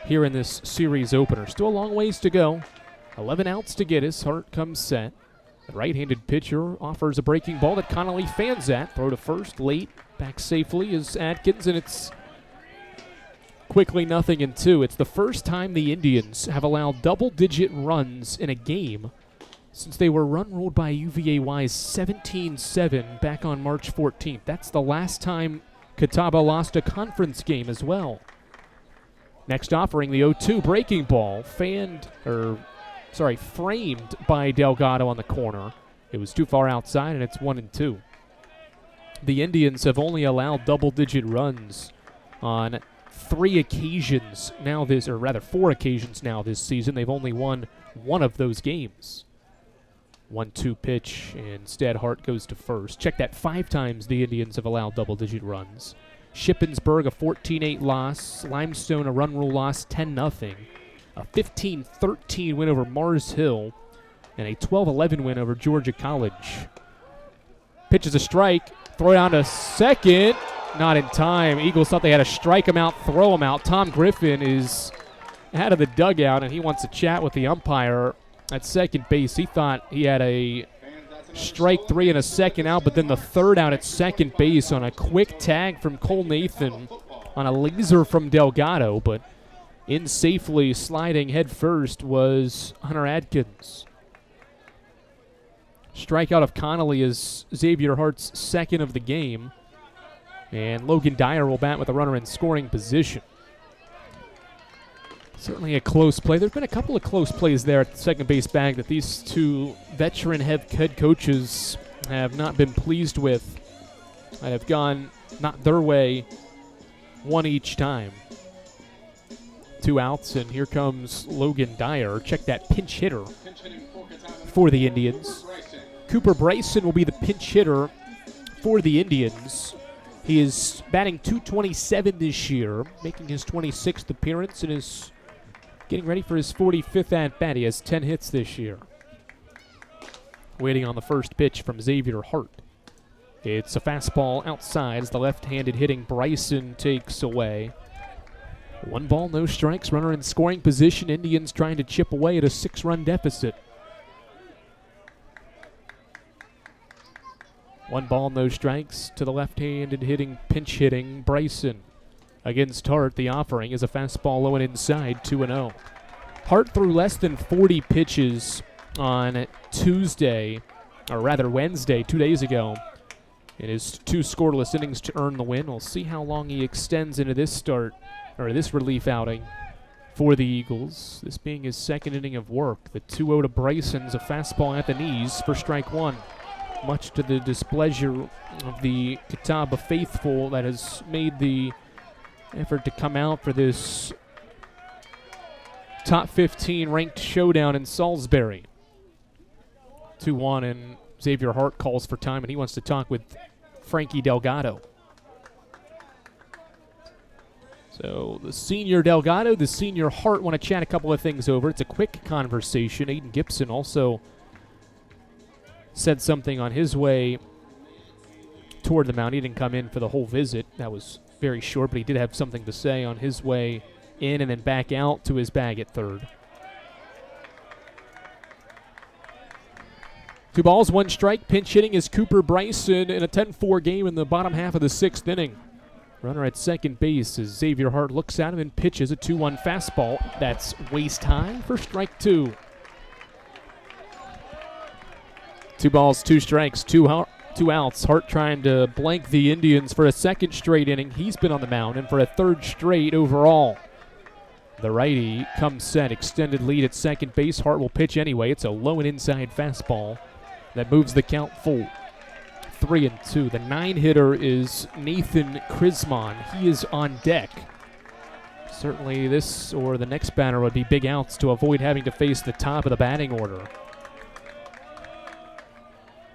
here in this series opener. Still a long ways to go. 11 outs to get as Hart comes set. The right-handed pitcher offers a breaking ball that Connolly fans at. Throw to first, late, back safely is Atkins, and it's quickly 0-2. It's the first time the Indians have allowed double-digit runs in a game since they were run-ruled by UVA-Y's 17-7 back on March 14th. That's the last time Catawba lost a conference game as well. Next offering, the 0-2 breaking ball, framed by Delgado on the corner. It was too far outside, and it's 1-2. The Indians have only allowed double-digit runs on 4 occasions now this season. They've only won one of those games. 1-2 pitch, and instead Hart goes to first. Check that, 5 times the Indians have allowed double-digit runs. Shippensburg, a 14-8 loss. Limestone, a run rule loss, 10-0. A 15-13 win over Mars Hill, and a 12-11 win over Georgia College. Pitches a strike, throw down to second. Not in time. Eagles thought they had to strike him out, throw him out. Tom Griffin is out of the dugout, and he wants to chat with the umpire at second base. He thought he had a strike 3 and a second out, but then the third out at second base on a quick tag from Cole Nathan on a laser from Delgado, but in safely sliding head first was Hunter Adkins. Strikeout of Connolly is Xavier Hart's second of the game, and Logan Dyer will bat with a runner in scoring position. Certainly a close play. There's been a couple of close plays there at the second base bag that these two veteran head coaches have not been pleased with, that have gone not their way, one each time. 2 outs, and here comes Logan Dyer. Check that, pinch hitter for the Indians. Cooper Bryson will be the pinch hitter for the Indians. He is batting .227 this year, making his 26th appearance, and is getting ready for his 45th at-bat. He has 10 hits this year. Waiting on the first pitch from Xavier Hart. It's a fastball outside as the left-handed hitting Bryson takes away. 1 ball, no strikes, runner in scoring position. Indians trying to chip away at a 6-run deficit. 1 ball, no strikes to the left-handed pinch hitting Bryson. Against Hart, the offering is a fastball low and inside, 2-0. Hart threw less than 40 pitches on Wednesday, 2 days ago, in his 2 scoreless innings to earn the win. We'll see how long he extends into this this relief outing for the Eagles. This being his second inning of work. The 2-0 to Bryson's a fastball at the knees for strike 1. Much to the displeasure of the Catawba faithful that has made the effort to come out for this top 15 ranked showdown in Salisbury. 2-1, and Xavier Hart calls for time, and he wants to talk with Frankie Delgado. So the senior Delgado, the senior Hart want to chat a couple of things over. It's a quick conversation. Aiden Gibson also said something on his way toward the mound. He didn't come in for the whole visit. That was very short, but he did have something to say on his way in and then back out to his bag at third. 2 balls, 1 strike. Pinch hitting is Cooper Bryson in a 10-4 game in the bottom half of the 6th inning. Runner at second base as Xavier Hart looks at him and pitches a 2-1 fastball. That's waist high for strike 2. 2 balls, 2 strikes, 2 outs. Hart trying to blank the Indians for a second straight inning. He's been on the mound, and for a 3rd straight overall. The righty comes set, extended lead at second base. Hart will pitch anyway. It's a low and inside fastball that moves the count full. 3-2. The 9-hitter is Nathan Krismon. He is on deck. Certainly this or the next batter would be big outs to avoid having to face the top of the batting order.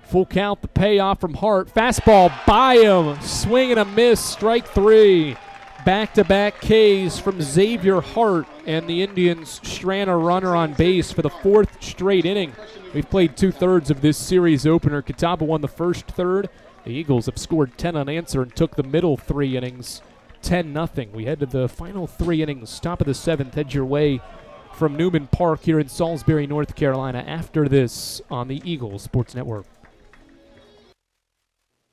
Full count, the payoff from Hart. Fastball by him. Swing and a miss. Strike 3. Back-to-back Ks from Xavier Hart, and the Indians strand a runner on base for the 4th straight inning. We've played 2/3 of this series opener. Catawba won the first third. The Eagles have scored 10 unanswered and took the middle 3 innings 10-0. We head to the final 3 innings. Top of the 7th. Head your way from Newman Park here in Salisbury, North Carolina after this on the Eagles Sports Network.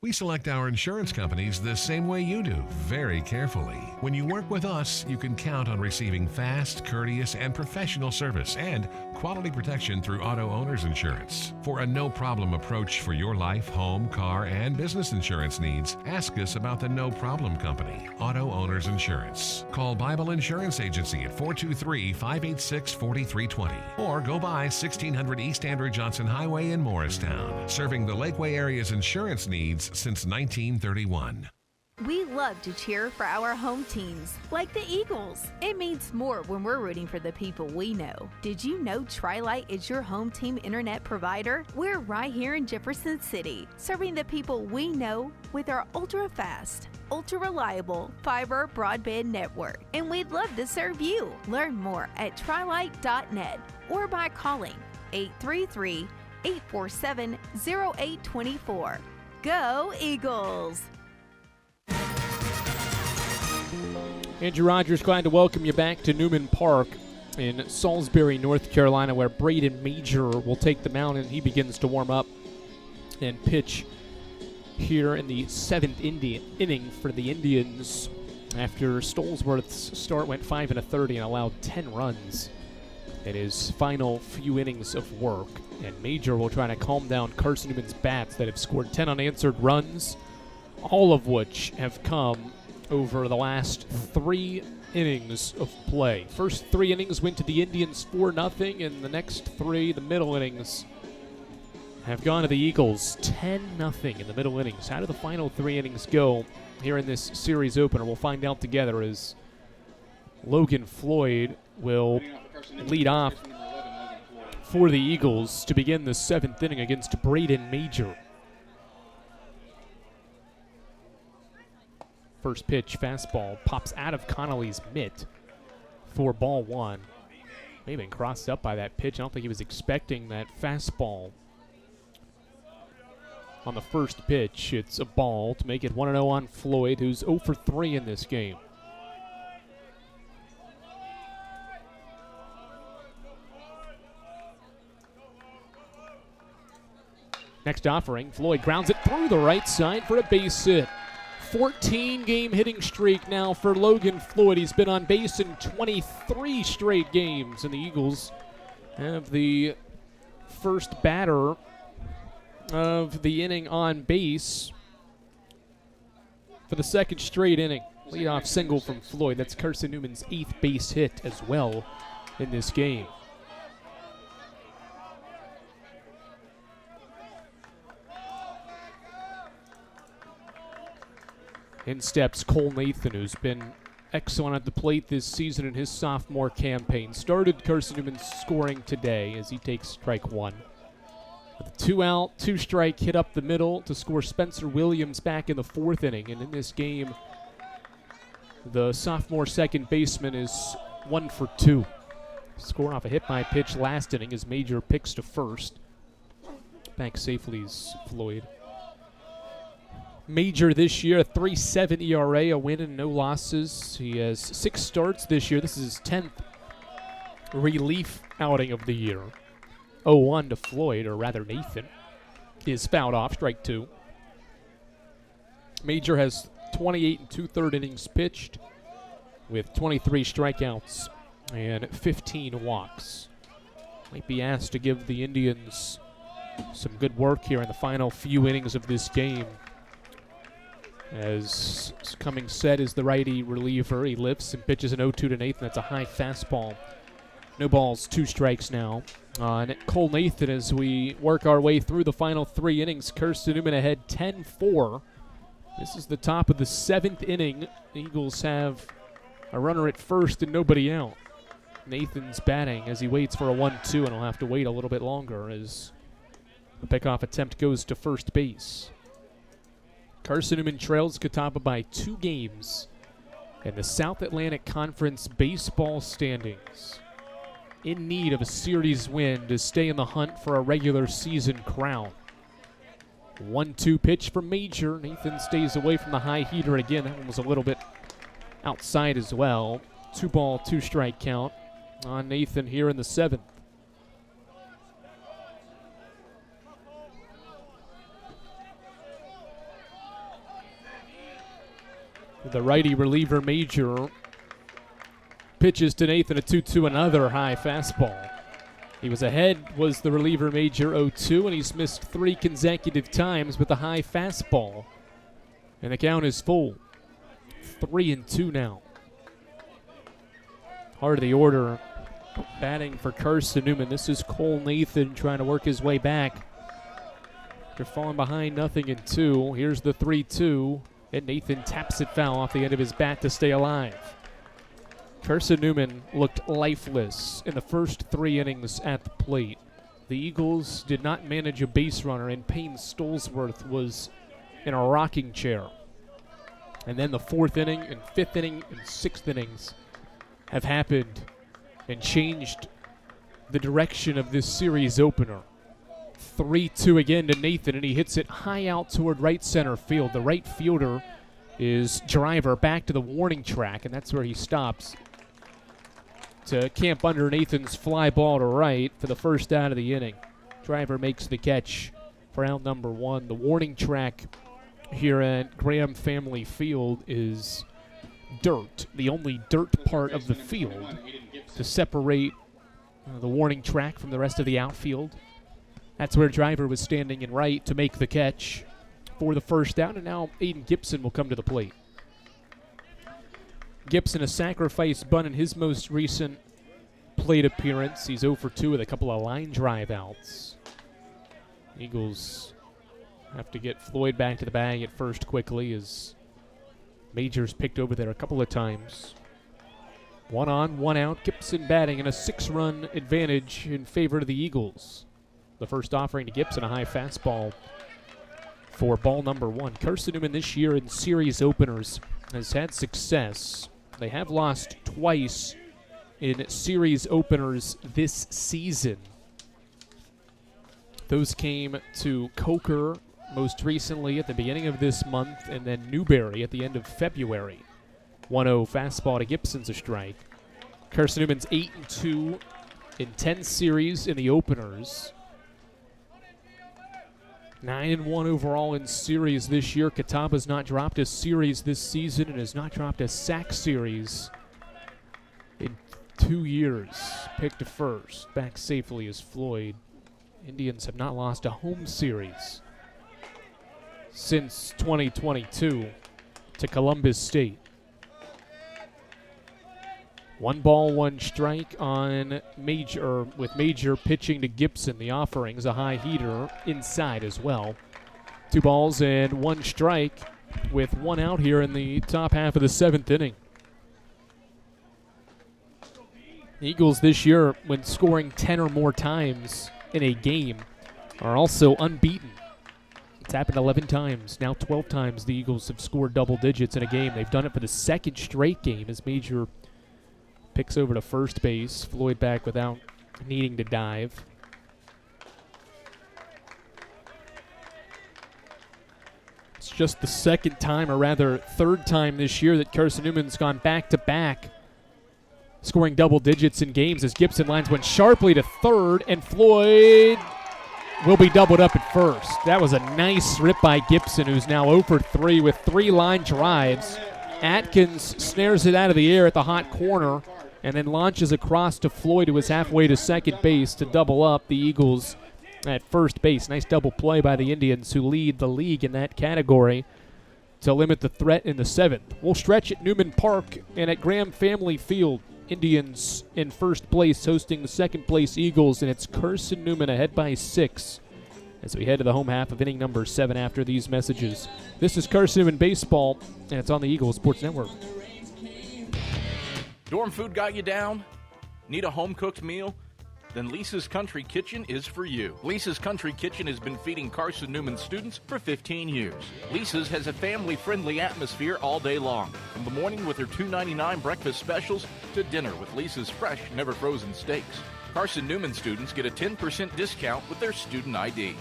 We select our insurance companies the same way you do, very carefully. When you work with us, you can count on receiving fast, courteous, and professional service and quality protection through Auto Owners Insurance. For a no-problem approach for your life, home, car, and business insurance needs, ask us about the No Problem Company, Auto Owners Insurance. Call Bible Insurance Agency at 423-586-4320 or go by 1600 East Andrew Johnson Highway in Morristown, serving the Lakeway area's insurance needs since 1931. We love to cheer for our home teams, like the Eagles. It means more when we're rooting for the people we know. Did you know Tri-Lite is your home team internet provider? We're right here in Jefferson City, serving the people we know with our ultra-fast, ultra-reliable fiber broadband network. And we'd love to serve you. Learn more at trilite.net or by calling 833-847-0824. Go Eagles! Andrew Rogers, glad to welcome you back to Newman Park in Salisbury, North Carolina, where Braden Major will take the mound, and he begins to warm up and pitch here in the 7th inning for the Indians after Stolesworth's start went 5 1/3 and allowed 10 runs in his final few innings of work. And Major will try to calm down Carson-Newman's bats that have scored 10 unanswered runs, all of which have come over the last 3 innings of play. First 3 innings went to the Indians 4-0, and the next 3, the middle innings, have gone to the Eagles 10-0 in the middle innings. How do the final 3 innings go here in this series opener? We'll find out together as Logan Floyd will lead off for the Eagles to begin the 7th inning against Braden Major. First pitch, fastball, pops out of Connolly's mitt for ball 1. May have been crossed up by that pitch. I don't think he was expecting that fastball on the first pitch. It's a ball to make it 1-0 on Floyd, who's 0 for 3 in this game. Next offering, Floyd grounds it through the right side for a base hit. 14-game hitting streak now for Logan Floyd. He's been on base in 23 straight games, and the Eagles have the first batter of the inning on base for the 2nd straight inning. Leadoff single from Floyd. That's Carson-Newman's 8th base hit as well in this game. In steps Cole Nathan, who's been excellent at the plate this season in his sophomore campaign. Started Carson-Newman scoring today as he takes strike 1. With a 2-out, 2-strike hit up the middle to score Spencer Williams back in the 4th inning. And in this game, the sophomore second baseman is 1 for 2. Scoring off a hit by pitch last inning as Major picks to first. Back safely is Floyd. Major this year, a 3.7 ERA, a win and no losses. He has 6 starts this year. This is his 10th relief outing of the year. 0-1 to Floyd, or rather Nathan, is fouled off, strike 2. Major has 28 2/3 innings pitched with 23 strikeouts and 15 walks. Might be asked to give the Indians some good work here in the final few innings of this game. As coming set is the righty reliever. He lifts and pitches an 0-2 to Nathan. That's a high fastball. No balls, 2 strikes now on Cole Nathan as we work our way through the final 3 innings. Carson-Newman ahead 10-4. This is the top of the 7th inning. The Eagles have a runner at first and nobody out. Nathan's batting as he waits for a 1-2, and he'll have to wait a little bit longer as the pickoff attempt goes to first base. Carson-Newman trails Catawba by 2 games in the South Atlantic Conference baseball standings. In need of a series win to stay in the hunt for a regular season crown. 1-2 pitch from Major. Nathan stays away from the high heater again. That one was a little bit outside as well. 2-ball, 2-strike count on Nathan here in the 7th. The righty reliever Major pitches to Nathan, a 2-2, another high fastball. He was ahead, was the reliever Major 0-2, and he's missed 3 consecutive times with a high fastball. And the count is full. 3-2 now. Heart of the order, batting for Carson-Newman. This is Cole Nathan trying to work his way back. They're falling behind 0-2. Here's the 3-2. And Nathan taps it foul off the end of his bat to stay alive. Carson-Newman looked lifeless in the first 3 innings at the plate. The Eagles did not manage a base runner, and Payne Stolesworth was in a rocking chair. And then the 4th inning and 5th inning and 6th innings have happened and changed the direction of this series opener. 3-2 again to Nathan, and he hits it high out toward right center field. The right fielder is Driver back to the warning track, and that's where he stops to camp under Nathan's fly ball to right for the first out of the inning. Driver makes the catch for out number 1. The warning track here at Graham Family Field is dirt, the only dirt part of the field to separate the warning track from the rest of the outfield. That's where Driver was standing in right to make the catch for the first down, and now Aiden Gibson will come to the plate. Gibson, a sacrifice bunt in his most recent plate appearance. He's 0 for 2 with a couple of line drive outs. Eagles have to get Floyd back to the bag at first quickly as Majors picked over there a couple of times. 1 on, 1 out. Gibson batting in a 6-run advantage in favor of the Eagles. The first offering to Gibson, a high fastball for ball number 1. Carson-Newman this year in series openers has had success. They have lost twice in series openers this season. Those came to Coker most recently at the beginning of this month, and then Newberry at the end of February. 1-0 fastball to Gibson's a strike. Carson-Newman's 8-2 in 10 series in the openers. 9-1 overall in series this year. Catawba's not dropped a series this season and has not dropped a sack series in 2 years. Picked to first. Back safely is Floyd. Indians have not lost a home series since 2022 to Columbus State. 1 ball, 1 strike on Major, with Major pitching to Gibson. The offering's a high heater inside as well. 2 balls and 1 strike with 1 out here in the top half of the 7th inning. The Eagles this year, when scoring 10 or more times in a game, are also unbeaten. It's happened 11 times. Now 12 times the Eagles have scored double digits in a game. They've done it for the 2nd straight game as Major picks over to first base. Floyd back without needing to dive. It's just the 2nd time, or rather 3rd time this year, that Carson-Newman's gone back-to-back scoring double digits in games as Gibson lines one sharply to 3rd, and Floyd will be doubled up at first. That was a nice rip by Gibson, who's now 0 for 3 with 3 line drives. Atkins snares it out of the air at the hot corner and then launches across to Floyd, who is halfway to second base to double up the Eagles at first base. Nice double play by the Indians, who lead the league in that category to limit the threat in the 7th. We'll stretch at Newman Park and at Graham Family Field. Indians in first place hosting the 2nd place Eagles, and it's Carson-Newman ahead by 6 as we head to the home half of inning number 7 after these messages. This is Carson-Newman Baseball, and it's on the Eagles Sports Network. Dorm food got you down? Need a home-cooked meal? Then Lisa's Country Kitchen is for you. Lisa's Country Kitchen has been feeding Carson-Newman students for 15 years. Lisa's has a family-friendly atmosphere all day long. From the morning with her $2.99 breakfast specials to dinner with Lisa's fresh, never-frozen steaks. Carson-Newman students get a 10% discount with their student ID.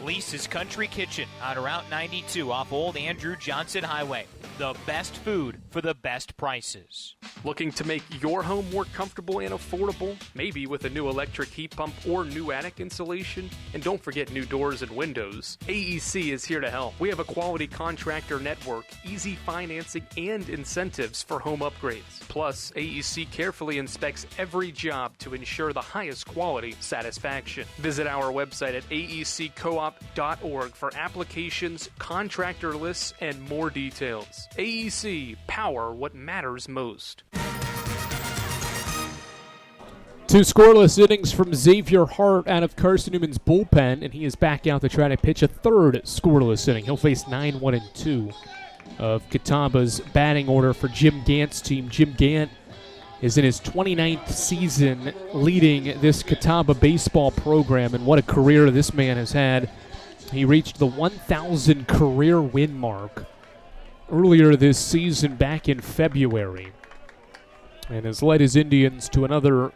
Lisa's Country Kitchen on Route 92 off Old Andrew Johnson Highway. The best food for the best prices. Looking to make your home more comfortable and affordable? Maybe with a new electric heat pump or new attic insulation? And don't forget new doors and windows. AEC is here to help. We have a quality contractor network, easy financing, and incentives for home upgrades. Plus, AEC carefully inspects every job to ensure the highest quality satisfaction. Visit our website at aeccoop.org for applications, contractor lists, and more details. AEC, power what matters most. 2 scoreless innings from Xavier Hart out of Carson-Newman's bullpen, and he is back out to try to pitch a 3rd scoreless inning. He'll face 9-1-2 of Catawba's batting order for Jim Gant's team. Jim Gant is in his 29th season leading this Catawba baseball program, and what a career this man has had. He reached the 1,000 career win mark earlier this season back in February, and has led his Indians to another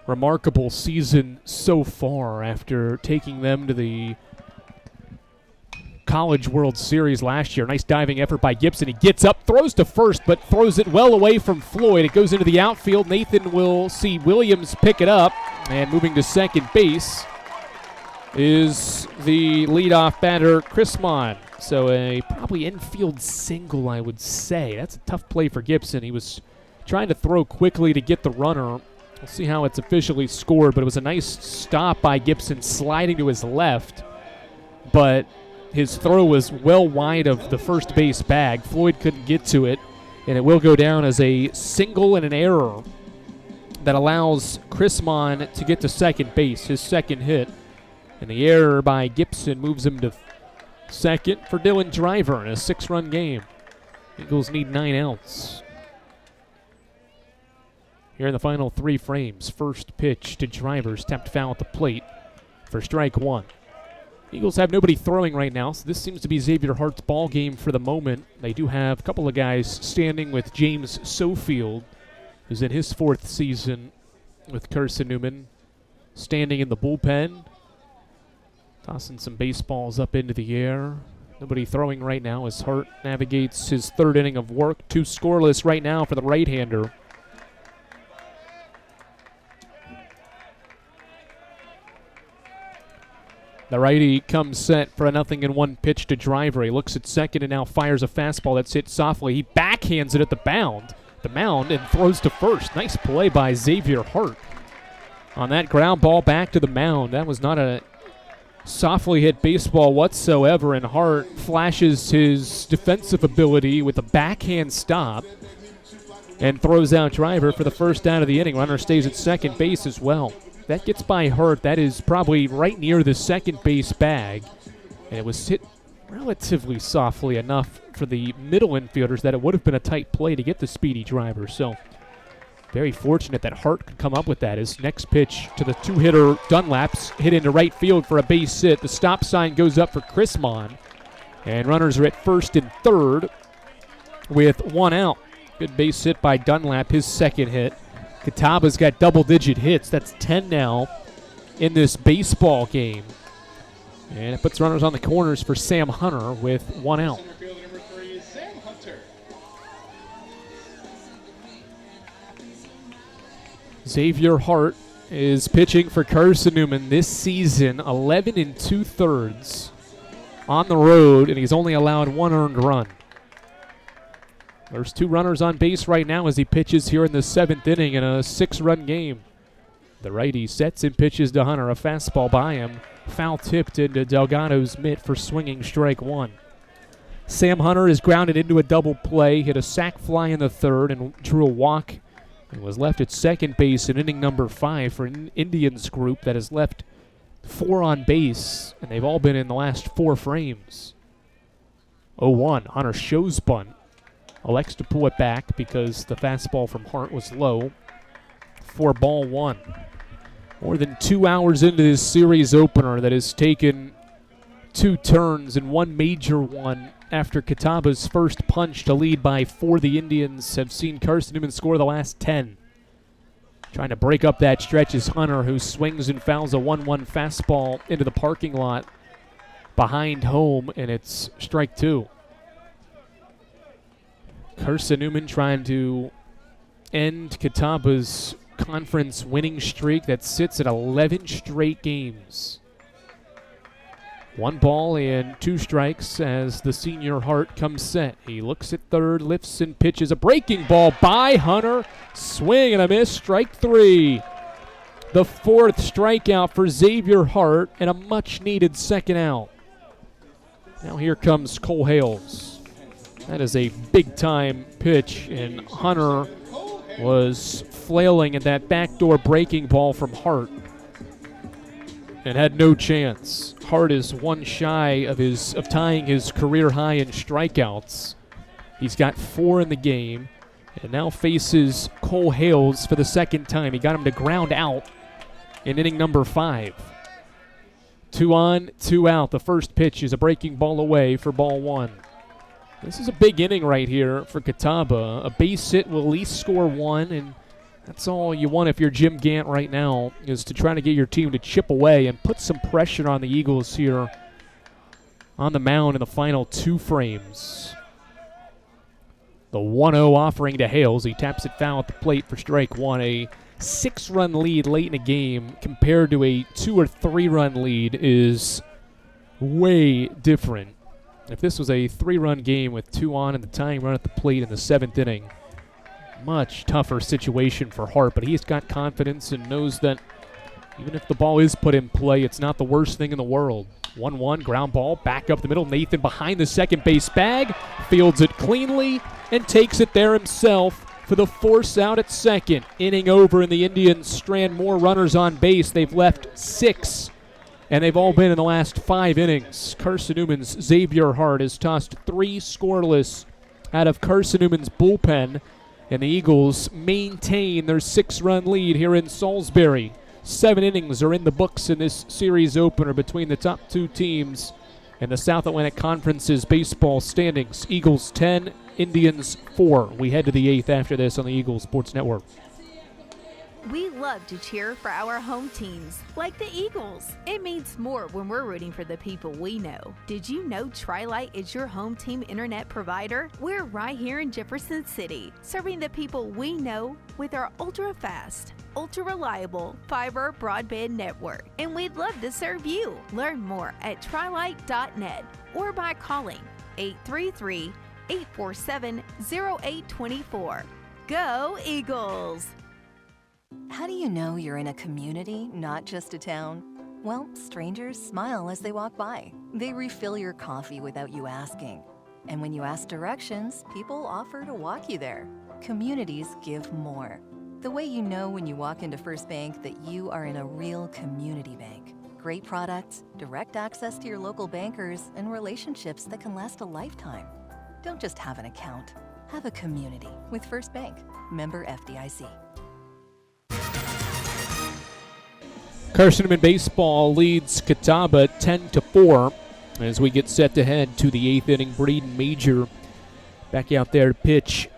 remarkable season so far after taking them to the College World Series last year. Nice diving effort by Gibson. He gets up, throws to first, but throws it well away from Floyd. It goes into the outfield. Nathan will see Williams pick it up, and moving to second base is the leadoff batter, Chris Mon. So a probably infield single, I would say. That's a tough play for Gibson. He was trying to throw quickly to get the runner. We'll see how it's officially scored, but it was a nice stop by Gibson sliding to his left, but his throw was well wide of the first base bag. Floyd couldn't get to it, and it will go down as a single and an error that allows Chris Mon to get to second base, his second hit. And the error by Gibson moves him to second for Dylan Driver in a 6-run game. Eagles need 9 outs. Here in the final 3 frames, first pitch to Driver, tapped foul at the plate for strike 1. Eagles have nobody throwing right now, so this seems to be Xavier Hart's ball game for the moment. They do have a couple of guys standing with James Sofield, who's in his 4th season with Carson-Newman, standing in the bullpen, tossing some baseballs up into the air. Nobody throwing right now as Hart navigates his 3rd inning of work. 2 scoreless right now for the right-hander. The righty comes set for a 0-1 pitch to Driver. He looks at second and now fires a fastball that's hit softly. He backhands it at the mound, and throws to first. Nice play by Xavier Hart on that ground ball back to the mound. That was not a softly hit baseball whatsoever, and Hart flashes his defensive ability with a backhand stop and throws out Driver for the first out of the inning. Runner stays at second base as well. That gets by Hurt. That is probably right near the second base bag. And it was hit relatively softly enough for the middle infielders that it would have been a tight play to get the speedy Driver. So very fortunate that Hart could come up with that. His next pitch to the 2-hitter Dunlap's hit into right field for a base hit. The stop sign goes up for Chris Mon. And runners are at first and third with 1 out. Good base hit by Dunlap, his second hit. Catawba's got double-digit hits. That's 10 now in this baseball game. And it puts runners on the corners for Sam Hunter with 1 out. Center fielder number 3 is Sam Hunter. Xavier Hart is pitching for Carson-Newman this season, 11 2/3 on the road, and he's only allowed 1 earned run. There's 2 runners on base right now as he pitches here in the 7th inning in a 6-run game. The righty sets and pitches to Hunter. A fastball by him. Foul tipped into Delgado's mitt for swinging strike 1. Sam Hunter is grounded into a double play, hit a sac fly in the 3rd, and drew a walk, and was left at second base in inning number 5 for an Indians group that has left 4 on base, and they've all been in the last 4 frames. 0-1. Hunter shows bunt. Elects to pull it back because the fastball from Hart was low. 4-1. More than 2 hours into this series opener that has taken 2 turns and 1 major one after Catawba's first punch to lead by 4. The Indians have seen Carson-Newman score the last 10. Trying to break up that stretch is Hunter, who swings and fouls a 1-1 fastball into the parking lot behind home, and it's strike 2. Carson-Newman trying to end Catawba's conference winning streak that sits at 11 straight games. 1 ball and 2 strikes as the senior Hart comes set. He looks at third, lifts and pitches a breaking ball by Hunter. Swing and a miss, strike 3. The 4th strikeout for Xavier Hart and a much-needed second out. Now here comes Cole Hales. That is a big-time pitch, and Hunter was flailing at that backdoor breaking ball from Hart and had no chance. Hart is one shy of tying his career high in strikeouts. He's got 4 in the game and now faces Cole Hales for the second time. He got him to ground out in inning number 5. 2 on, 2 out. The first pitch is a breaking ball away for ball 1. This is a big inning right here for Catawba. A base hit will at least score 1, and that's all you want if you're Jim Gant right now, is to try to get your team to chip away and put some pressure on the Eagles here on the mound in the final 2 frames. The 1-0 offering to Hales. He taps it foul at the plate for strike 1. A 6-run lead late in a game compared to a 2 or 3-run lead is way different. If this was a 3-run game with 2 on and the tying run at the plate in the 7th inning, much tougher situation for Hart, but he's got confidence and knows that even if the ball is put in play, it's not the worst thing in the world. 1-1, ground ball, back up the middle. Nathan behind the second base bag, fields it cleanly, and takes it there himself for the force out at second. Inning over, and the Indians strand more runners on base. They've left 6, and they've all been in the last 5 innings. Carson-Newman's Xavier Hart has tossed 3 scoreless out of Carson-Newman's bullpen, and the Eagles maintain their 6-run lead here in Salisbury. 7 innings are in the books in this series opener between the top 2 teams in the South Atlantic Conference's baseball standings. Eagles 10, Indians 4. We head to the 8th after this on the Eagles Sports Network. We love to cheer for our home teams, like the Eagles. It means more when we're rooting for the people we know. Did you know Tri-Lite is your home team internet provider? We're right here in Jefferson City, serving the people we know with our ultra-fast, ultra-reliable fiber broadband network. And we'd love to serve you. Learn more at trilite.net or by calling 833-847-0824. Go Eagles! How do you know you're in a community, not just a town? Well, strangers smile as they walk by. They refill your coffee without you asking. And when you ask directions, people offer to walk you there. Communities give more. The way you know when you walk into First Bank that you are in a real community bank. Great products, direct access to your local bankers, and relationships that can last a lifetime. Don't just have an account. Have a community with First Bank. Member FDIC. Carson-Newman baseball leads Catawba 10-4 as we get set to head to the 8th inning. Braden Major back out there to pitch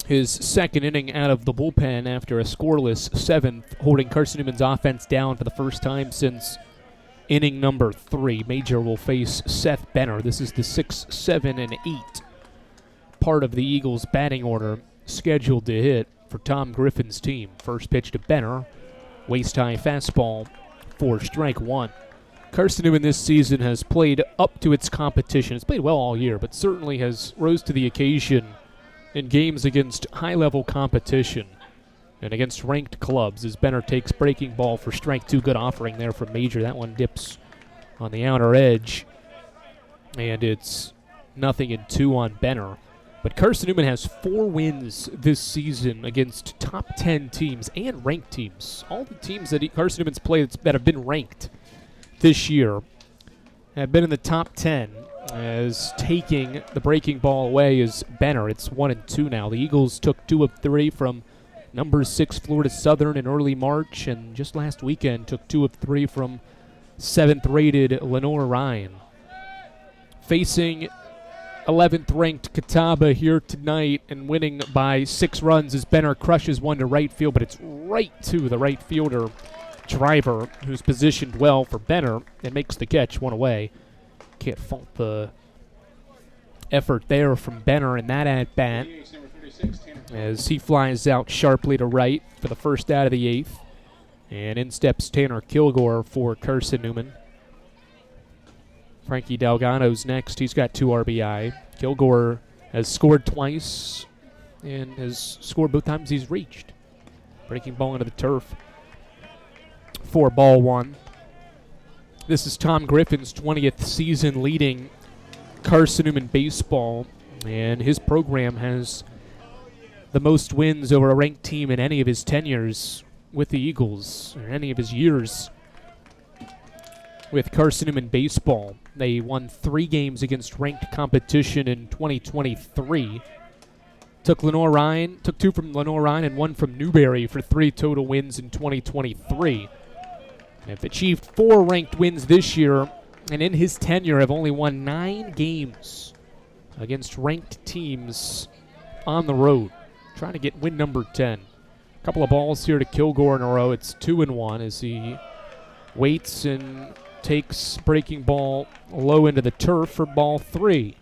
his 2nd inning out of the bullpen after a scoreless 7th, holding Carson-Newman's offense down for the first time since inning number 3. Major will face Seth Benner. This is the 6, 7, and 8 part of the Eagles' batting order scheduled to hit for Tom Griffin's team. First pitch to Benner. Waist-high fastball for strike 1. Carson-Newman this season has played up to its competition. It's played well all year, but certainly has rose to the occasion in games against high-level competition and against ranked clubs as Benner takes breaking ball for strike 2. Good offering there from Major. That one dips on the outer edge, and it's 0-2 on Benner. But Carson-Newman has 4 wins this season against top 10 teams and ranked teams. All the teams that Carson-Newman's played that have been ranked this year have been in the top 10, as taking the breaking ball away is Benner. It's 1-2 now. The Eagles took 2 of 3 from number 6 Florida Southern in early March, and just last weekend took 2 of 3 from 7th-rated Lenore Ryan. Facing 11th-ranked Catawba here tonight and winning by 6 runs as Benner crushes one to right field, but it's right to the right fielder, Driver, who's positioned well for Benner and makes the catch, 1 away. Can't fault the effort there from Benner in that at-bat as he flies out sharply to right for the first out of the 8th. And in steps Tanner Kilgore for Carson-Newman. Frankie Delgado's next. He's got 2 RBI. Kilgore has scored twice and has scored both times he's reached. Breaking ball into the turf for ball 1. This is Tom Griffin's 20th season leading Carson-Newman baseball, and his program has the most wins over a ranked team in any of his tenures with the Eagles, or any of his years with Carson-Newman baseball. They won 3 games against ranked competition in 2023. Took 2 from Lenoir-Rhyne and 1 from Newberry for 3 total wins in 2023. Have achieved 4 ranked wins this year, and in his tenure have only won 9 games against ranked teams on the road. Trying to get win number 10. A couple of balls here to Kilgore in a row. It's 2-1 as he waits and takes breaking ball low into the turf for ball 3.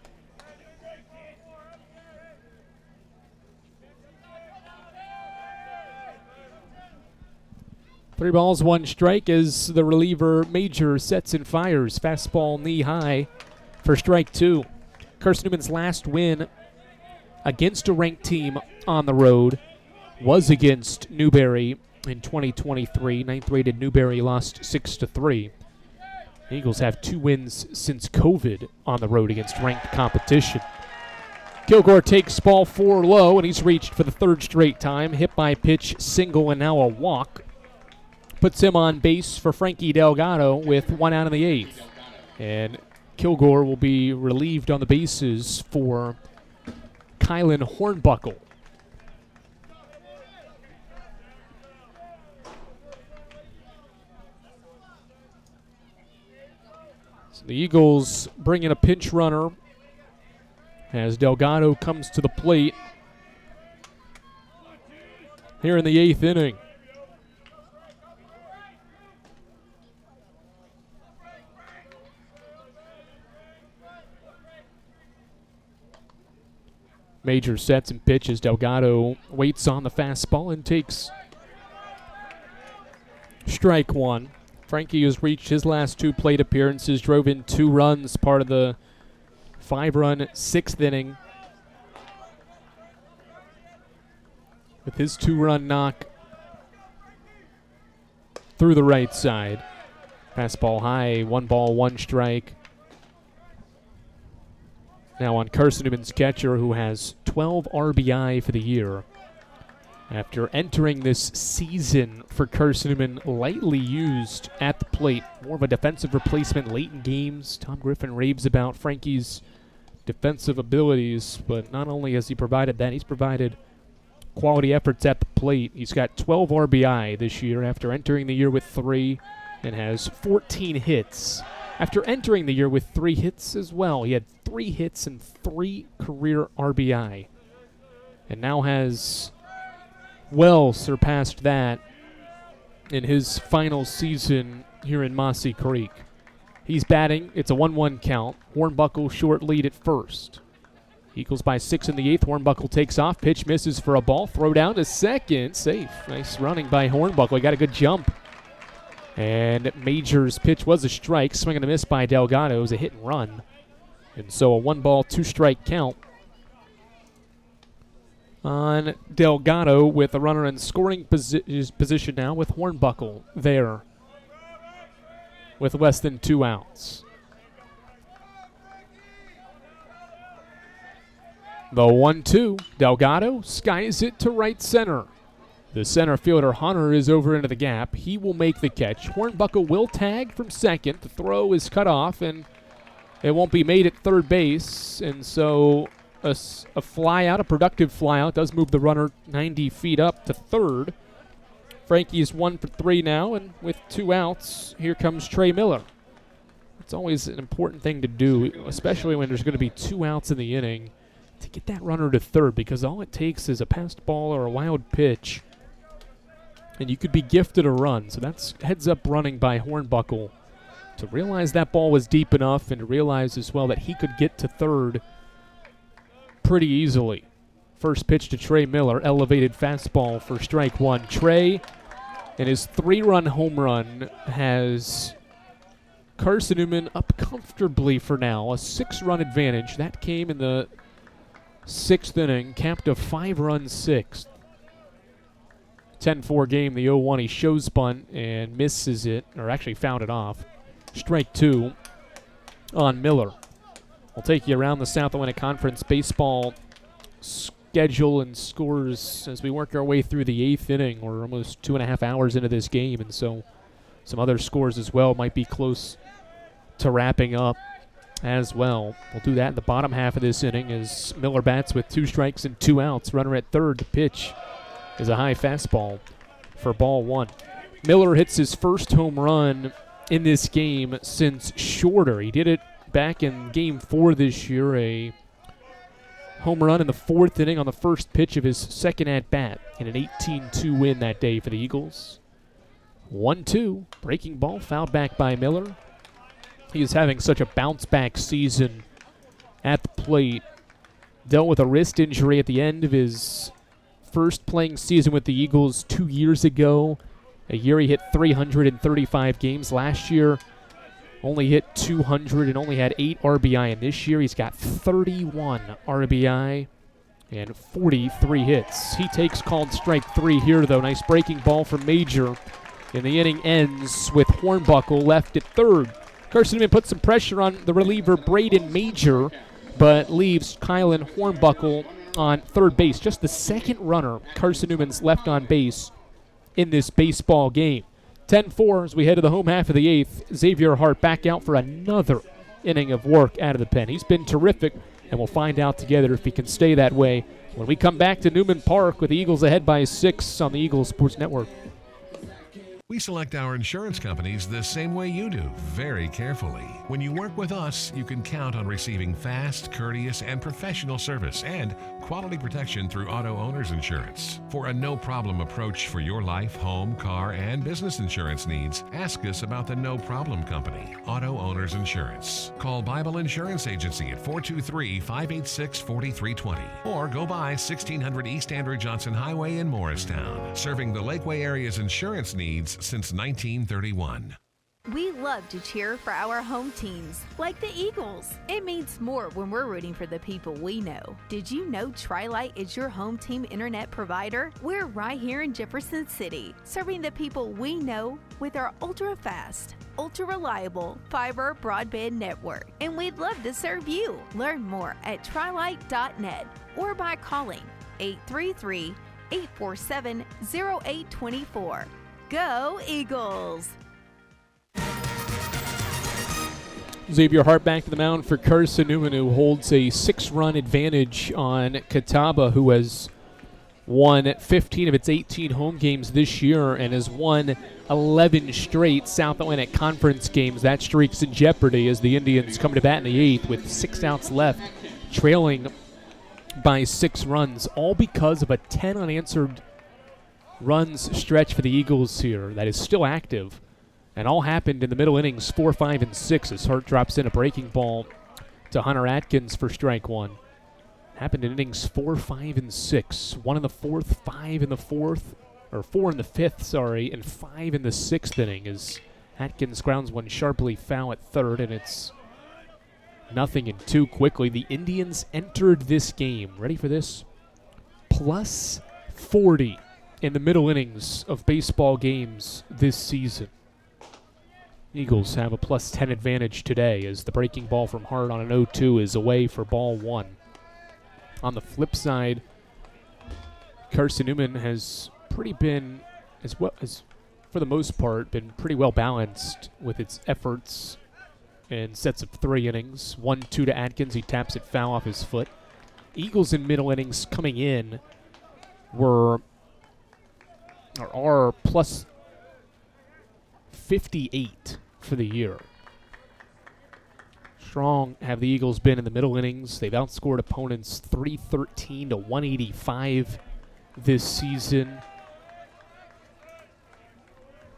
Three balls, 1 strike as the reliever Major sets and fires. Fastball knee high for strike 2. Carson-Newman's last win against a ranked team on the road was against Newberry in 2023. 9th-rated Newberry lost 6-3. The Eagles have 2 wins since COVID on the road against ranked competition. Kilgore takes ball 4 low, and he's reached for the 3rd straight time. Hit by pitch, single, and now a walk. Puts him on base for Frankie Delgado with 1 out in the 8th. And Kilgore will be relieved on the bases for Kylan Hornbuckle. So the Eagles bring in a pinch runner as Delgado comes to the plate here in the 8th inning. Major sets and pitches. Delgado waits on the fastball and takes strike 1. Frankie has reached his last 2 plate appearances, drove in 2 runs, part of the 5-run 6th inning. With his 2-run knock through the right side. Fastball high, 1 ball, 1 strike. Now on Carson-Newman's catcher, who has 12 RBI for the year. After entering this season for Carson-Newman, lightly used at the plate. More of a defensive replacement late in games. Tom Griffin raves about Frankie's defensive abilities, but not only has he provided that, he's provided quality efforts at the plate. He's got 12 RBI this year after entering the year with 3 and has 14 hits. After entering the year with 3 hits as well, he had 3 hits and 3 career RBI, and now has well surpassed that in his final season here in Mossy Creek. He's batting. It's a 1-1 count. Hornbuckle short lead at first. Eagles by 6 in the 8th. Hornbuckle takes off. Pitch misses for a ball. Throw down to second. Safe. Nice running by Hornbuckle. He got a good jump. And Major's pitch was a strike. Swing and a miss by Delgado. It was a hit and run. And so a 1-ball, 2-strike count on Delgado with a runner in scoring position now with Hornbuckle there with less than 2 outs. The 1-2. Delgado skies it to right center. The center fielder Hunter is over into the gap. He will make the catch. Hornbuckle will tag from second. The throw is cut off, and it won't be made at third base. And so a fly out, a productive fly out, does move the runner 90 feet up to third. Frankie is 1 for 3 now, and with 2 outs, here comes Trey Miller. It's always an important thing to do, especially when there's going to be 2 outs in the inning, to get that runner to third, because all it takes is a passed ball or a wild pitch, and you could be gifted a run. So that's heads-up running by Hornbuckle to realize that ball was deep enough and to realize as well that he could get to third pretty easily. First pitch to Trey Miller, elevated fastball for strike 1. Trey and his 3-run home run has Carson-Newman up comfortably for now. A 6-run advantage. That came in the 6th inning, capped a 5-run 6th. 10-4 game, the 0-1. He shows bunt and misses it, or actually fouled it off. Strike 2 on Miller. We'll take you around the South Atlantic Conference baseball schedule and scores as we work our way through the 8th inning. We're almost 2.5 hours into this game, and so some other scores as well might be close to wrapping up as well. We'll do that in the bottom half of this inning as Miller bats with 2 strikes and 2 outs. Runner at third. The pitch is a high fastball for ball 1. Miller hits his first home run in this game since Shorter. He did it back in game 4 this year, a home run in the 4th inning on the first pitch of his second at-bat in an 18-2 win that day for the Eagles. 1-2, breaking ball, fouled back by Miller. He is having such a bounce-back season at the plate. Dealt with a wrist injury at the end of his first playing season with the Eagles 2 years ago. A year he hit 335 games. Last year, only hit 200 and only had 8 RBI. And this year, he's got 31 RBI and 43 hits. He takes called strike 3 here, though. Nice breaking ball from Major. And the inning ends with Hornbuckle left at third. Carson-Newman puts some pressure on the reliever Braden Major, but leaves Kylan Hornbuckle on third base. Just the second runner Carson-Newman's left on base in this baseball game. 10-4 as we head to the home half of the 8th. Xavier Hart back out for another inning of work out of the pen. He's been terrific, and we'll find out together if he can stay that way when we come back to Newman Park with the Eagles ahead by 6 on the Eagles Sports Network. We select our insurance companies the same way you do, very carefully. When you work with us, you can count on receiving fast, courteous, and professional service and quality protection through Auto Owners Insurance. For a no-problem approach for your life, home, car, and business insurance needs, ask us about the No Problem Company, Auto Owners Insurance. Call Bible Insurance Agency at 423-586-4320 or go by 1600 East Andrew Johnson Highway in Morristown, serving the Lakeway area's insurance needs since 1931. We love to cheer for our home teams, like the Eagles. It means more when we're rooting for the people we know. Did you know Tri-Lite is your home team internet provider? We're right here in Jefferson City, serving the people we know with our ultra-fast, ultra-reliable fiber broadband network. And we'd love to serve you. Learn more at trilite.net or by calling 833-847-0824. Go Eagles! Xavier Hart back to the mound for Carson-Newman, who holds a 6-run advantage on Catawba, who has won 15 of its 18 home games this year and has won 11 straight South Atlantic Conference games. That streak's in jeopardy as the Indians come to bat in the 8th with 6 outs left, trailing by 6 runs, all because of a 10 unanswered runs stretch for the Eagles here that is still active. And all happened in the middle innings, 4, 5, and 6, as Hart drops in a breaking ball to Hunter Atkins for strike 1. Happened in innings 4, 5, and 6. 1 in the 4th, 5 in the 4th, or 4 in the 5th, and 5 in the 6th inning as Atkins grounds one sharply foul at third, and it's 0-2 quickly. The Indians entered this game, ready for this, plus 40 in the middle innings of baseball games this season. Eagles have a plus 10 advantage today as the breaking ball from Hart on an 0-2 is away for ball 1. On the flip side, Carson-Newman has been, as well as for the most part, been pretty well balanced with its efforts in sets of 3 innings. 1-2 to Atkins, he taps it foul off his foot. Eagles in middle innings coming in are plus 58 for the year. Strong have the Eagles been in the middle innings. They've outscored opponents 313 to 185 this season.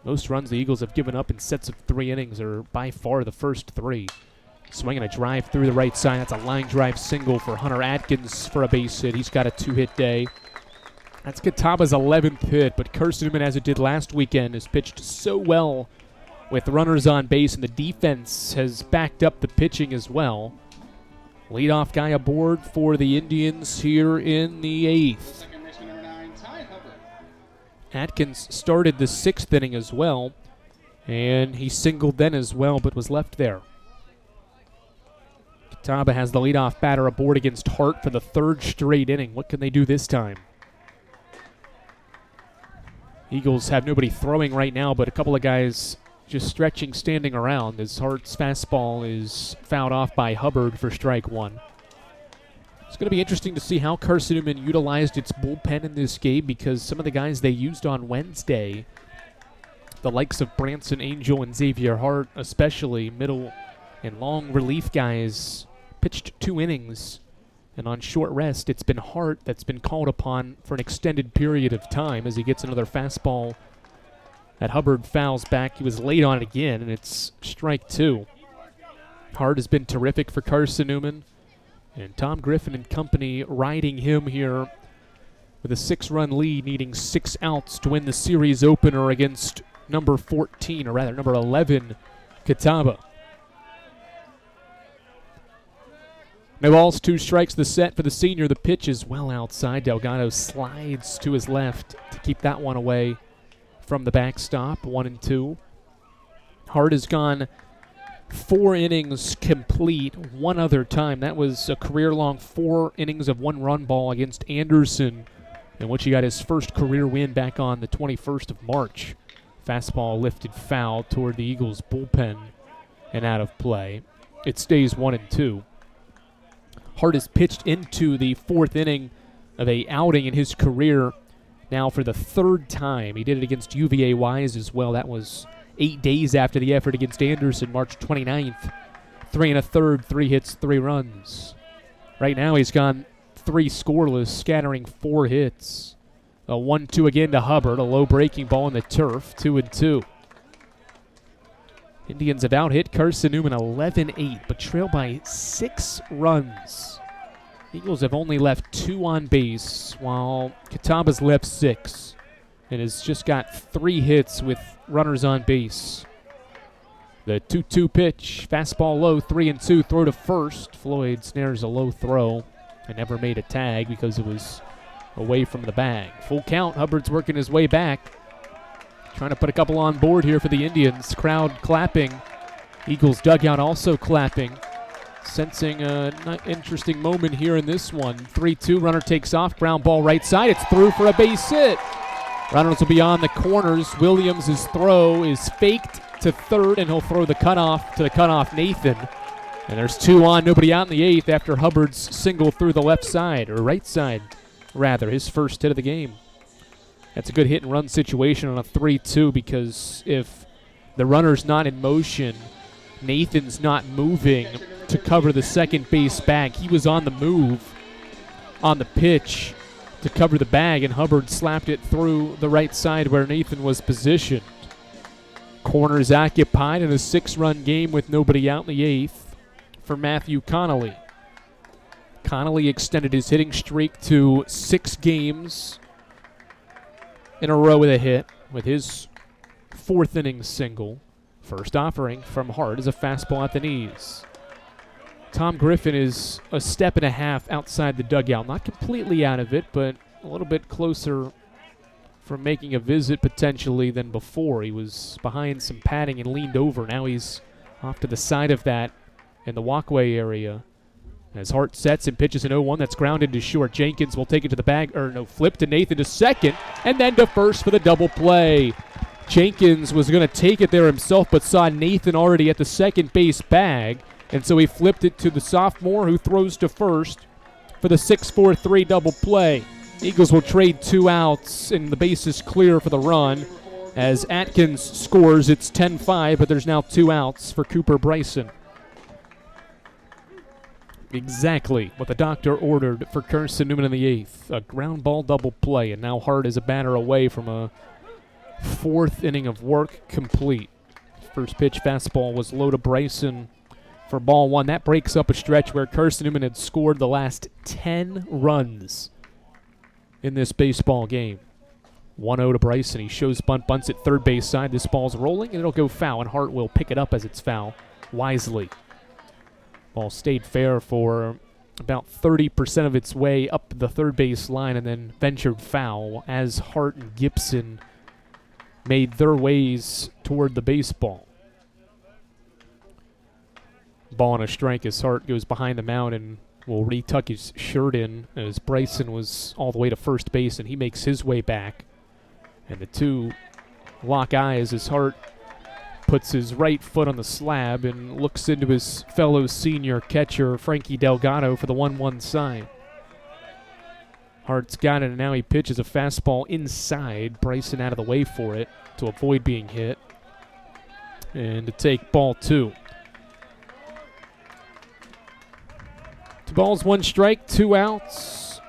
Most runs the Eagles have given up in sets of 3 innings are by far the first 3. Swinging a drive through the right side. That's a line drive single for Hunter Atkins for a base hit. He's got a 2-hit day. That's Catawba's 11th hit, but Carson-Newman, as it did last weekend, has pitched so well with runners on base, and the defense has backed up the pitching as well. Leadoff guy aboard for the Indians here in the 8th. Atkins started the 6th inning as well, and he singled then as well, but was left there. Catawba has the leadoff batter aboard against Hart for the 3rd straight inning. What can they do this time? Eagles have nobody throwing right now, but a couple of guys just stretching, standing around as Hart's fastball is fouled off by Hubbard for strike one. It's going to be interesting to see how Carson-Newman utilized its bullpen in this game, because some of the guys they used on Wednesday, the likes of Branson Angel and Xavier Hart, especially middle and long relief guys, pitched 2 innings. And on short rest, it's been Hart that's been called upon for an extended period of time as he gets another fastball that Hubbard fouls back. He was late on it again, and it's strike 2. Hart has been terrific for Carson-Newman. And Tom Griffin and company riding him here with a 6-run lead, needing 6 outs to win the series opener against number 14, or rather number 11, Catawba. No balls, 2 strikes the set for the senior. The pitch is well outside. Delgado slides to his left to keep that one away from the backstop, 1-2. Hart has gone 4 innings complete one other time. That was a career-long 4 innings of 1-run ball against Anderson, in which he got his first career win back on the 21st of March. Fastball lifted foul toward the Eagles' bullpen and out of play. It stays 1-2. Hart has pitched into the 4th inning of a outing in his career now for the 3rd time. He did it against UVA Wise as well. That was 8 days after the effort against Anderson, March 29th. 3 1/3, 3 hits, 3 runs. Right now he's gone 3 scoreless, scattering 4 hits. A 1-2 again to Hubbard, a low breaking ball in the turf, 2-2. Indians have out-hit Carson-Newman 11-8, but trail by 6 runs. Eagles have only left 2 on base, while Catawba's left 6. And has just got 3 hits with runners on base. The 2-2 pitch, fastball low, 3-2, throw to first. Floyd snares a low throw and never made a tag because it was away from the bag. Full count, Hubbard's working his way back. Trying to put a couple on board here for the Indians. Crowd clapping. Eagles dugout also clapping. Sensing an interesting moment here in this one. 3-2, runner takes off, ground ball right side. It's through for a base hit. Runners will be on the corners. Williams' throw is faked to third, and he'll throw the cutoff to the cutoff Nathan. And there's 2 on, nobody out in the 8th after Hubbard's single through the left side, or right side, rather, his first hit of the game. That's a good hit and run situation on a 3-2, because if the runner's not in motion, Nathan's not moving to cover the second base bag. He was on the move on the pitch to cover the bag, and Hubbard slapped it through the right side where Nathan was positioned. Corners occupied in a 6-run game with nobody out in the 8th for Matthew Connolly. Connolly extended his hitting streak to 6 games in a row with a hit with his 4th inning single. First offering from Hart is a fastball at the knees. Tom Griffin is a step and a half outside the dugout. Not completely out of it, but a little bit closer from making a visit potentially than before. He was behind some padding and leaned over. Now he's off to the side of that in the walkway area. As Hart sets and pitches an 0-1 that's grounded to short. Jenkins will take it to the bag, flip to Nathan to second, and then to first for the double play. Jenkins was going to take it there himself, but saw Nathan already at the second base bag, and so he flipped it to the sophomore, who throws to first for the 6-4-3 double play. Eagles will trade 2 outs, and the base is clear for the run. As Atkins scores, it's 10-5, but there's now 2 outs for Cooper Bryson. Exactly what the doctor ordered for Carson-Newman in the 8th. A ground ball double play, and now Hart is a batter away from a 4th inning of work complete. First pitch fastball was low to Bryson for ball 1. That breaks up a stretch where Carson-Newman had scored the last 10 runs in this baseball game. 1-0 to Bryson. He shows bunt, bunts at third base side. This ball's rolling, and it'll go foul, and Hart will pick it up as it's foul wisely. Ball stayed fair for about 30% of its way up the third base line and then ventured foul as Hart and Gibson made their ways toward the baseball. Ball on a strike as Hart goes behind the mound and will retuck his shirt in as Bryson was all the way to first base, and he makes his way back. And the 2 lock eyes as Hart puts his right foot on the slab and looks into his fellow senior catcher, Frankie Delgado, for the 1-1 sign. Hart's got it, and now he pitches a fastball inside. Bryson out of the way for it to avoid being hit. And to take ball 2. 2 balls, 1 strike, 2 outs.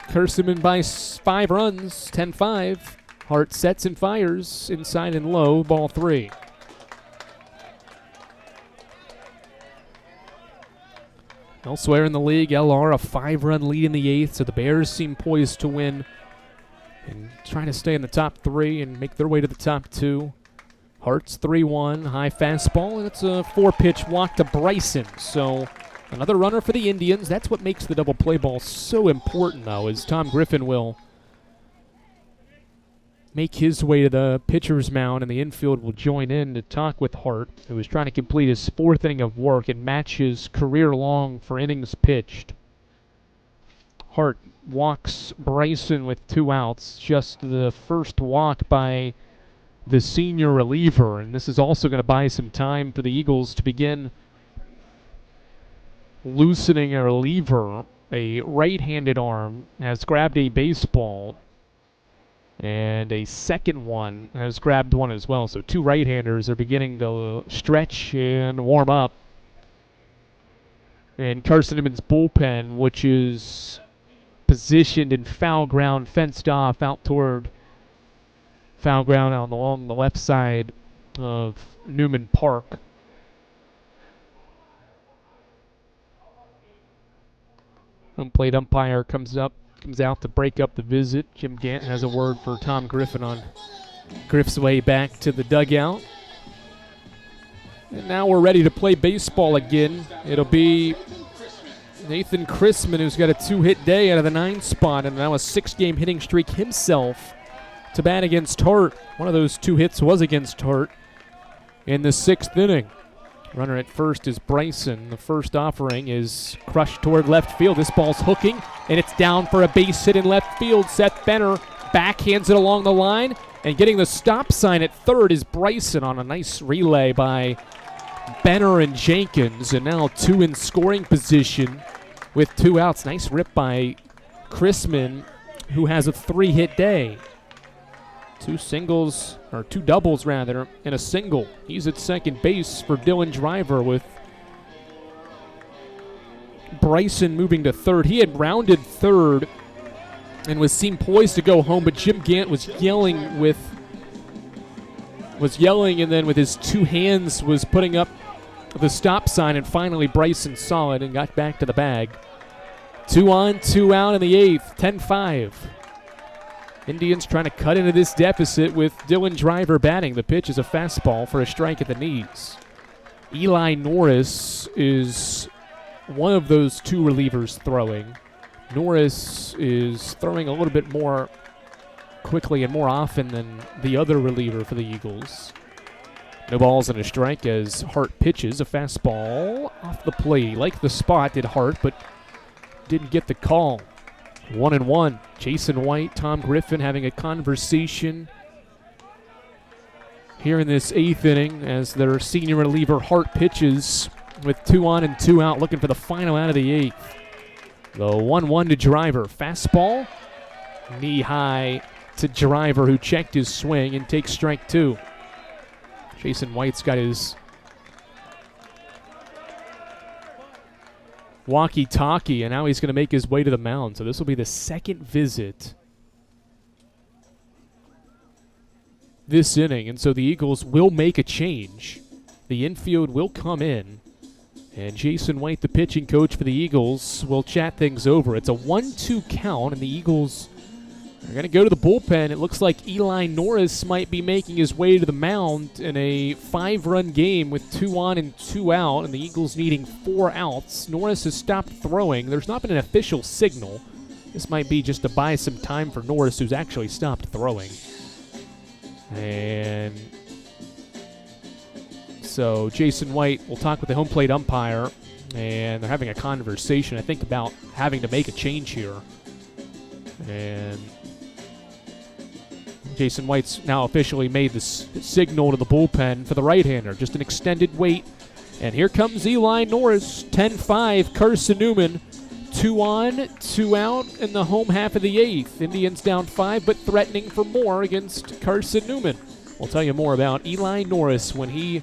Carson-Newman by 5 runs, 10-5. Hart sets and fires, inside and low, ball 3. Elsewhere in the league, LR a 5-run lead in the 8th, so the Bears seem poised to win and trying to stay in the top 3 and make their way to the top 2. Hart's 3-1, high fastball, and it's a 4-pitch walk to Bryson. So another runner for the Indians. That's what makes the double play ball so important, though, is Tom Griffin will make his way to the pitcher's mound, and the infield will join in to talk with Hart, who is trying to complete his 4th inning of work and match his career long for innings pitched. Hart walks Bryson with 2 outs, just the first walk by the senior reliever, and this is also going to buy some time for the Eagles to begin loosening a reliever. A right-handed arm has grabbed a baseball, and a second one has grabbed one as well. So 2 right-handers are beginning to stretch and warm up. And Carson-Newman's bullpen, which is positioned in foul ground, fenced off out toward foul ground along the left side of Newman Park. Home plate umpire comes out to break up the visit. Jim Gant has a word for Tom Griffin on Griff's way back to the dugout. And now we're ready to play baseball again. It'll be Nathan Chrisman, who's got a 2-hit day out of the 9 spot and now a 6-game hitting streak himself, to bat against Hart. One of those 2 hits was against Hart in the 6th inning. Runner at first is Bryson. The first offering is crushed toward left field. This ball's hooking, and it's down for a base hit in left field. Seth Benner backhands it along the line, and getting the stop sign at third is Bryson on a nice relay by Benner and Jenkins, and now 2 in scoring position with 2 outs. Nice rip by Chrisman, who has a 3-hit day. 2 doubles rather, and a single. He's at second base for Dylan Driver, with Bryson moving to third. He had rounded third and seemed poised to go home, but Jim Gant was yelling, and then with his 2 hands was putting up the stop sign, and finally Bryson saw it and got back to the bag. 2 on, 2 out in the 8th, 10-5. Indians trying to cut into this deficit with Dylan Driver batting. The pitch is a fastball for a strike at the knees. Eli Norris is one of those 2 relievers throwing. Norris is throwing a little bit more quickly and more often than the other reliever for the Eagles. No balls and a strike as Hart pitches a fastball off the plate. He liked the spot, did Hart, but didn't get the call. 1-1. Jason White, Tom Griffin having a conversation here in this 8th inning as their senior reliever Hart pitches with 2 on and 2 out, looking for the final out of the 8th. The 1-1 to Driver. Fastball, knee high to Driver, who checked his swing and takes strike 2. Jason White's got his walkie-talkie, and now he's going to make his way to the mound. So this will be the 2nd visit this inning, and so the Eagles will make a change. The infield will come in, and Jason White, the pitching coach for the Eagles, will chat things over. It's a 1-2 count, and the Eagles are going to go to the bullpen. It looks like Eli Norris might be making his way to the mound in a 5-run game with 2 on and 2 out, and the Eagles needing 4 outs. Norris has stopped throwing. There's not been an official signal. This might be just to buy some time for Norris, who's actually stopped throwing. And so Jason White will talk with the home plate umpire, and they're having a conversation, I think, about having to make a change here. And Jason White's now officially made the signal to the bullpen for the right-hander. Just an extended wait. And here comes Eli Norris, 10-5, Carson-Newman. 2 on, 2 out in the home half of the 8th. Indians down 5, but threatening for more against Carson-Newman. We'll tell you more about Eli Norris when he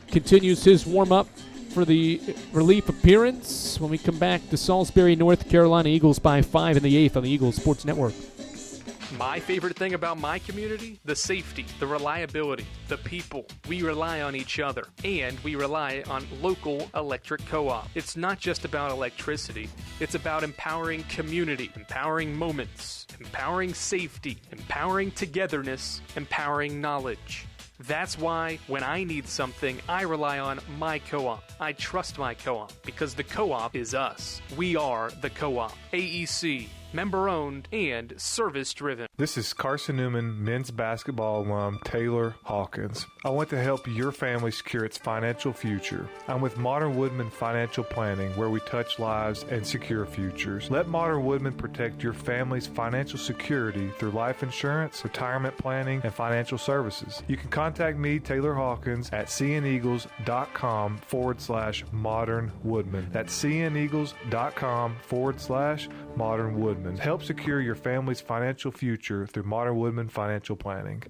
continues his warm-up for the relief appearance when we come back to Salisbury, North Carolina. Eagles by 5 in the 8th on the Eagles Sports Network. My favorite thing about my community? The safety, the reliability, the people. We rely on each other, and we rely on local electric co-op. It's not just about electricity. It's about empowering community, empowering moments, empowering safety, empowering togetherness, empowering knowledge. That's why when I need something, I rely on my co-op. I trust my co-op because the co-op is us. We are the co-op. AEC. Member-owned and service-driven. This is Carson-Newman men's basketball alum Taylor Hawkins. I want to help your family secure its financial future. I'm with Modern Woodman Financial Planning, where we touch lives and secure futures. Let Modern Woodman protect your family's financial security through life insurance, retirement planning, and financial services. You can contact me, Taylor Hawkins, at cneagles.com/Modern Woodman. That's cneagles.com/Modern Woodman. Help secure your family's financial future through Modern Woodman Financial Planning.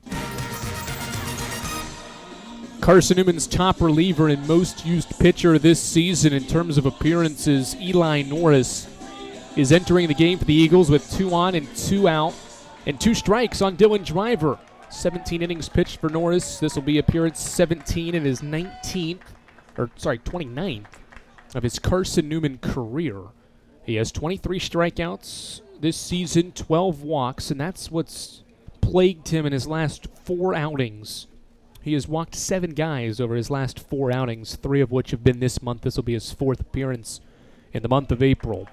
Carson-Newman's top reliever and most used pitcher this season in terms of appearances, Eli Norris, is entering the game for the Eagles with 2 on and 2 out and 2 strikes on Dylan Driver. 17 innings pitched for Norris. This will be appearance 17 in his 29th of his Carson-Newman career. He has 23 strikeouts this season, 12 walks, and that's what's plagued him in his last 4 outings. He has walked 7 guys over his last 4 outings, 3 of which have been this month. This will be his 4th appearance in the month of April.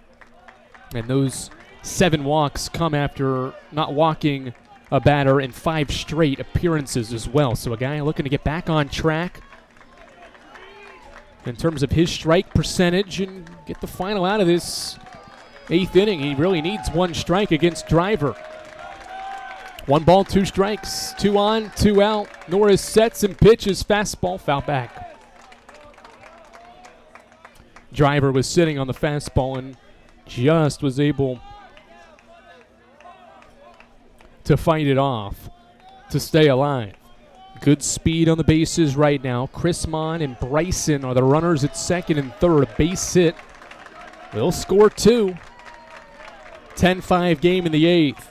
And those 7 walks come after not walking a batter in 5 straight appearances as well. So a guy looking to get back on track in terms of his strike percentage and get the final out of this 8th inning. He really needs 1 strike against Driver. 1 ball, 2 strikes, 2 on, 2 out. Norris sets and pitches, fastball, foul back. Driver was sitting on the fastball and just was able to fight it off to stay alive. Good speed on the bases right now. Chris Mon and Bryson are the runners at second and third. A base hit will score 2. 10-5 game in the 8th.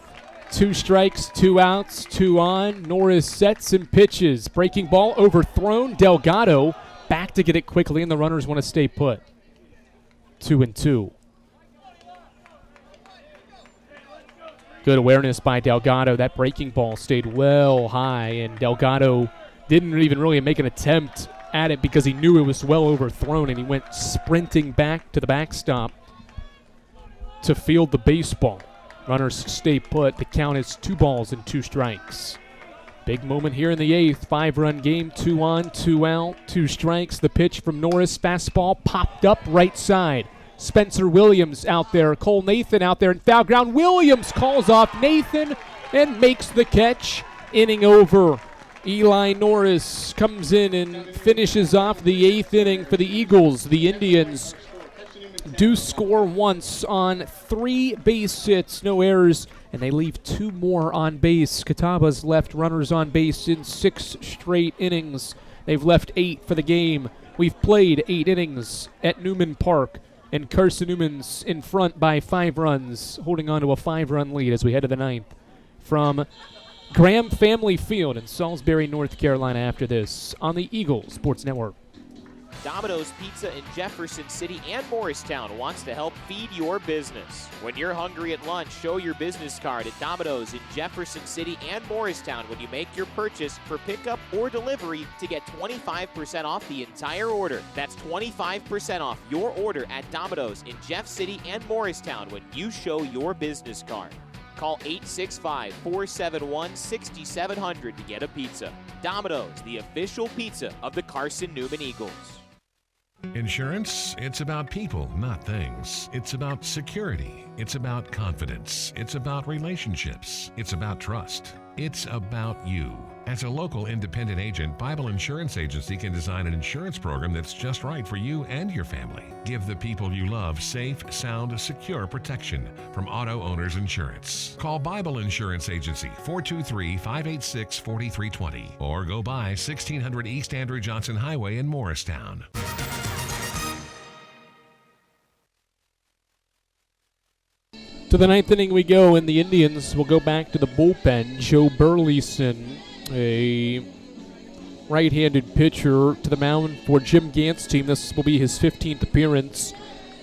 2 strikes, 2 outs, 2 on. Norris sets and pitches. Breaking ball overthrown. Delgado back to get it quickly, and the runners want to stay put. 2-2. Good awareness by Delgado. That breaking ball stayed well high, and Delgado didn't even really make an attempt at it because he knew it was well overthrown, and he went sprinting back to the backstop to field the baseball. Runners stay put. The count is 2 balls and 2 strikes. Big moment here in the 8th. 5-run game, 2 on, 2 out, 2 strikes. The pitch from Norris, fastball popped up right side. Spencer Williams out there. Cole Nathan out there in foul ground. Williams calls off Nathan and makes the catch. Inning over. Eli Norris comes in and finishes off the 8th inning for the Eagles. The Indians do score once on 3 base hits, no errors, and they leave 2 more on base. Catawba's left runners on base in 6 straight innings. They've left 8 for the game. We've played 8 innings at Newman Park, and Carson-Newman's in front by 5 runs, holding on to a 5-run lead as we head to the 9th. From Graham Family Field in Salisbury, North Carolina after this on the Eagles Sports Network. Domino's Pizza in Jefferson City and Morristown wants to help feed your business. When you're hungry at lunch, show your business card at Domino's in Jefferson City and Morristown when you make your purchase for pickup or delivery to get 25% off the entire order. That's 25% off your order at Domino's in Jeff City and Morristown when you show your business card. Call 865-471-6700 to get a pizza. Domino's, the official pizza of the Carson-Newman Eagles. Insurance, it's about people, not things. It's about security. It's about confidence. It's about relationships. It's about trust. It's about you. As a local independent agent, Bible Insurance Agency can design an insurance program that's just right for you and your family. Give the people you love safe, sound, secure protection from Auto Owners Insurance. Call Bible Insurance Agency 423-586-4320 or go by 1600 East Andrew Johnson Highway in Morristown. To the ninth inning we go, and the Indians will go back to the bullpen. Joe Burleson, a right-handed pitcher, to the mound for Jim Gant's team. This will be his 15th appearance.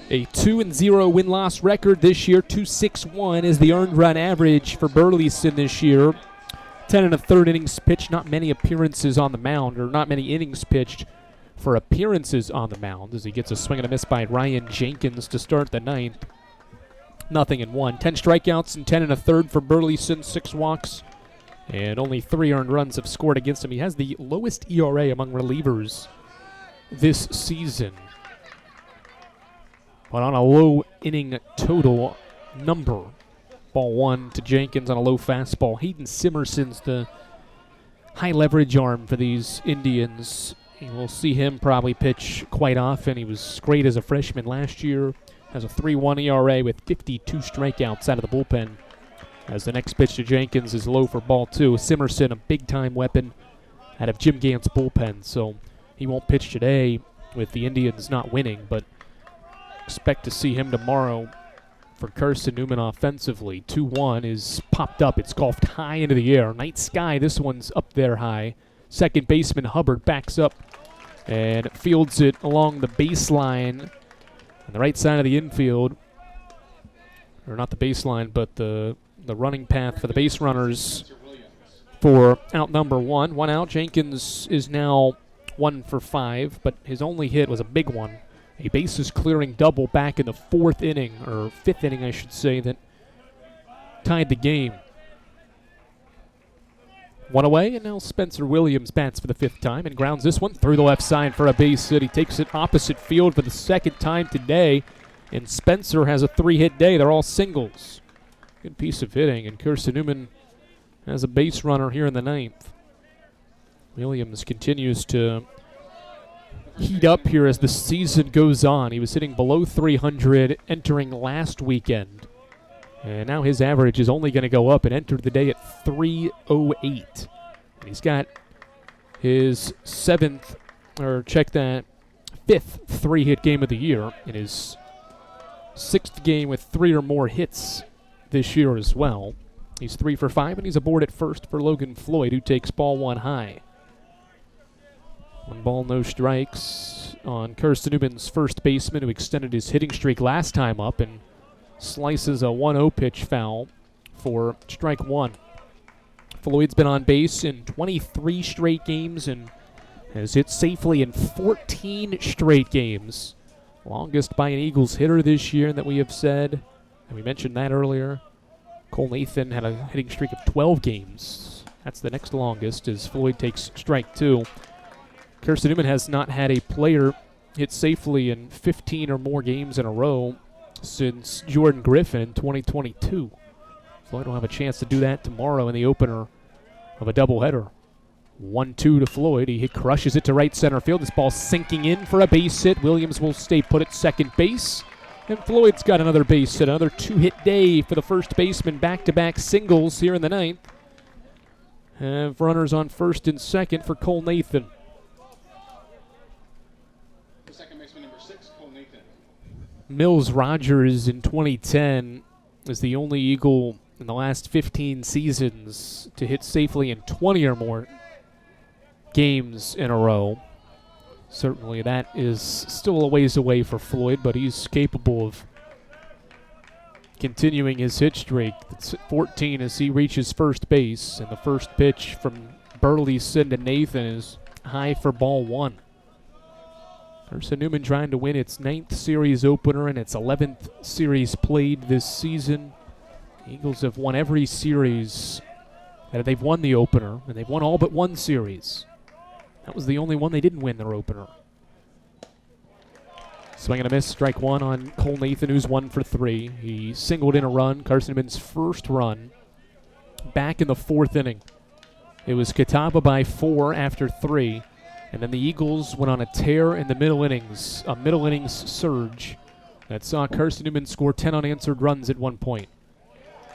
A 2-0 win-loss record this year. 2.61 is the earned run average for Burleson this year. 10 1/3 innings pitched. Not many appearances on the mound, or not many innings pitched for appearances on the mound, as he gets a swing and a miss by Ryan Jenkins to start the ninth. 0-1. 10 strikeouts and 10 1/3 for Burleson, 6 walks, and only 3 earned runs have scored against him. He has the lowest ERA among relievers this season, but on a low inning total number. Ball 1 to Jenkins on a low fastball. Hayden Simerson's the high leverage arm for these Indians. We'll see him probably pitch quite often. He was great as a freshman last year. Has a 3.1 ERA with 52 strikeouts out of the bullpen. As the next pitch to Jenkins is low for ball 2. Simerson, a big-time weapon out of Jim Gant's bullpen, so he won't pitch today with the Indians not winning, but expect to see him tomorrow for Carson-Newman offensively. 2-1 is popped up. It's golfed high into the air. Night sky, this one's up there high. Second baseman Hubbard backs up and fields it along the baseline on the right side of the infield, or not the baseline, but the running path for the base runners for out number 1. 1 out. Jenkins is now 1 for 5, but his only hit was a big one. A bases clearing double back in the 4th inning, or 5th inning, I should say, that tied the game. 1 away, and now Spencer Williams bats for the 5th time and grounds this one through the left side for a base hit. He takes it opposite field for the 2nd time today, and Spencer has a 3-hit day. They're all singles. Good piece of hitting, and Carson-Newman has a base runner here in the 9th. Williams continues to heat up here as the season goes on. He was hitting below 300 entering last weekend. And now his average is only going to go up, and entered the day at 308. And he's got his 5th 3-hit game of the year, in his 6th game with 3 or more hits this year as well. He's 3 for 5, and he's aboard at first for Logan Floyd, who takes ball 1 high. 1 ball, no strikes on Carson-Newman's first baseman, who extended his hitting streak last time up and slices a 1-0 pitch foul for strike 1. Floyd's been on base in 23 straight games and has hit safely in 14 straight games. Longest by an Eagles hitter this year that we have said, and we mentioned that earlier. Cole Nathan had a hitting streak of 12 games. That's the next longest, as Floyd takes strike 2. Carson-Newman has not had a player hit safely in 15 or more games in a row since Jordan Griffin in 2022. Floyd will have a chance to do that tomorrow in the opener of a doubleheader. 1-2 to Floyd. He crushes it to right center field. This ball sinking in for a base hit. Williams will stay put at second base. And Floyd's got another base hit. Another 2-hit day for the first baseman. Back-to-back singles here in the 9th. Have runners on first and second for Cole Nathan. The second baseman, number 6, Cole Nathan. Mills Rogers in 2010 is the only Eagle in the last 15 seasons to hit safely in 20 or more games in a row. Certainly that is still a ways away for Floyd, but he's capable of continuing his hit streak. It's at 14 as he reaches first base, and the first pitch from Burleson to Nathan is high for ball 1. Carson-Newman trying to win its 9th series opener and its 11th series played this season. The Eagles have won every series that they've won the opener, and they've won all but one series. That was the only one they didn't win their opener. Swing and a miss, strike one on Cole Nathan, who's 1 for 3. He singled in a run, Carson-Newman's first run, back in the 4th inning. It was Catawba by 4 after 3, and then the Eagles went on a tear in the middle innings, a middle innings surge that saw Carson-Newman score 10 unanswered runs at one point.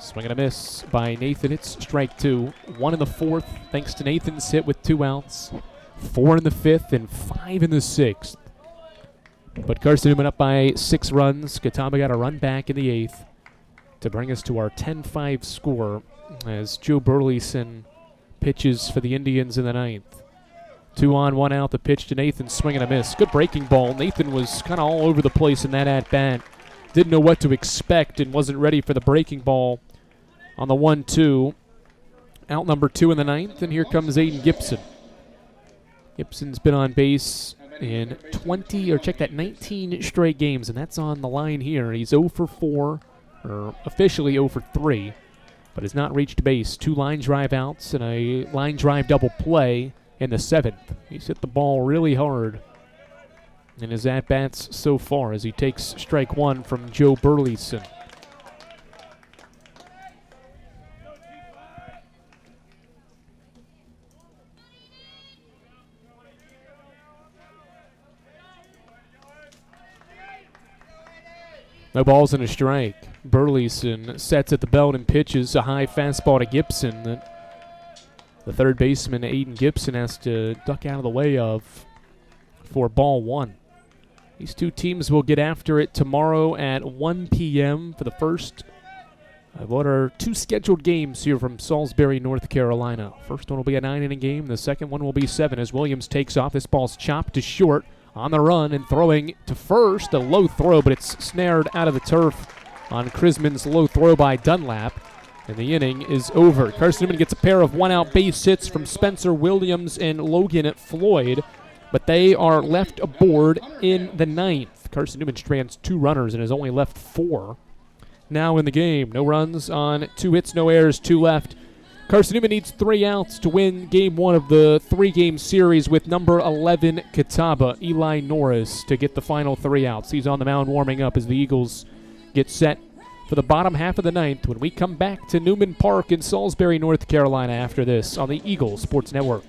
Swing and a miss by Nathan. It's strike 2. 1 in the 4th, thanks to Nathan's hit with 2 outs. 4 in the 5th and 5 in the 6th. But Carson-Newman up by 6 runs. Catawba got a run back in the 8th to bring us to our 10-5 score as Joe Burleson pitches for the Indians in the 9th. 2 on, 1 out. The pitch to Nathan. Swing and a miss. Good breaking ball. Nathan was kind of all over the place in that at-bat. Didn't know what to expect and wasn't ready for the breaking ball on the 1-2. Out number 2 in the 9th, and here comes Aiden Gibson. Gibson's been on base in 19 straight games, and that's on the line here. He's 0 for 4, or officially 0 for 3, but has not reached base. 2 line drive outs and a line drive double play in the 7th. He's hit the ball really hard in his at-bats so far as he takes strike 1 from Joe Burleson. No balls and a strike. Burleson sets at the belt and pitches a high fastball to Gibson that the third baseman, Aiden Gibson, has to duck out of the way of for ball 1. These two teams will get after it tomorrow at 1 p.m. for the first of what are 2 scheduled games here from Salisbury, North Carolina. First one will be a 9-inning game. The second one will be 7 as Williams takes off. This ball's chopped to short. On the run and throwing to first. A low throw, but it's snared out of the turf on Krisman's low throw by Dunlap. And the inning is over. Carson-Newman gets a pair of 1-out base hits from Spencer Williams and Logan Floyd, but they are left aboard in the 9th. Carson-Newman strands 2 runners and has only left 4 now in the game. No runs on 2 hits, no errors, 2 left. Carson-Newman needs 3 outs to win Game 1 of the 3-game series with number 11 Catawba, Eli Norris, to get the final 3 outs. He's on the mound warming up as the Eagles get set for the bottom half of the 9th when we come back to Newman Park in Salisbury, North Carolina after this on the Eagles Sports Network.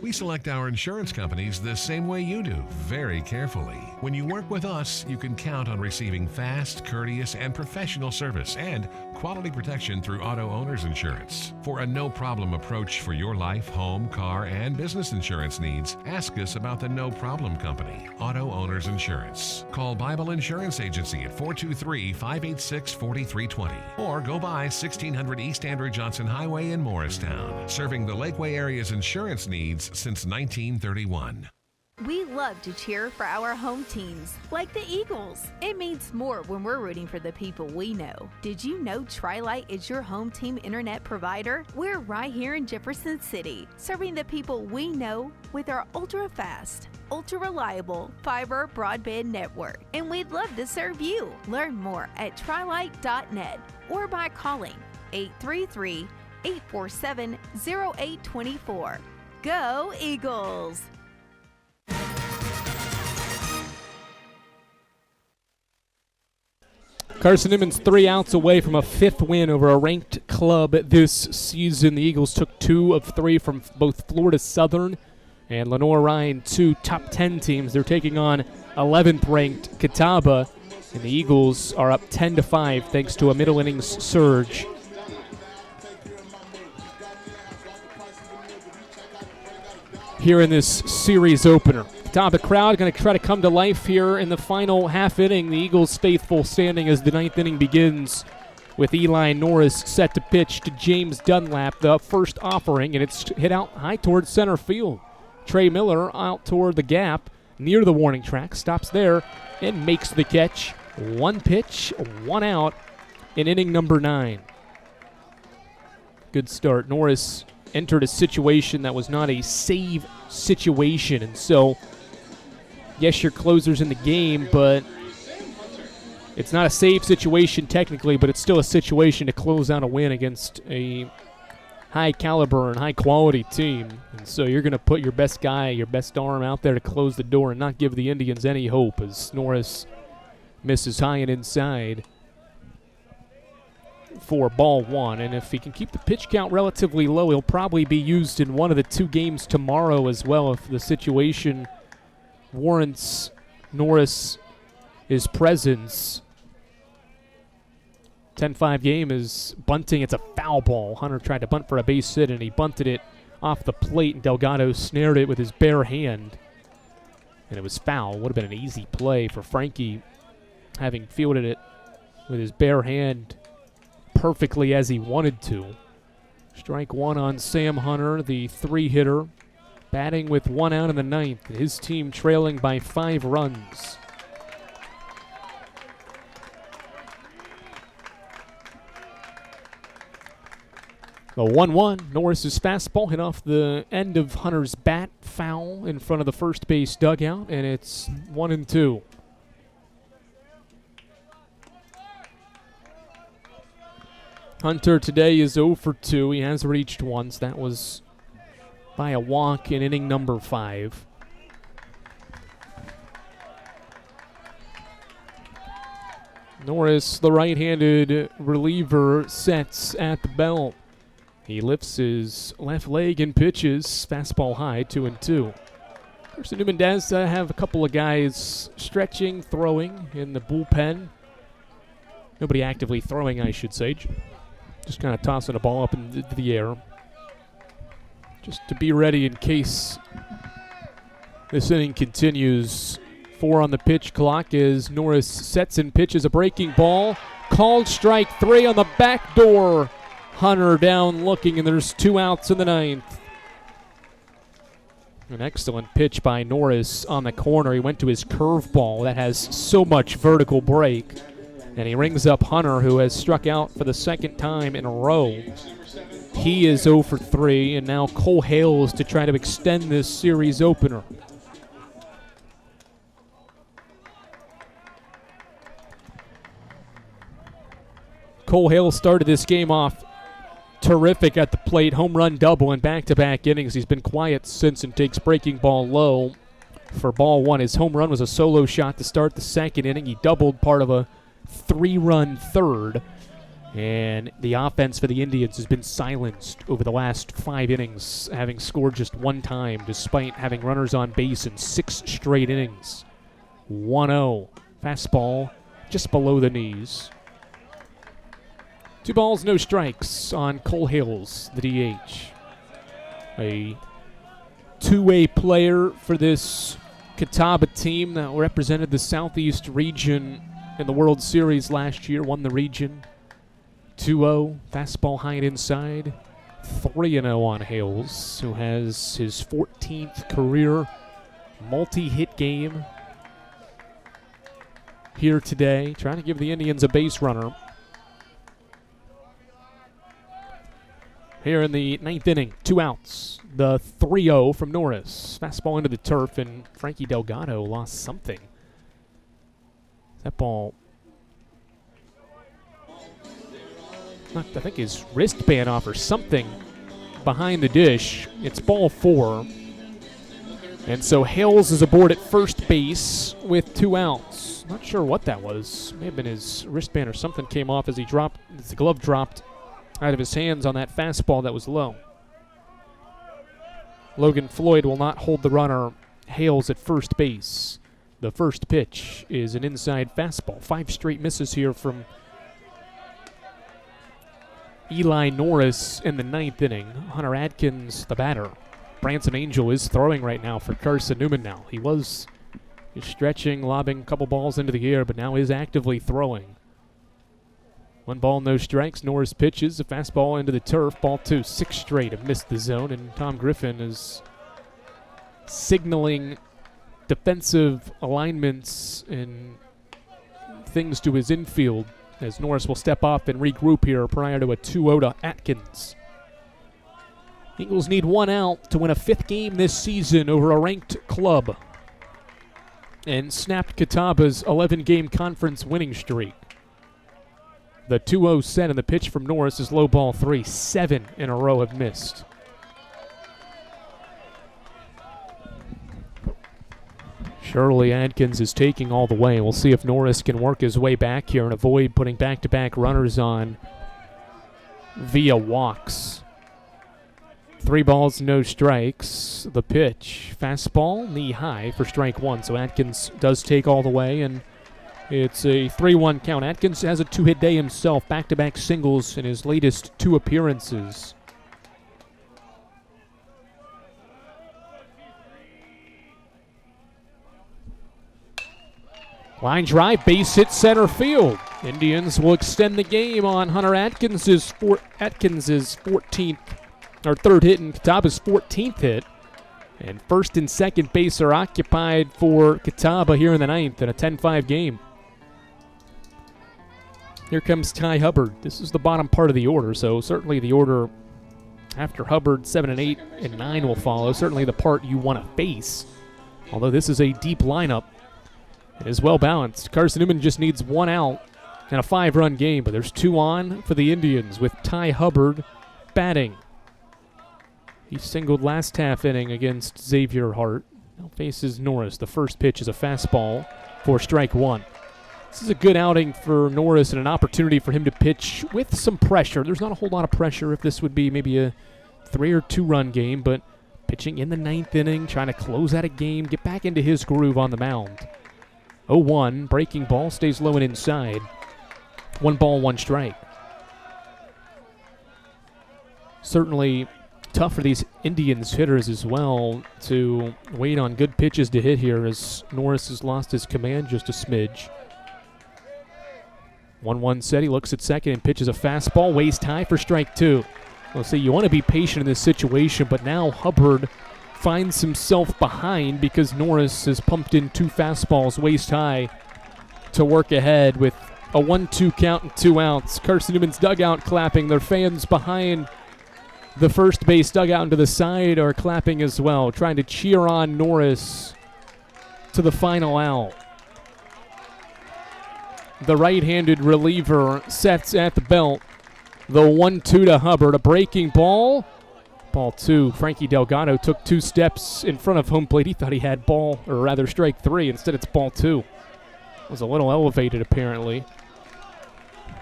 We select our insurance companies the same way you do, very carefully. When you work with us, you can count on receiving fast, courteous, and professional service and quality protection through Auto Owners Insurance. For a no-problem approach for your life, home, car, and business insurance needs, ask us about the No Problem Company, Auto Owners Insurance. Call Bible Insurance Agency at 423-586-4320 or go by 1600 East Andrew Johnson Highway in Morristown, serving the Lakeway area's insurance needs since 1931. We love to cheer for our home teams, like the Eagles. It means more when we're rooting for the people we know. Did you know Tri-Lite is your home team internet provider? We're right here in Jefferson City, serving the people we know with our ultra-fast, ultra-reliable fiber broadband network. And we'd love to serve you. Learn more at trilite.net or by calling 833-847-0824. Go Eagles! Carson-Newman's 3 outs away from a 5th win over a ranked club this season. The Eagles took 2 of 3 from both Florida Southern and Lenore Ryan, 2 top 10 teams. They're taking on 11th ranked Catawba, and the Eagles are up 10-5 thanks to a middle innings surge. Here in this series opener. Catawba crowd going to try to come to life here in the final half inning. The Eagles faithful standing as the 9th inning begins with Eli Norris set to pitch to James Dunlap, the first offering, and it's hit out high towards center field. Trey Miller out toward the gap near the warning track, stops there and makes the catch. 1 pitch, 1 out in inning number 9. Good start. Norris entered a situation that was not a save situation, and so yes, your closer's in the game, but it's not a save situation technically, but it's still a situation to close out a win against a high caliber and high quality team. And so you're going to put your best guy, your best arm out there to close the door and not give the Indians any hope as Norris misses high and inside for ball one. And if he can keep the pitch count relatively low, he'll probably be used in one of the 2 games tomorrow as well if the situation warrants Norris his presence. 10-5 game is bunting. It's a foul ball. Hunter tried to bunt for a base hit, and he bunted it off the plate, and Delgado snared it with his bare hand. And it was foul. Would have been an easy play for Frankie, having fielded it with his bare hand perfectly as he wanted to. Strike one on Sam Hunter, the 3-hitter, batting with 1 out in the 9th. His team trailing by 5 runs. The 1-1, Norris's fastball hit off the end of Hunter's bat, foul in front of the first base dugout, and it's 1-2. Hunter today is 0 for 2. He has reached once. That was by a walk in inning number 5. Norris, the right-handed reliever, sets at the belt. He lifts his left leg and pitches. Fastball high, 2-2. Carson-Newman does have a couple of guys stretching, throwing in the bullpen. Nobody actively throwing, I should say. Just kind of tossing a ball up into the air. Just to be ready in case this inning continues. 4 on the pitch clock as Norris sets and pitches a breaking ball. Called strike 3 on the back door. Hunter down looking, and there's 2 outs in the 9th. An excellent pitch by Norris on the corner. He went to his curveball that has so much vertical break. And he rings up Hunter, who has struck out for the 2nd time in a row. He is 0 for 3, and now Cole Hales to try to extend this series opener. Cole Hales started this game off terrific at the plate. Home run double in back-to-back innings. He's been quiet since and takes breaking ball low for ball 1. His home run was a solo shot to start the 2nd inning. He doubled part of a 3-run 3rd. And the offense for the Indians has been silenced over the last 5 innings, having scored just 1 time despite having runners on base in 6 straight innings. 1-0. Fastball just below the knees. 2 balls, no strikes on Cole Hales, the DH. A 2-way player for this Catawba team that represented the Southeast region in the World Series last year, won the region. 2-0, fastball high and inside. 3-0 on Hales, who has his 14th career multi-hit game here today, trying to give the Indians a base runner. Here in the 9th inning, 2 outs. The 3-0 from Norris. Fastball into the turf, and Frankie Delgado lost something. That ball knocked, I think, his wristband off or something behind the dish. It's ball 4. And so Hales is aboard at first base with 2 outs. Not sure what that was. May have been his wristband or something came off as the glove dropped out of his hands on that fastball that was low. Logan Floyd will not hold the runner. Hales at first base. The first pitch is an inside fastball. 5 straight misses here from Eli Norris in the 9th inning. Hunter Adkins, the batter. Branson Angel is throwing right now for Carson-Newman now. He was stretching, lobbing a couple balls into the air, but now is actively throwing. 1 ball, no strikes. Norris pitches a fastball into the turf. Ball 2, 6 straight have missed the zone, and Tom Griffin is signaling defensive alignments and things to his infield as Norris will step up and regroup here prior to a 2-0 to Atkins. Eagles need 1 out to win a 5th game this season over a ranked club and snapped Catawba's 11-game conference winning streak. The 2-0 set and the pitch from Norris is low ball 3. 7 in a row have missed. Shirley Adkins is taking all the way. We'll see if Norris can work his way back here and avoid putting back-to-back runners on via walks. 3 balls, no strikes. The pitch, fastball, knee high for strike 1. So Atkins does take all the way, and it's a 3-1 count. Atkins has a 2-hit day himself, back-to-back singles in his latest 2 appearances. Line drive, base hit center field. Indians will extend the game on Hunter Atkins's 14th, or third hit and Catawba's 14th hit. And first and second base are occupied for Catawba here in the 9th in a 10-5 game. Here comes Ty Hubbard. This is the bottom part of the order, so certainly the order after Hubbard, 7 and 8 and 9 will follow. Certainly the part you want to face, although this is a deep lineup. It is well balanced. Carson-Newman just needs 1 out in a 5-run game, but there's 2 on for the Indians with Ty Hubbard batting. He singled last half inning against Xavier Hart. Now faces Norris. The first pitch is a fastball for strike 1. This is a good outing for Norris and an opportunity for him to pitch with some pressure. There's not a whole lot of pressure if this would be maybe a 3 or 2-run game, but pitching in the 9th inning, trying to close out a game, get back into his groove on the mound. 0-1, breaking ball, stays low and inside. 1 ball, 1 strike. Certainly tough for these Indians hitters as well to wait on good pitches to hit here as Norris has lost his command just a smidge. 1-1 set, he looks at second and pitches a fastball, waist high for strike 2. We'll see, you want to be patient in this situation, but now Hubbard finds himself behind because Norris has pumped in 2 fastballs waist high to work ahead with a 1-2 count and 2 outs. Carson-Newman's dugout clapping. Their fans behind the first base dugout and to the side are clapping as well, trying to cheer on Norris to the final out. The right-handed reliever sets at the belt. The 1-2 to Hubbard, a breaking ball. Ball 2. Frankie Delgado took 2 steps in front of home plate. He thought he had ball, or rather strike 3. Instead, it's ball 2. It was a little elevated, apparently.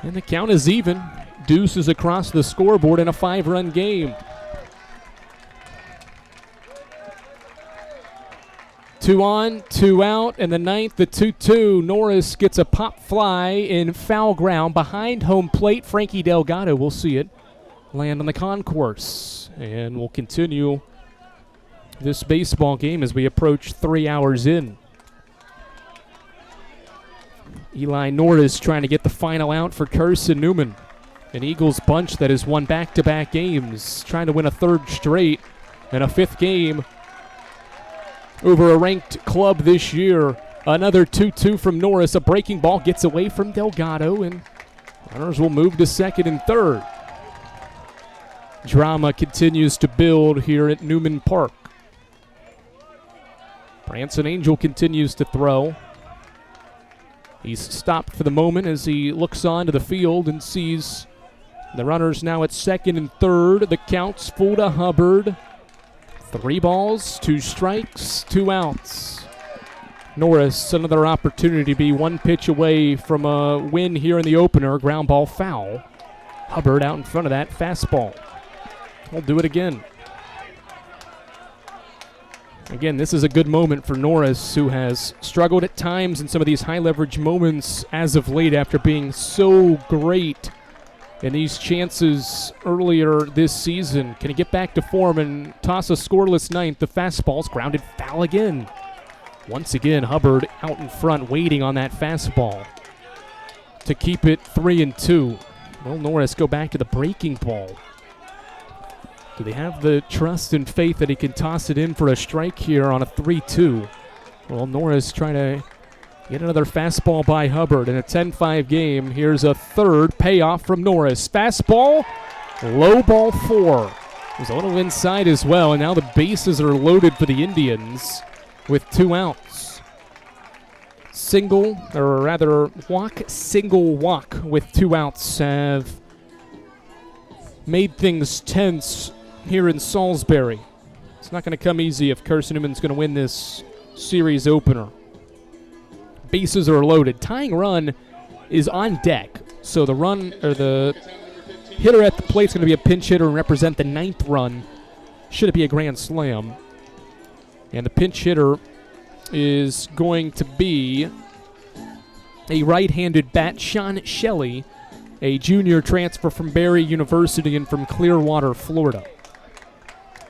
And the count is even. Deuce is across the scoreboard in a 5-run game. 2 on, 2 out, and the 9th, the 2-2. Norris gets a pop fly in foul ground behind home plate. Frankie Delgado, we'll see it land on the concourse. And we'll continue this baseball game as we approach 3 hours in. Eli Norris trying to get the final out for Carson-Newman. An Eagles bunch that has won back-to-back games, trying to win a 3rd straight and a 5th game over a ranked club this year. Another 2-2 from Norris. A breaking ball gets away from Delgado, and runners will move to second and third. Drama continues to build here at Newman Park. Branson Angel continues to throw. He's stopped for the moment as he looks onto the field and sees the runners now at second and third. The count's full to Hubbard. 3 balls, 2 strikes, 2 outs. Norris, another opportunity to be 1 pitch away from a win here in the opener. Ground ball foul. Hubbard out in front of that fastball. We'll do it again. Again, this is a good moment for Norris, who has struggled at times in some of these high-leverage moments as of late after being so great in these chances earlier this season. Can he get back to form and toss a scoreless 9th? The fastball's grounded foul again. Once again, Hubbard out in front waiting on that fastball to keep it 3-2. Will Norris go back to the breaking ball? Do they have the trust and faith that he can toss it in for a strike here on a 3-2? Well, Norris trying to get another fastball by Hubbard in a 10-5 game. Here's a 3rd payoff from Norris. Fastball, low ball 4. There's a little inside as well, and now the bases are loaded for the Indians with 2 outs. single, or rather walk, single, walk with 2 outs have made things tense here in Salisbury. It's not going to come easy if Carson-Newman's going to win this series opener. Bases are loaded. Tying run is on deck, so the run, or the hitter at the plate is going to be a pinch hitter and represent the 9th run. Should it be a grand slam? And the pinch hitter is going to be a right-handed bat, Sean Shelley, a junior transfer from Barry University and from Clearwater, Florida.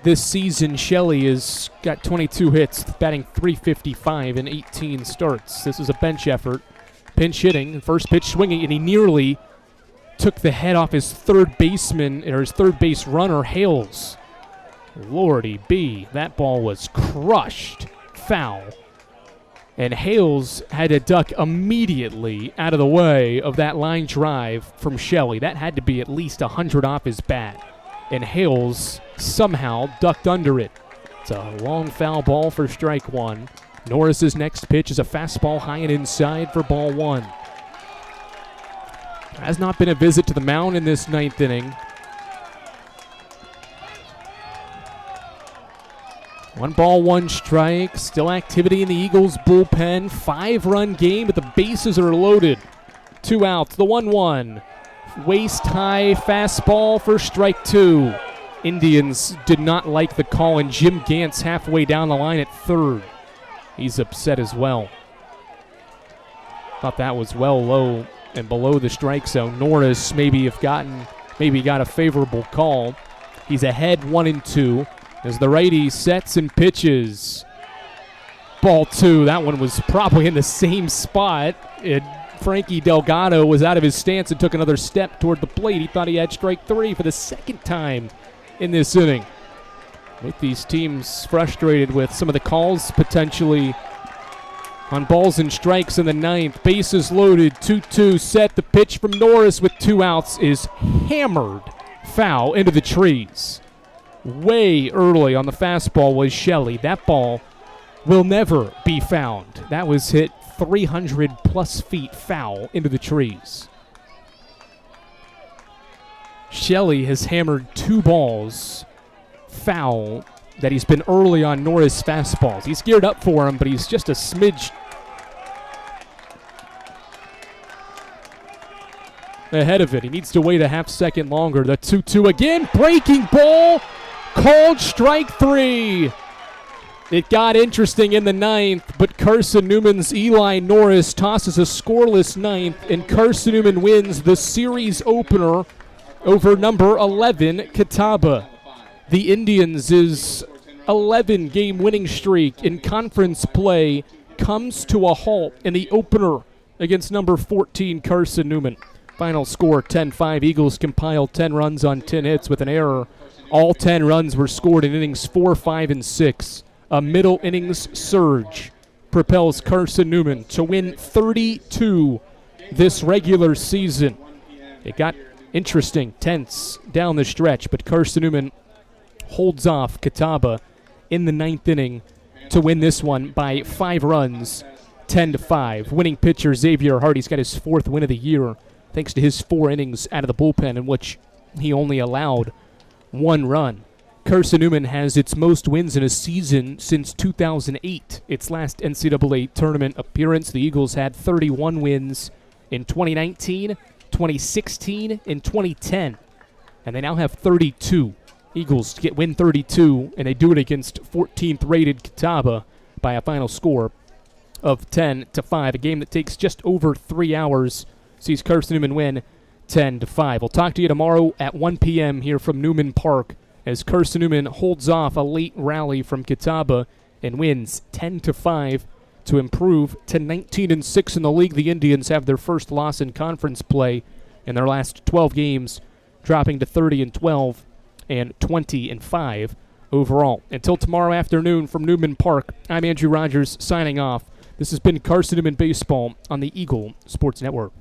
This season, Shelley has got 22 hits, batting .355 in 18 starts. This is a bench effort. Pinch hitting, first pitch swinging, and he nearly took the head off his third baseman, or his third base runner, Hales. Lordy B, that ball was crushed. Foul. And Hales had to duck immediately out of the way of that line drive from Shelley. That had to be at least 100 off his bat. And Hales somehow ducked under it. It's a long foul ball for strike one. Norris's next pitch is a fastball high and inside for ball one. Has not been a visit to the mound in this 9th inning. 1 ball, 1 strike. Still activity in the Eagles' bullpen. 5-run game, but the bases are loaded. 2 outs, the 1-1. Waist-high fastball for strike 2. Indians did not like the call, and Jim Gantz halfway down the line at third. He's upset as well. Thought that was well low and below the strike zone. Norris maybe got a favorable call. He's ahead 1-2. As the righty sets and pitches. Ball 2. That one was probably in the same spot. Frankie Delgado was out of his stance and took another step toward the plate. He thought he had strike 3 for the 2nd time in this inning. Both these teams frustrated with some of the calls potentially on balls and strikes in the 9th. Bases loaded. 2-2 set. The pitch from Norris with 2 outs is hammered foul into the trees. Way early on the fastball was Shelley. That ball will never be found. That was hit 300-plus feet foul into the trees. Shelley has hammered 2 balls foul that he's been early on Norris fastballs. He's geared up for him, but he's just a smidge ahead of it. He needs to wait a half second longer. The 2-2 again. Breaking ball. Called strike 3. It got interesting in the 9th, but Carson-Newman's Eli Norris tosses a scoreless 9th, and Carson-Newman wins the series opener over number 11, Catawba. The Indians' 11-game winning streak in conference play comes to a halt in the opener against number 14, Carson-Newman. Final score 10-5. Eagles compiled 10 runs on 10 hits with an error. All 10 runs were scored in innings 4, 5, and 6. A middle innings surge propels Carson-Newman to win 32 this regular season. It got interesting, tense down the stretch, but Carson-Newman holds off Catawba in the 9th inning to win this one by 5 runs, 10-5. Winning pitcher Xavier Hardy's got his 4th win of the year, thanks to his 4 innings out of the bullpen in which he only allowed 1 run. Carson-Newman has its most wins in a season since 2008, its last NCAA tournament appearance. The Eagles had 31 wins in 2019, 2016, and 2010, and they now have 32. Eagles win 32, and they do it against 14th rated Catawba by a final score of 10-5. A game that takes just over 3 hours sees Carson-Newman win 10-5. We'll talk to you tomorrow at 1 p.m. here from Newman Park as Carson-Newman holds off a late rally from Catawba and wins 10-5 to improve to 19-6 in the league. The Indians have their first loss in conference play in their last 12 games, dropping to 30-12 and 20-5 overall. Until tomorrow afternoon from Newman Park, I'm Andrew Rogers signing off. This has been Carson-Newman Baseball on the Eagle Sports Network.